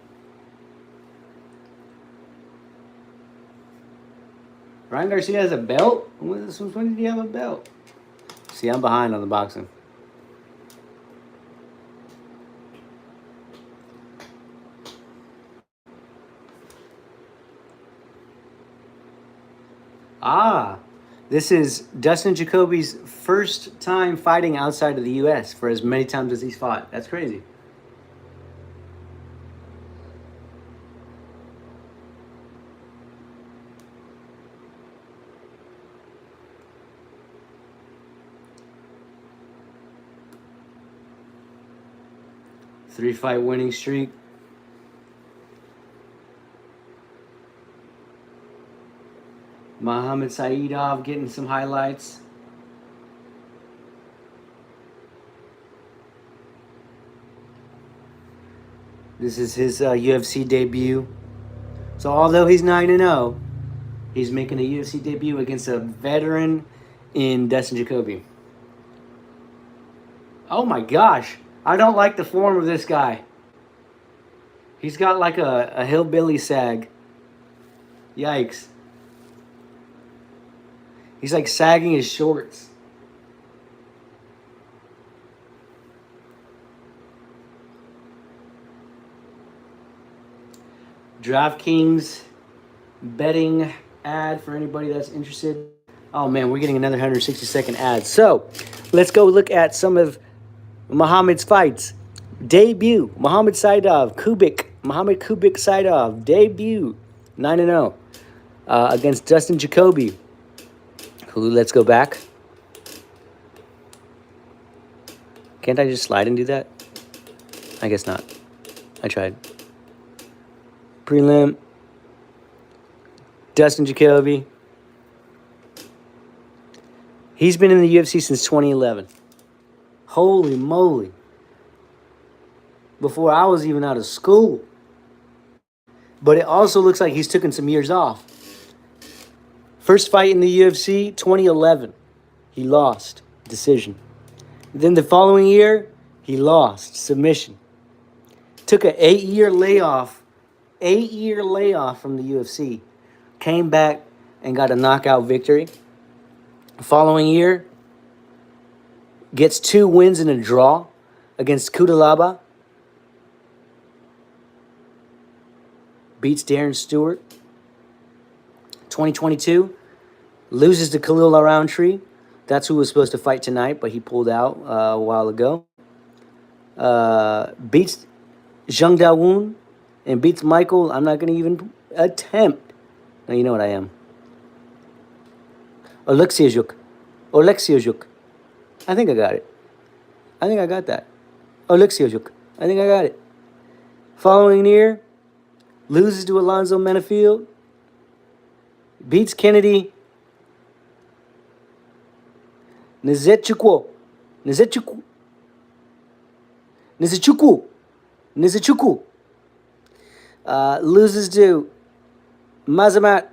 Ryan Garcia has a belt? When did he have a belt? See, I'm behind on the boxing. Ah, this is Dustin Jacoby's first time fighting outside of the U.S. for as many times as he's fought. That's crazy. Three-fight winning streak. Mohammed Saidov getting some highlights. This is his UFC debut. So although he's 9-0, he's making a UFC debut against a veteran in Dustin Jacoby. Oh my gosh. I don't like the form of this guy. He's got like a hillbilly sag. Yikes. He's like sagging his shorts. DraftKings betting ad for anybody that's interested. Oh man, we're getting another 160-second ad. So let's go look at some of Muhammad's fights. Debut, Muhammad Kubik Saidov, debut, 9-0 against Dustin Jacoby. Who? Let's go back. Can't I just slide and do that? I guess not. I tried. Prelim, Dustin Jacoby. He's been in the UFC since 2011. Holy moly. Before I was even out of school. But it also looks like he's taken some years off. First fight in the UFC, 2011. He lost. Decision. Then the following year, he lost. Submission. Took an 8-year layoff. 8-year layoff from the UFC. Came back and got a knockout victory. Following year, gets 2 wins and a draw against Kudalaba. Beats Darren Stewart. 2022, loses to Khalil Roundtree. That's who was supposed to fight tonight, but he pulled out a while ago. Beats Zhang Dawoon and beats Michael. I'm not going to even attempt. Now you know what I am. Oleksiejczuk. I think I got it. I think I got that. Oleksiejczuk. I think I got it. Following year, loses to Alonzo Menafield. Beats Kennedy Nzechukwu. Loses to Azamat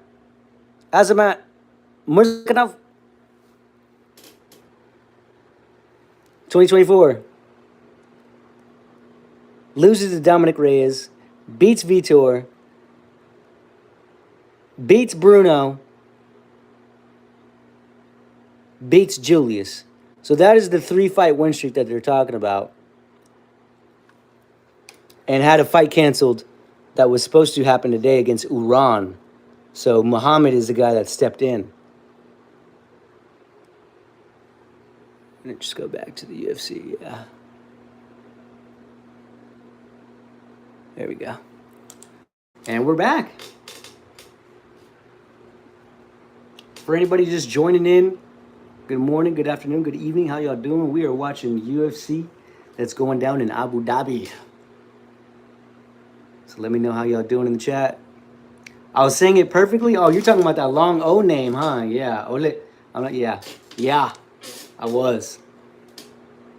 Murzakanov. 2024. Loses to Dominic Reyes. Beats Vitor. Beats Bruno. Beats Julius. So that is the 3-fight win streak that they're talking about. And had a fight canceled that was supposed to happen today against Uran. So Muhammad is the guy that stepped in. Let's just go back to the UFC. Yeah. There we go. And we're back. For anybody just joining in, good morning, good afternoon, good evening. How y'all doing? We are watching UFC that's going down in Abu Dhabi. So let me know how y'all doing in the chat. I was saying it perfectly. Oh, you're talking about that long O name, huh? Yeah. Ole. I'm not. Yeah. Yeah. I was.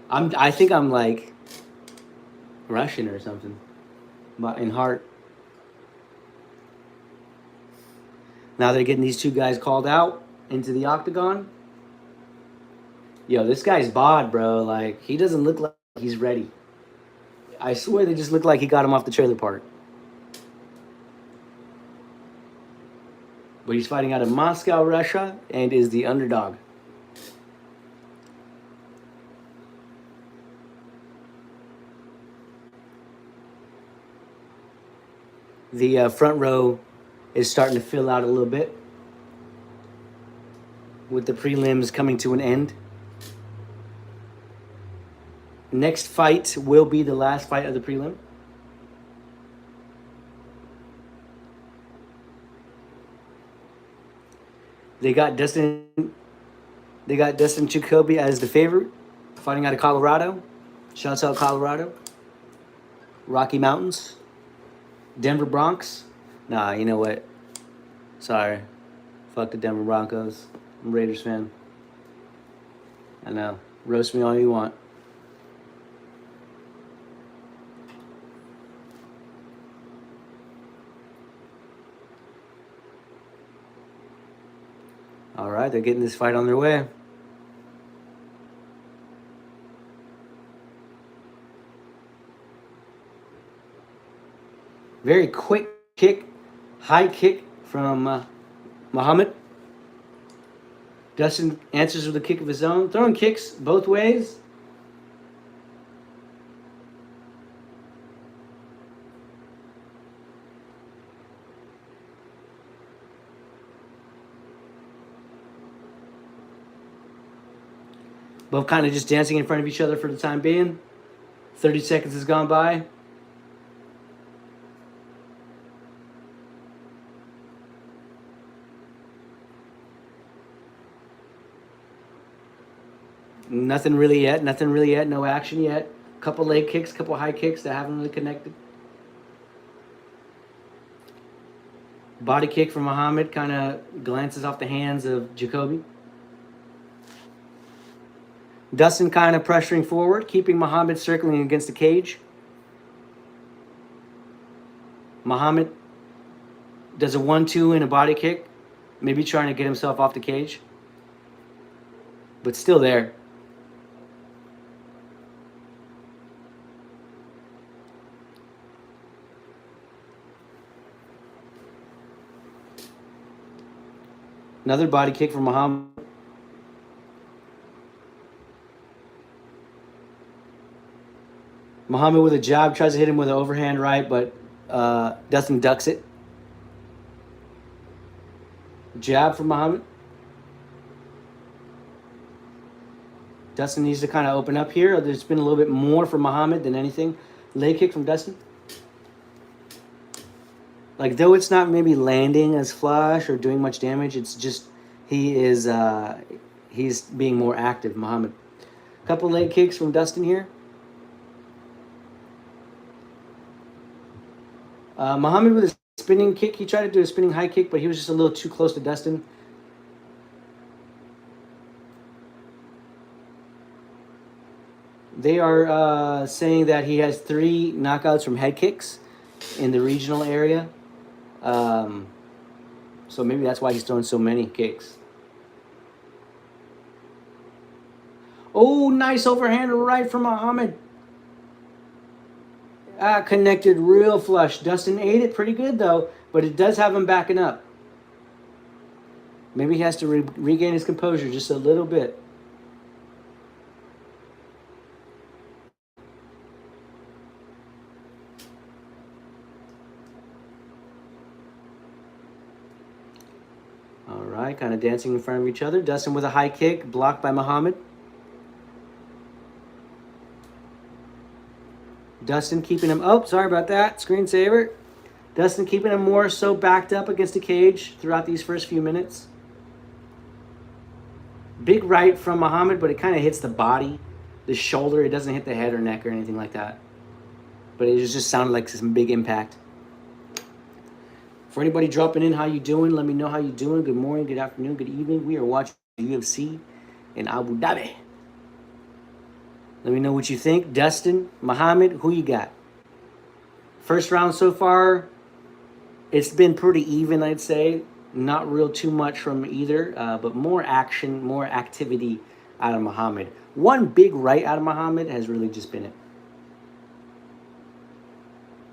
I think I'm like Russian or something, but in heart. Now they're getting these 2 guys called out into the octagon. Yo, this guy's bod, bro. Like, he doesn't look like he's ready. I swear they just look like he got him off the trailer park. But he's fighting out of Moscow, Russia, and is the underdog. The front row is starting to fill out a little bit with the prelims coming to an end. Next fight will be the last fight of the prelim. They got Dustin Jacoby as the favorite, fighting out of Colorado. Shouts out Colorado. Rocky Mountains. Denver Bronx. Nah, you know what? Sorry. Fuck the Denver Broncos. I'm a Raiders fan. I know. Roast me all you want. All right, they're getting this fight on their way. Very quick kick, high kick from Muhammad. Dustin answers with a kick of his own. Throwing kicks both ways. Both kind of just dancing in front of each other for the time being. 30 seconds has gone by. Nothing really yet. No action yet. Couple leg kicks, couple high kicks that haven't really connected. Body kick from Muhammad kind of glances off the hands of Jacoby. Dustin kind of pressuring forward, keeping Muhammad circling against the cage. Muhammad does a 1-2 and a body kick, maybe trying to get himself off the cage, but still there. Another body kick from Muhammad. Muhammad with a jab, tries to hit him with an overhand right, but Dustin ducks it. Jab from Muhammad. Dustin needs to kind of open up here. There's been a little bit more from Muhammad than anything. Leg kick from Dustin. Like, though it's not maybe landing as flush or doing much damage, it's just he's being more active, Muhammad. Couple leg kicks from Dustin here. Muhammad with a spinning kick. He tried to do a spinning high kick, but he was just a little too close to Dustin. They are saying that he has 3 knockouts from head kicks in the regional area. So maybe that's why he's throwing so many kicks. Oh, nice overhand right from Muhammad. Connected real flush. Dustin ate it pretty good, though, but it does have him backing up. Maybe he has to regain his composure just a little bit. All right, kind of dancing in front of each other. Dustin with a high kick, blocked by Muhammad. Dustin keeping him... Oh, sorry about that. Screensaver. Dustin keeping him more so backed up against the cage throughout these first few minutes. Big right from Muhammad, but it kind of hits the body, the shoulder. It doesn't hit the head or neck or anything like that. But it just sounded like some big impact. For anybody dropping in, how you doing? Let me know how you doing. Good morning, good afternoon, good evening. We are watching UFC in Abu Dhabi. Let me know what you think. Dustin, Muhammad, who you got? First round so far, it's been pretty even, I'd say. Not real too much from either, but more action, more activity out of Muhammad. One big right out of Muhammad has really just been it.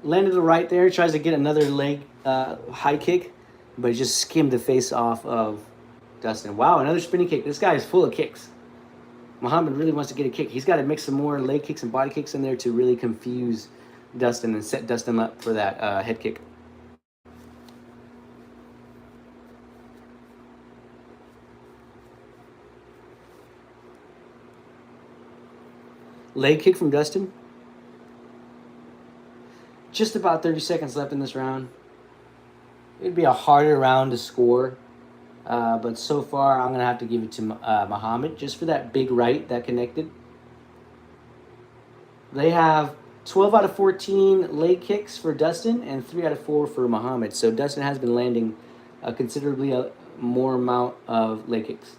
Landed the right there, tries to get another leg high kick, but just skimmed the face off of Dustin. Wow, another spinning kick. This guy is full of kicks. Muhammad really wants to get a kick. He's got to mix some more leg kicks and body kicks in there to really confuse Dustin and set Dustin up for that head kick. Leg kick from Dustin. Just about 30 seconds left in this round. It'd be a harder round to score. But so far, I'm going to have to give it to Muhammad just for that big right that connected. They have 12 out of 14 leg kicks for Dustin and 3 out of 4 for Muhammad. So Dustin has been landing considerably more amount of leg kicks.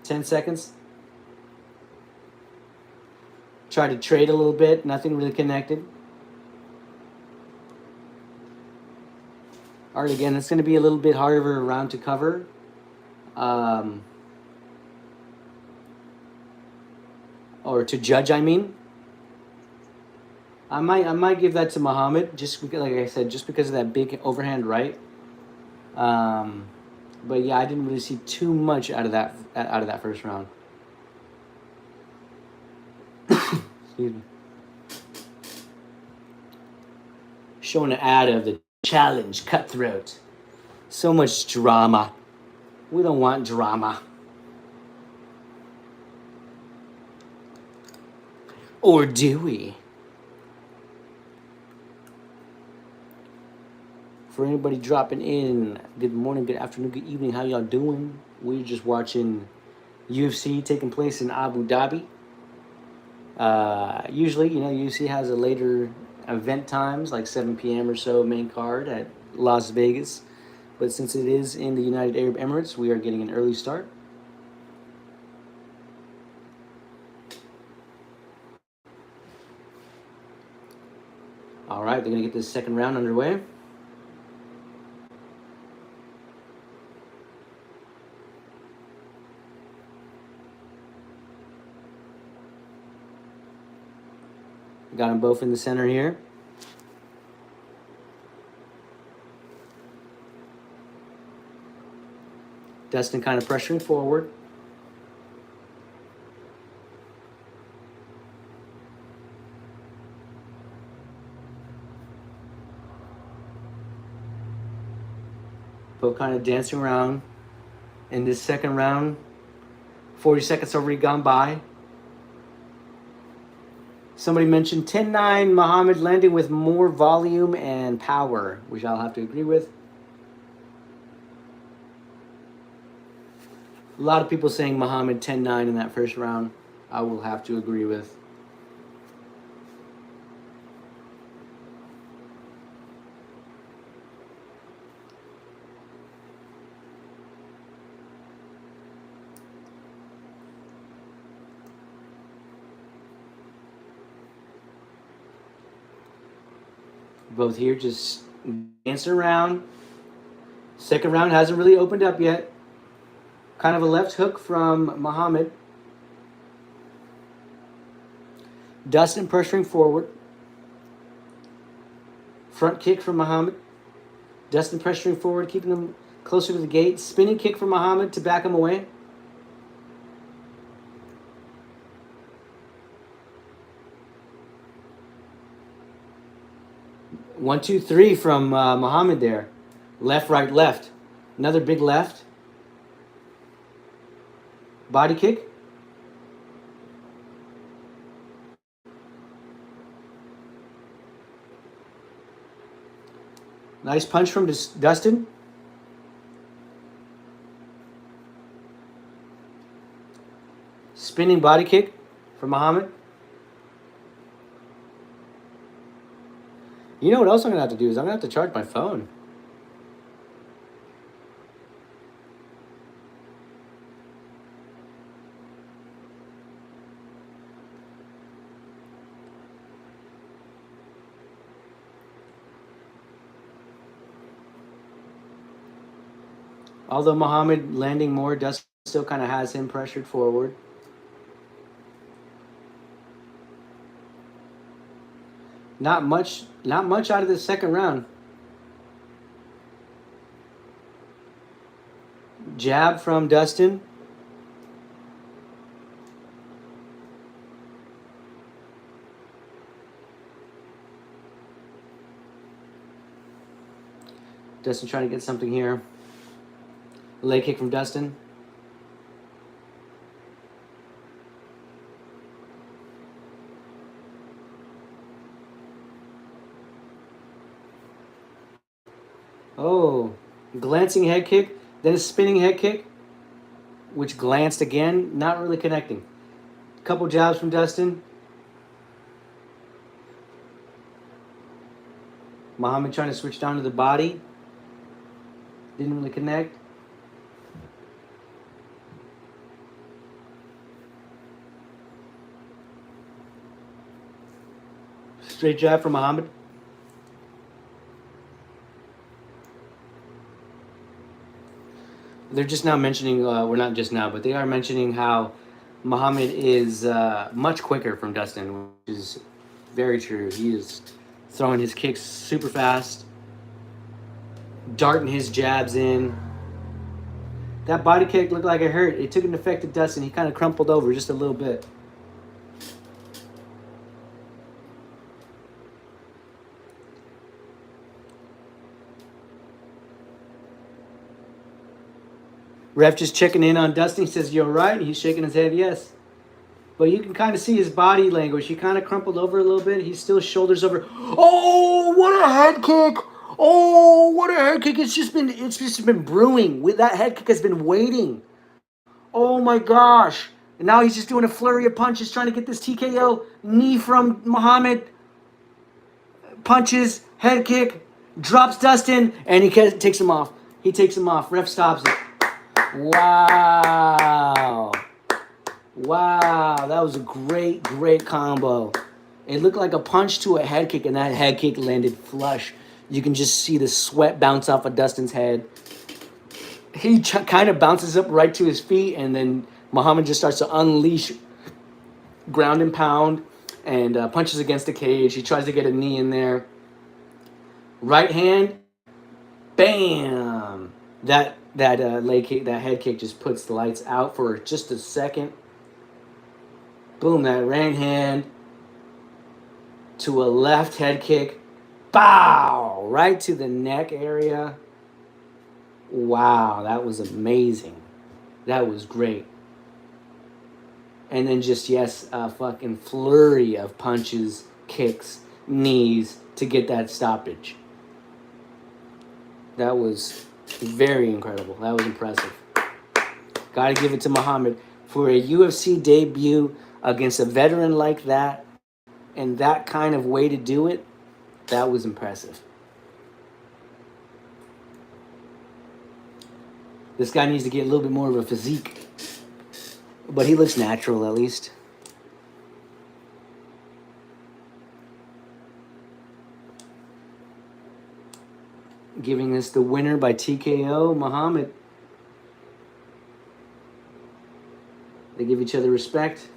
Ten seconds. Tried to trade a little bit. Nothing really connected. All right, again, it's going to be a little bit harder of a round to cover. Or to judge, I mean. I might give that to Muhammad, just because, like I said, just because of that big overhand right. But yeah, I didn't really see too much out of that first round. Excuse me. Showing an ad of the challenge cutthroat. So much drama. We don't want drama. Or do we? For anybody dropping in, good morning, good afternoon, good evening. How y'all doing? We're just watching UFC taking place in Abu Dhabi. Usually, UFC has a later event times, like 7 p.m. or so, main card at Las Vegas. But since it is in the United Arab Emirates, we are getting an early start. All right, they're going to get this second round underway. Got them both in the center here. Dustin kind of pressuring forward. Both kind of dancing around in this second round. 40 seconds already gone by. Somebody mentioned 10-9, Muhammad landing with more volume and power, which I'll have to agree with. A lot of people saying Muhammad 10-9 in that first round. I will have to agree with. Both here just dancing around. Second round hasn't really opened up yet. Kind of a left hook from Muhammad. Dustin pressuring forward. Front kick from Muhammad. Dustin pressuring forward, keeping him closer to the gate. Spinning kick from Muhammad to back him away. One, two, three from Muhammad there. Left, right, left. Another big left. Body kick. Nice punch from Dustin. Spinning body kick from Muhammad. You know what else I'm going to have to do is I'm going to have to charge my phone. Although Muhammad landing more, Dustin still kind of has him pressured forward. Not much out of this second round. Jab from Dustin. Dustin trying to get something here. Leg kick from Dustin. Oh, glancing head kick, then a spinning head kick, which glanced again, not really connecting. Couple jabs from Dustin. Muhammad trying to switch down to the body. Didn't really connect. Straight jab from Muhammad. They're just now mentioning, we're not just now, but they are mentioning how Muhammad is much quicker from Dustin, which is very true. He is throwing his kicks super fast, darting his jabs in. That body kick looked like it hurt. It took an effect to Dustin. He kind of crumpled over just a little bit. Ref just checking in on Dustin. He says, "You're right." He's shaking his head, yes. But you can kind of see his body language. He kind of crumpled over a little bit. He's still shoulders over. Oh, what a head kick! Oh, what a head kick! It's just been brewing. With that head kick has been waiting. Oh my gosh! And now he's just doing a flurry of punches, trying to get this TKO. Knee from Muhammad. Punches, head kick, drops Dustin, and he takes him off. He takes him off. Ref stops it. Wow. Wow, that was a great, great combo. It looked like a punch to a head kick, and that head kick landed flush. You can just see the sweat bounce off of Dustin's head. He kind of bounces up right to his feet, and then Muhammad just starts to unleash ground and pound and punches against the cage. He tries to get a knee in there. Right hand, bam! That leg kick, that head kick just puts the lights out for just a second. Boom, that right hand to a left head kick. Bow! Right to the neck area. Wow, that was amazing. That was great. And then just, yes, a fucking flurry of punches, kicks, knees to get that stoppage. That was very incredible. That was impressive. Got to give it to Muhammad for a UFC debut against a veteran like that and that kind of way to do it. That was impressive. This guy needs to get a little bit more of a physique, but he looks natural at least. Giving us the winner by TKO, Muhammad. They give each other respect.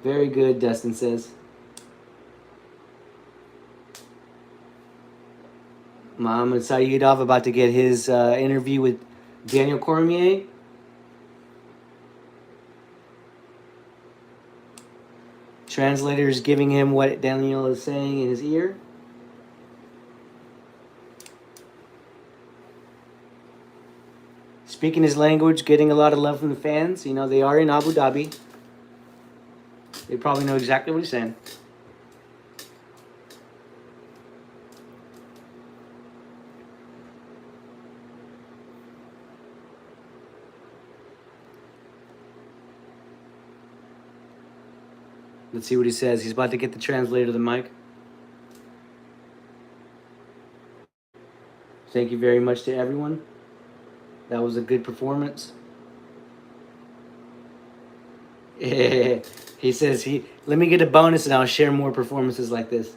Very good, Dustin says. Muhammad Saeedov about to get his interview with Daniel Cormier. Translator is giving him what Daniel is saying in his ear. Speaking his language, getting a lot of love from the fans. You know, they are in Abu Dhabi. They probably know exactly what he's saying. Let's see what he says. He's about to get the translator to the mic. Thank you very much to everyone. That was a good performance. He says, let me get a bonus and I'll share more performances like this.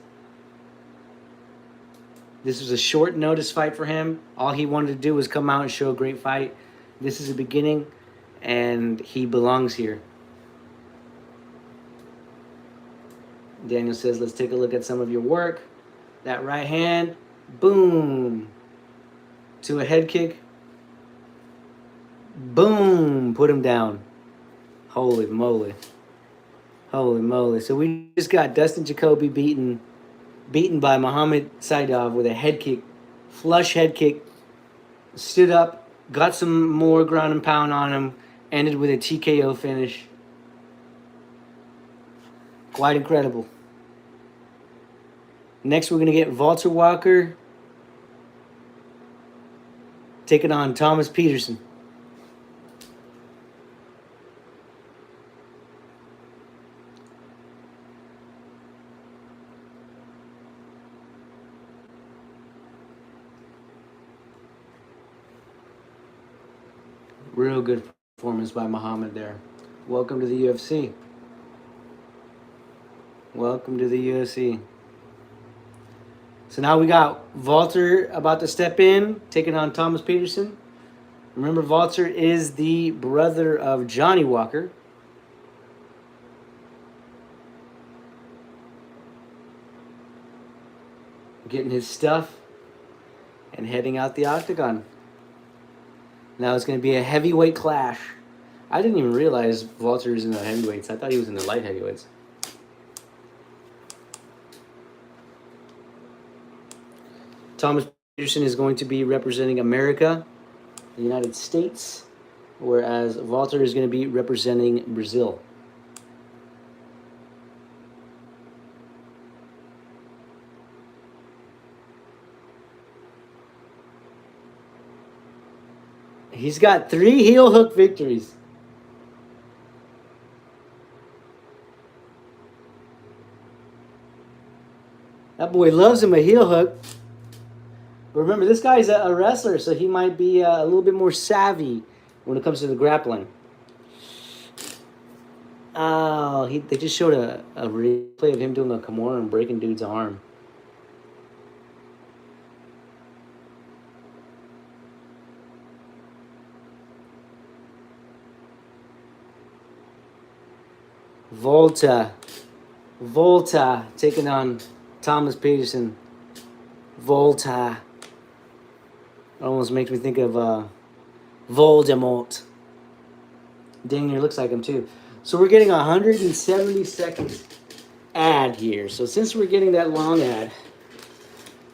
This was a short notice fight for him. All he wanted to do was come out and show a great fight. This is the beginning, and he belongs here. Daniel says, let's take a look at some of your work. That right hand, boom. To a head kick. Boom, put him down. Holy moly. Holy moly. So we just got Dustin Jacoby beaten by Muhammad Saeedov with a head kick. Flush head kick. Stood up, got some more ground and pound on him, ended with a TKO finish. Quite incredible. Next, we're going to get Walter Walker taking on Thomas Peterson. Real good performance by Muhammad there. Welcome to the UFC. Welcome to the UFC. So now we got Walter about to step in, taking on Thomas Peterson. Remember, Walter is the brother of Johnny Walker. Getting his stuff and heading out the octagon. Now it's going to be a heavyweight clash. I didn't even realize Walter was in the heavyweights. I thought he was in the light heavyweights. Thomas Peterson is going to be representing America, the United States, whereas Walter is going to be representing Brazil. He's got 3 heel hook victories. That boy loves him a heel hook. But remember, this guy's a wrestler, so he might be a little bit more savvy when it comes to the grappling. Oh, they just showed a replay of him doing a Kimura and breaking dude's arm. Volta taking on Thomas Peterson. Volta. It almost makes me think of Voldemort. Dang near looks like him too. So we're getting 170 seconds ad here. So since we're getting that long ad,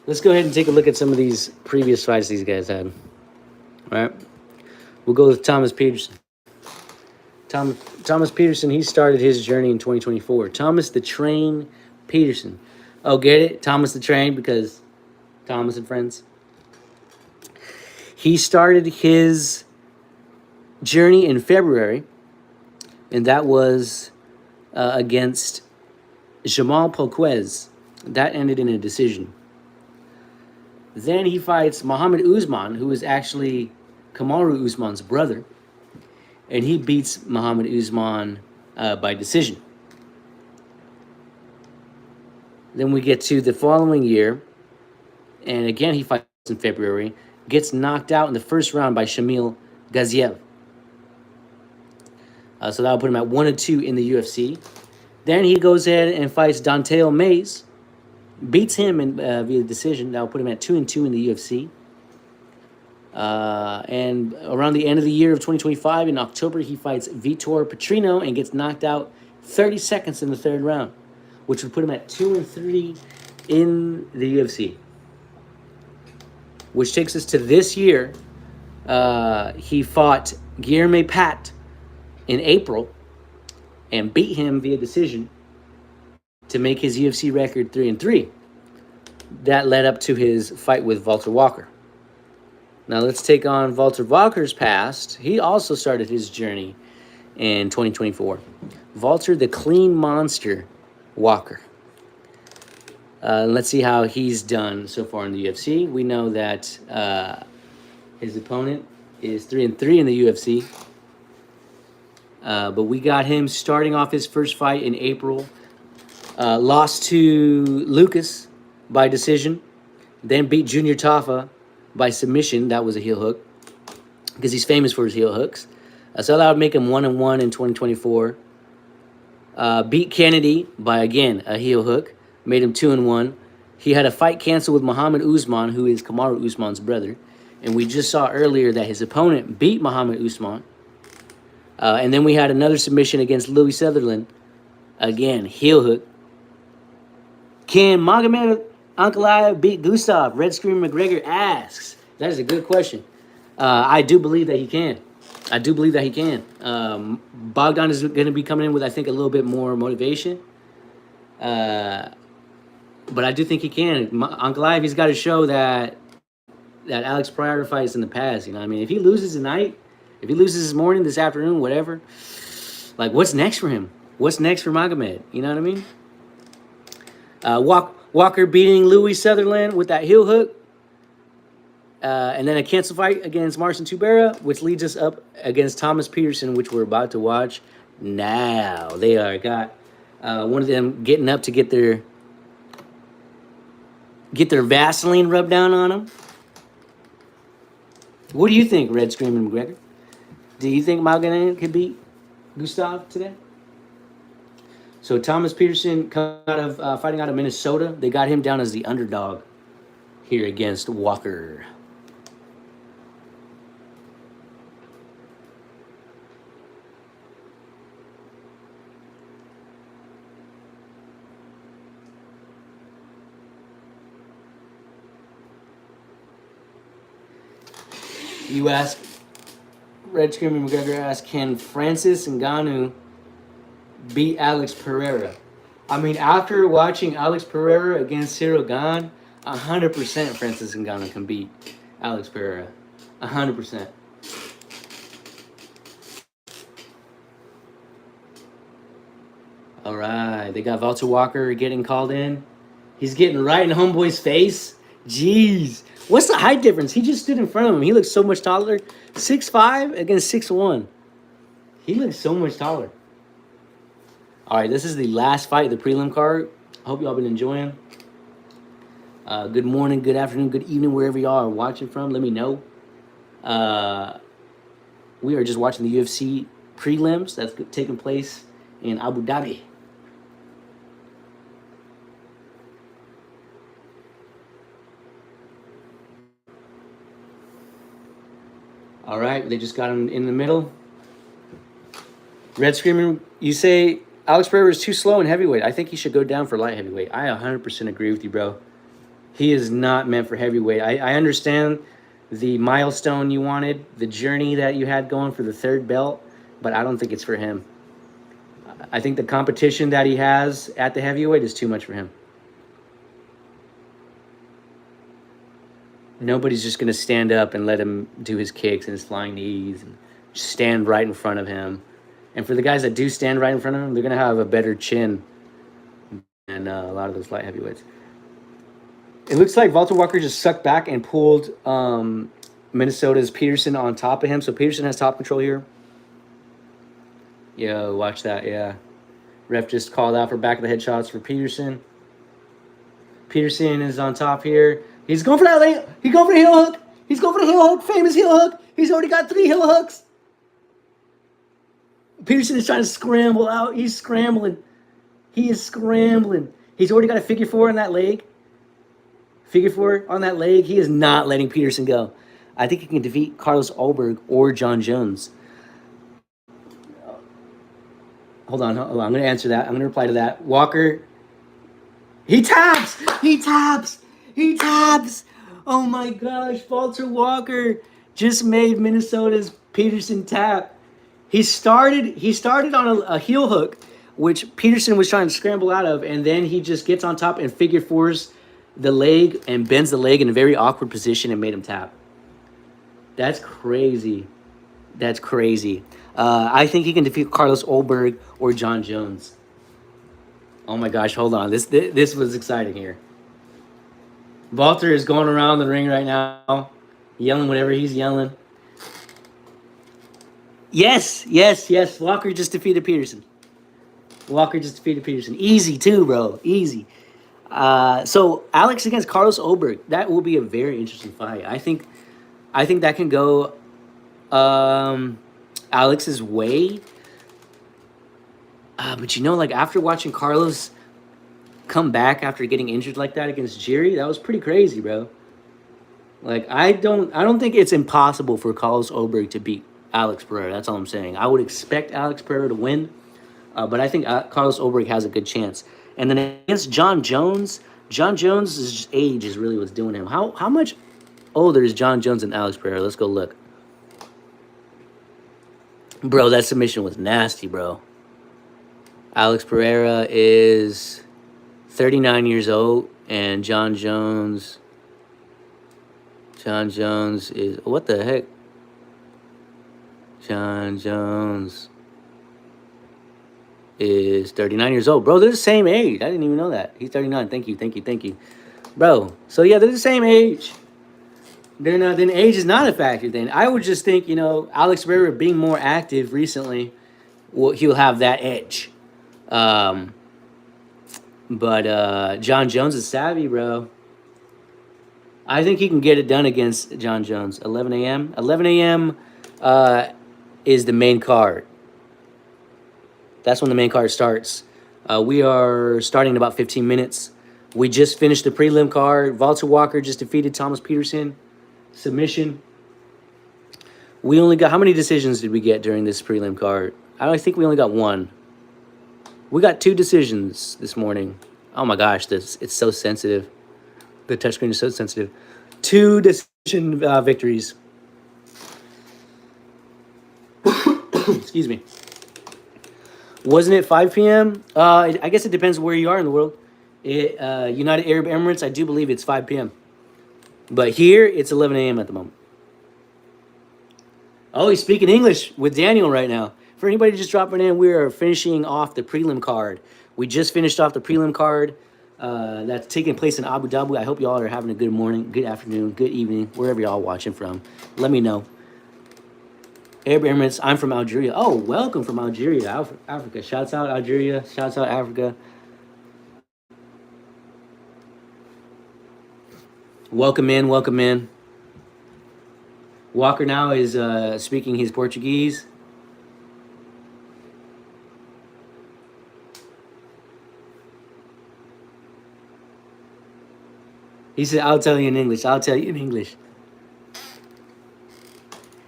let's go ahead and take a look at some of these previous fights these guys had. All right. We'll go with Thomas Peterson. Thomas Peterson, he started his journey in 2024. Thomas the Train Peterson. Oh, get it? Thomas the Train because Thomas and Friends. He started his journey in February, and that was against Jamal Polquez. That ended in a decision. Then he fights Muhammad Usman, who is actually Kamaru Usman's brother, and he beats Muhammad Usman by decision. Then we get to the following year, and again he fights in February, gets knocked out in the first round by Shamil Gaziev. So that'll put him at 1-2 in the UFC. Then he goes ahead and fights Dantale Mays, beats him via decision. That'll put him at 2-2 in the UFC. And around the end of the year of 2025, in October, he fights Vitor Petrino and gets knocked out 30 seconds in the third round, which would put him at 2-3 in the UFC. Which takes us to this year. He fought Guilherme Pat in April and beat him via decision to make his UFC record 3-3. That led up to his fight with Walter Walker. Now let's take on Walter Walker's past. He also started his journey in 2024. Walter the Clean Monster Walker. Let's see how he's done so far in the UFC. We know that his opponent is 3-3 in the UFC. But we got him starting off his first fight in April. Lost to Lucas by decision. Then beat Junior Tafa by submission. That was a heel hook, because he's famous for his heel hooks. So that would make him 1-1 in 2024. Beat Kennedy by, again, a heel hook. Made him 2-1. He had a fight canceled with Muhammad Usman, who is Kamaru Usman's brother. And we just saw earlier that his opponent beat Muhammad Usman. And then we had another submission against Louis Sutherland. Again, heel hook. Can Magomed Ankalaev beat Gustav? Red Scream McGregor asks. That is a good question. I do believe that he can. Bogdan is going to be coming in with, I think, a little bit more motivation. But I do think he can. Ankalaev, he's got to show that Alex Pryor fights in the past. You know what I mean? If he loses tonight, if he loses this morning, this afternoon, whatever, like, what's next for him? What's next for Magomed? You know what I mean? Walker beating Louis Sutherland with that heel hook. And then a cancel fight against Marcin Tubera, which leads us up against Thomas Peterson, which we're about to watch now. They are got one of them getting up to get their Vaseline rubbed down on them. What do you think, Red Screaming McGregor? Do you think Malganin could beat Gustav today? So Thomas Peterson fighting out of Minnesota. They got him down as the underdog here against Walker. You ask, Red Screaming McGregor asked, can Francis Ngannou beat Alex Pereira? I mean, after watching Alex Pereira against Cyril Gane, 100% Francis Ngannou can beat Alex Pereira. 100%. All right, they got Walter Walker getting called in. He's getting right in homeboy's face. Jeez. What's the height difference? He just stood in front of him. He looks so much taller. 6'5" against 6'1". He looks so much taller. All right, this is the last fight of the prelim card. I hope y'all been enjoying. Good morning, good afternoon, good evening, wherever y'all are watching from. Let me know. We are just watching the UFC prelims that's taking place in Abu Dhabi. All right, they just got him in the middle. Red Screamer, you say Alex Pereira is too slow in heavyweight. I think he should go down for light heavyweight. I 100% agree with you, bro. He is not meant for heavyweight. I understand the milestone you wanted, the journey that you had going for the third belt, but I don't think it's for him. I think the competition that he has at the heavyweight is too much for him. Nobody's just going to stand up and let him do his kicks and his flying knees and stand right in front of him. And for the guys that do stand right in front of him, they're going to have a better chin than a lot of those light heavyweights. It looks like Walter Walker just sucked back and pulled Minnesota's Peterson on top of him. So Peterson has top control here. Yo, watch that, yeah. Ref just called out for back of the head shots for Peterson. Peterson is on top here. He's going for that leg. He's going for the heel hook. He's going for the heel hook. Famous heel hook. He's already got 3 heel hooks. Peterson is trying to scramble out. He's scrambling. He is scrambling. He's already got a figure 4 on that leg. Figure 4 on that leg. He is not letting Peterson go. I think he can defeat Carlos Ulberg or John Jones. Hold on. I'm going to answer that. I'm going to reply to that. Walker. He taps. He taps. He taps. Oh my gosh. Walter Walker just made Minnesota's Peterson tap. He started on a heel hook, which Peterson was trying to scramble out of, and then he just gets on top and figure 4s the leg and bends the leg in a very awkward position and made him tap. That's crazy. That's crazy. I think he can defeat Carlos Ulberg or John Jones. Oh my gosh, hold on. This was exciting here. Walter is going around the ring right now, yelling whatever he's yelling. Yes. Walker just defeated Peterson. Easy too, bro. Easy. So Alex against Carlos Ulberg. That will be a very interesting fight. I think that can go Alex's way. But like after watching Carlos come back after getting injured like that against Jerry, that was pretty crazy, bro. Like I don't think it's impossible for Carlos Ulberg to beat Alex Pereira. That's all I'm saying. I would expect Alex Pereira to win, but I think Carlos Ulberg has a good chance. And then against John Jones' age is really what's doing him. How much older is John Jones than Alex Pereira? Let's go look. Bro, that submission was nasty, bro. Alex Pereira is 39 years old, and John Jones is, what the heck? John Jones is 39 years old. Bro, they're the same age. I didn't even know that. He's 39. Thank you. Bro, so yeah, they're the same age. then age is not a factor. Then I would just think, Alex Pereira being more active recently, he'll have that edge. Um, but John Jones is savvy, bro. I think he can get it done against John Jones. 11 a.m. 11 a.m. Is the main card. That's when the main card starts. We are starting in about 15 minutes. We just finished the prelim card. Walter Walker just defeated Thomas Peterson. Submission. We only got, how many decisions did we get during this prelim card? I think we only got one. We got 2 decisions this morning. Oh my gosh, it's so sensitive. The touchscreen is so sensitive. 2 decision victories. Excuse me. Wasn't it 5 p.m.? I guess it depends where you are in the world. United Arab Emirates, I do believe it's 5 p.m. But here, it's 11 a.m. at the moment. Oh, he's speaking English with Daniel right now. For anybody just dropping in, we are finishing off the prelim card. We just finished off the prelim card. That's taking place in Abu Dhabi. I hope y'all are having a good morning, good afternoon, good evening, wherever y'all watching from. Let me know. Arab Emirates, I'm from Algeria. Oh, welcome from Algeria, Africa. Shouts out Algeria. Shouts out Africa. Welcome in, welcome in. Walker now is speaking his Portuguese. He said, I'll tell you in English. I'll tell you in English.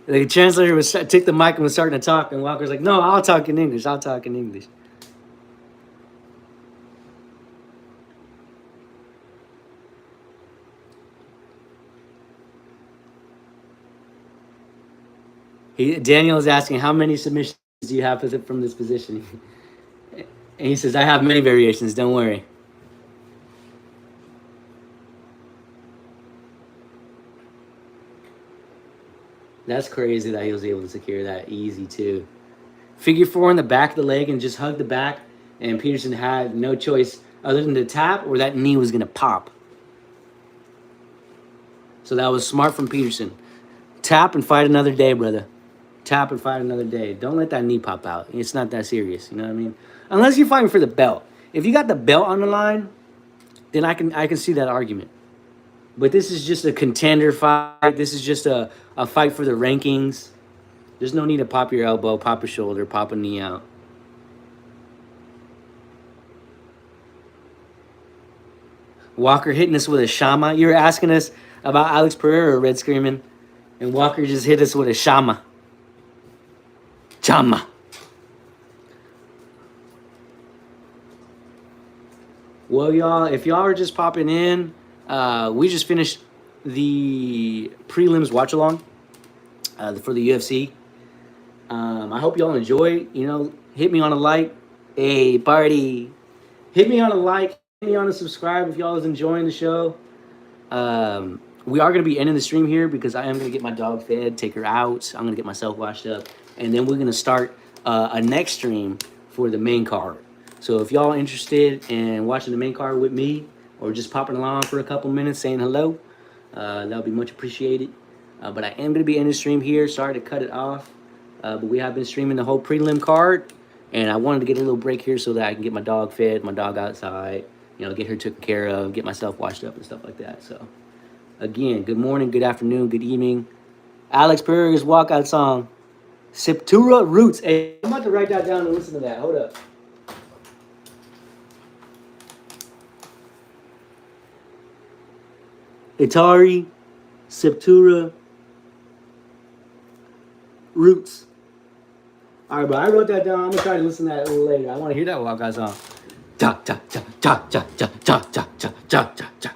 The translator took the mic and was starting to talk, and Walker's like, no, I'll talk in English. I'll talk in English. Daniel is asking, how many submissions do you have from this position? And he says, I have many variations. Don't worry. That's crazy that he was able to secure that easy, too. Figure 4 in the back of the leg and just hug the back. And Peterson had no choice other than to tap, or that knee was going to pop. So that was smart from Peterson. Tap and fight another day, brother. Tap and fight another day. Don't let that knee pop out. It's not that serious. You know what I mean? Unless you're fighting for the belt. If you got the belt on the line, then I can see that argument. But this is just a contender fight. This is just a fight for the rankings. There's no need to pop your elbow, pop a shoulder, pop a knee out. Walker hitting us with a shama. You were asking us about Alex Pereira, Red Screaming. And Walker just hit us with a shama. Chama. Well, y'all, if y'all are just popping in, we just finished the prelims watch along for the UFC. I hope y'all enjoy. Hit me on a like. Hey, party. Hit me on a like. Hit me on a subscribe if y'all is enjoying the show. We are going to be ending the stream here because I am going to get my dog fed, take her out. I'm going to get myself washed up. And then we're going to start a next stream for the main card. So if y'all are interested in watching the main card with me or just popping along for a couple minutes saying hello, that would be much appreciated. But I am going to be ending the stream here. Sorry to cut it off. But we have been streaming the whole prelim card. And I wanted to get a little break here so that I can get my dog fed, my dog outside, get her taken care of, get myself washed up and stuff like that. So, again, good morning, good afternoon, good evening. Alex Pereira's walkout song, Septura Roots. Hey, I'm about to write that down and listen to that. Hold up. Atari, Septura, Roots. All right, bro, I wrote that down. I'm going to try to listen to that a little later. I want to hear that walkout song. Cha, cha, cha, cha, cha, cha, cha, cha, cha, cha, cha, cha.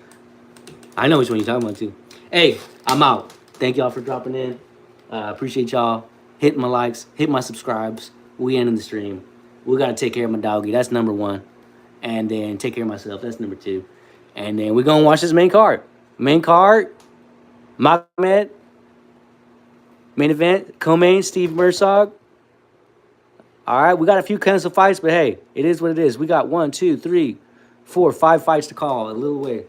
I know which one you're talking about, too. Hey, I'm out. Thank y'all for dropping in. Appreciate y'all. Hit my likes. Hit my subscribes. We ending the stream. We got to take care of my doggy. That's number 1. And then take care of myself. That's number 2. And then we're going to watch this main card. Main card, Magomed. Main event, co-main, Steve Mersog. All right, we got a few canceled fights, but hey, it is what it is. We got 1, 2, 3, 4, 5 fights to call a little way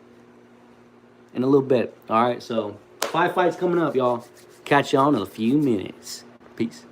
in a little bit. All right, so 5 fights coming up, y'all. Catch y'all in a few minutes. Peace.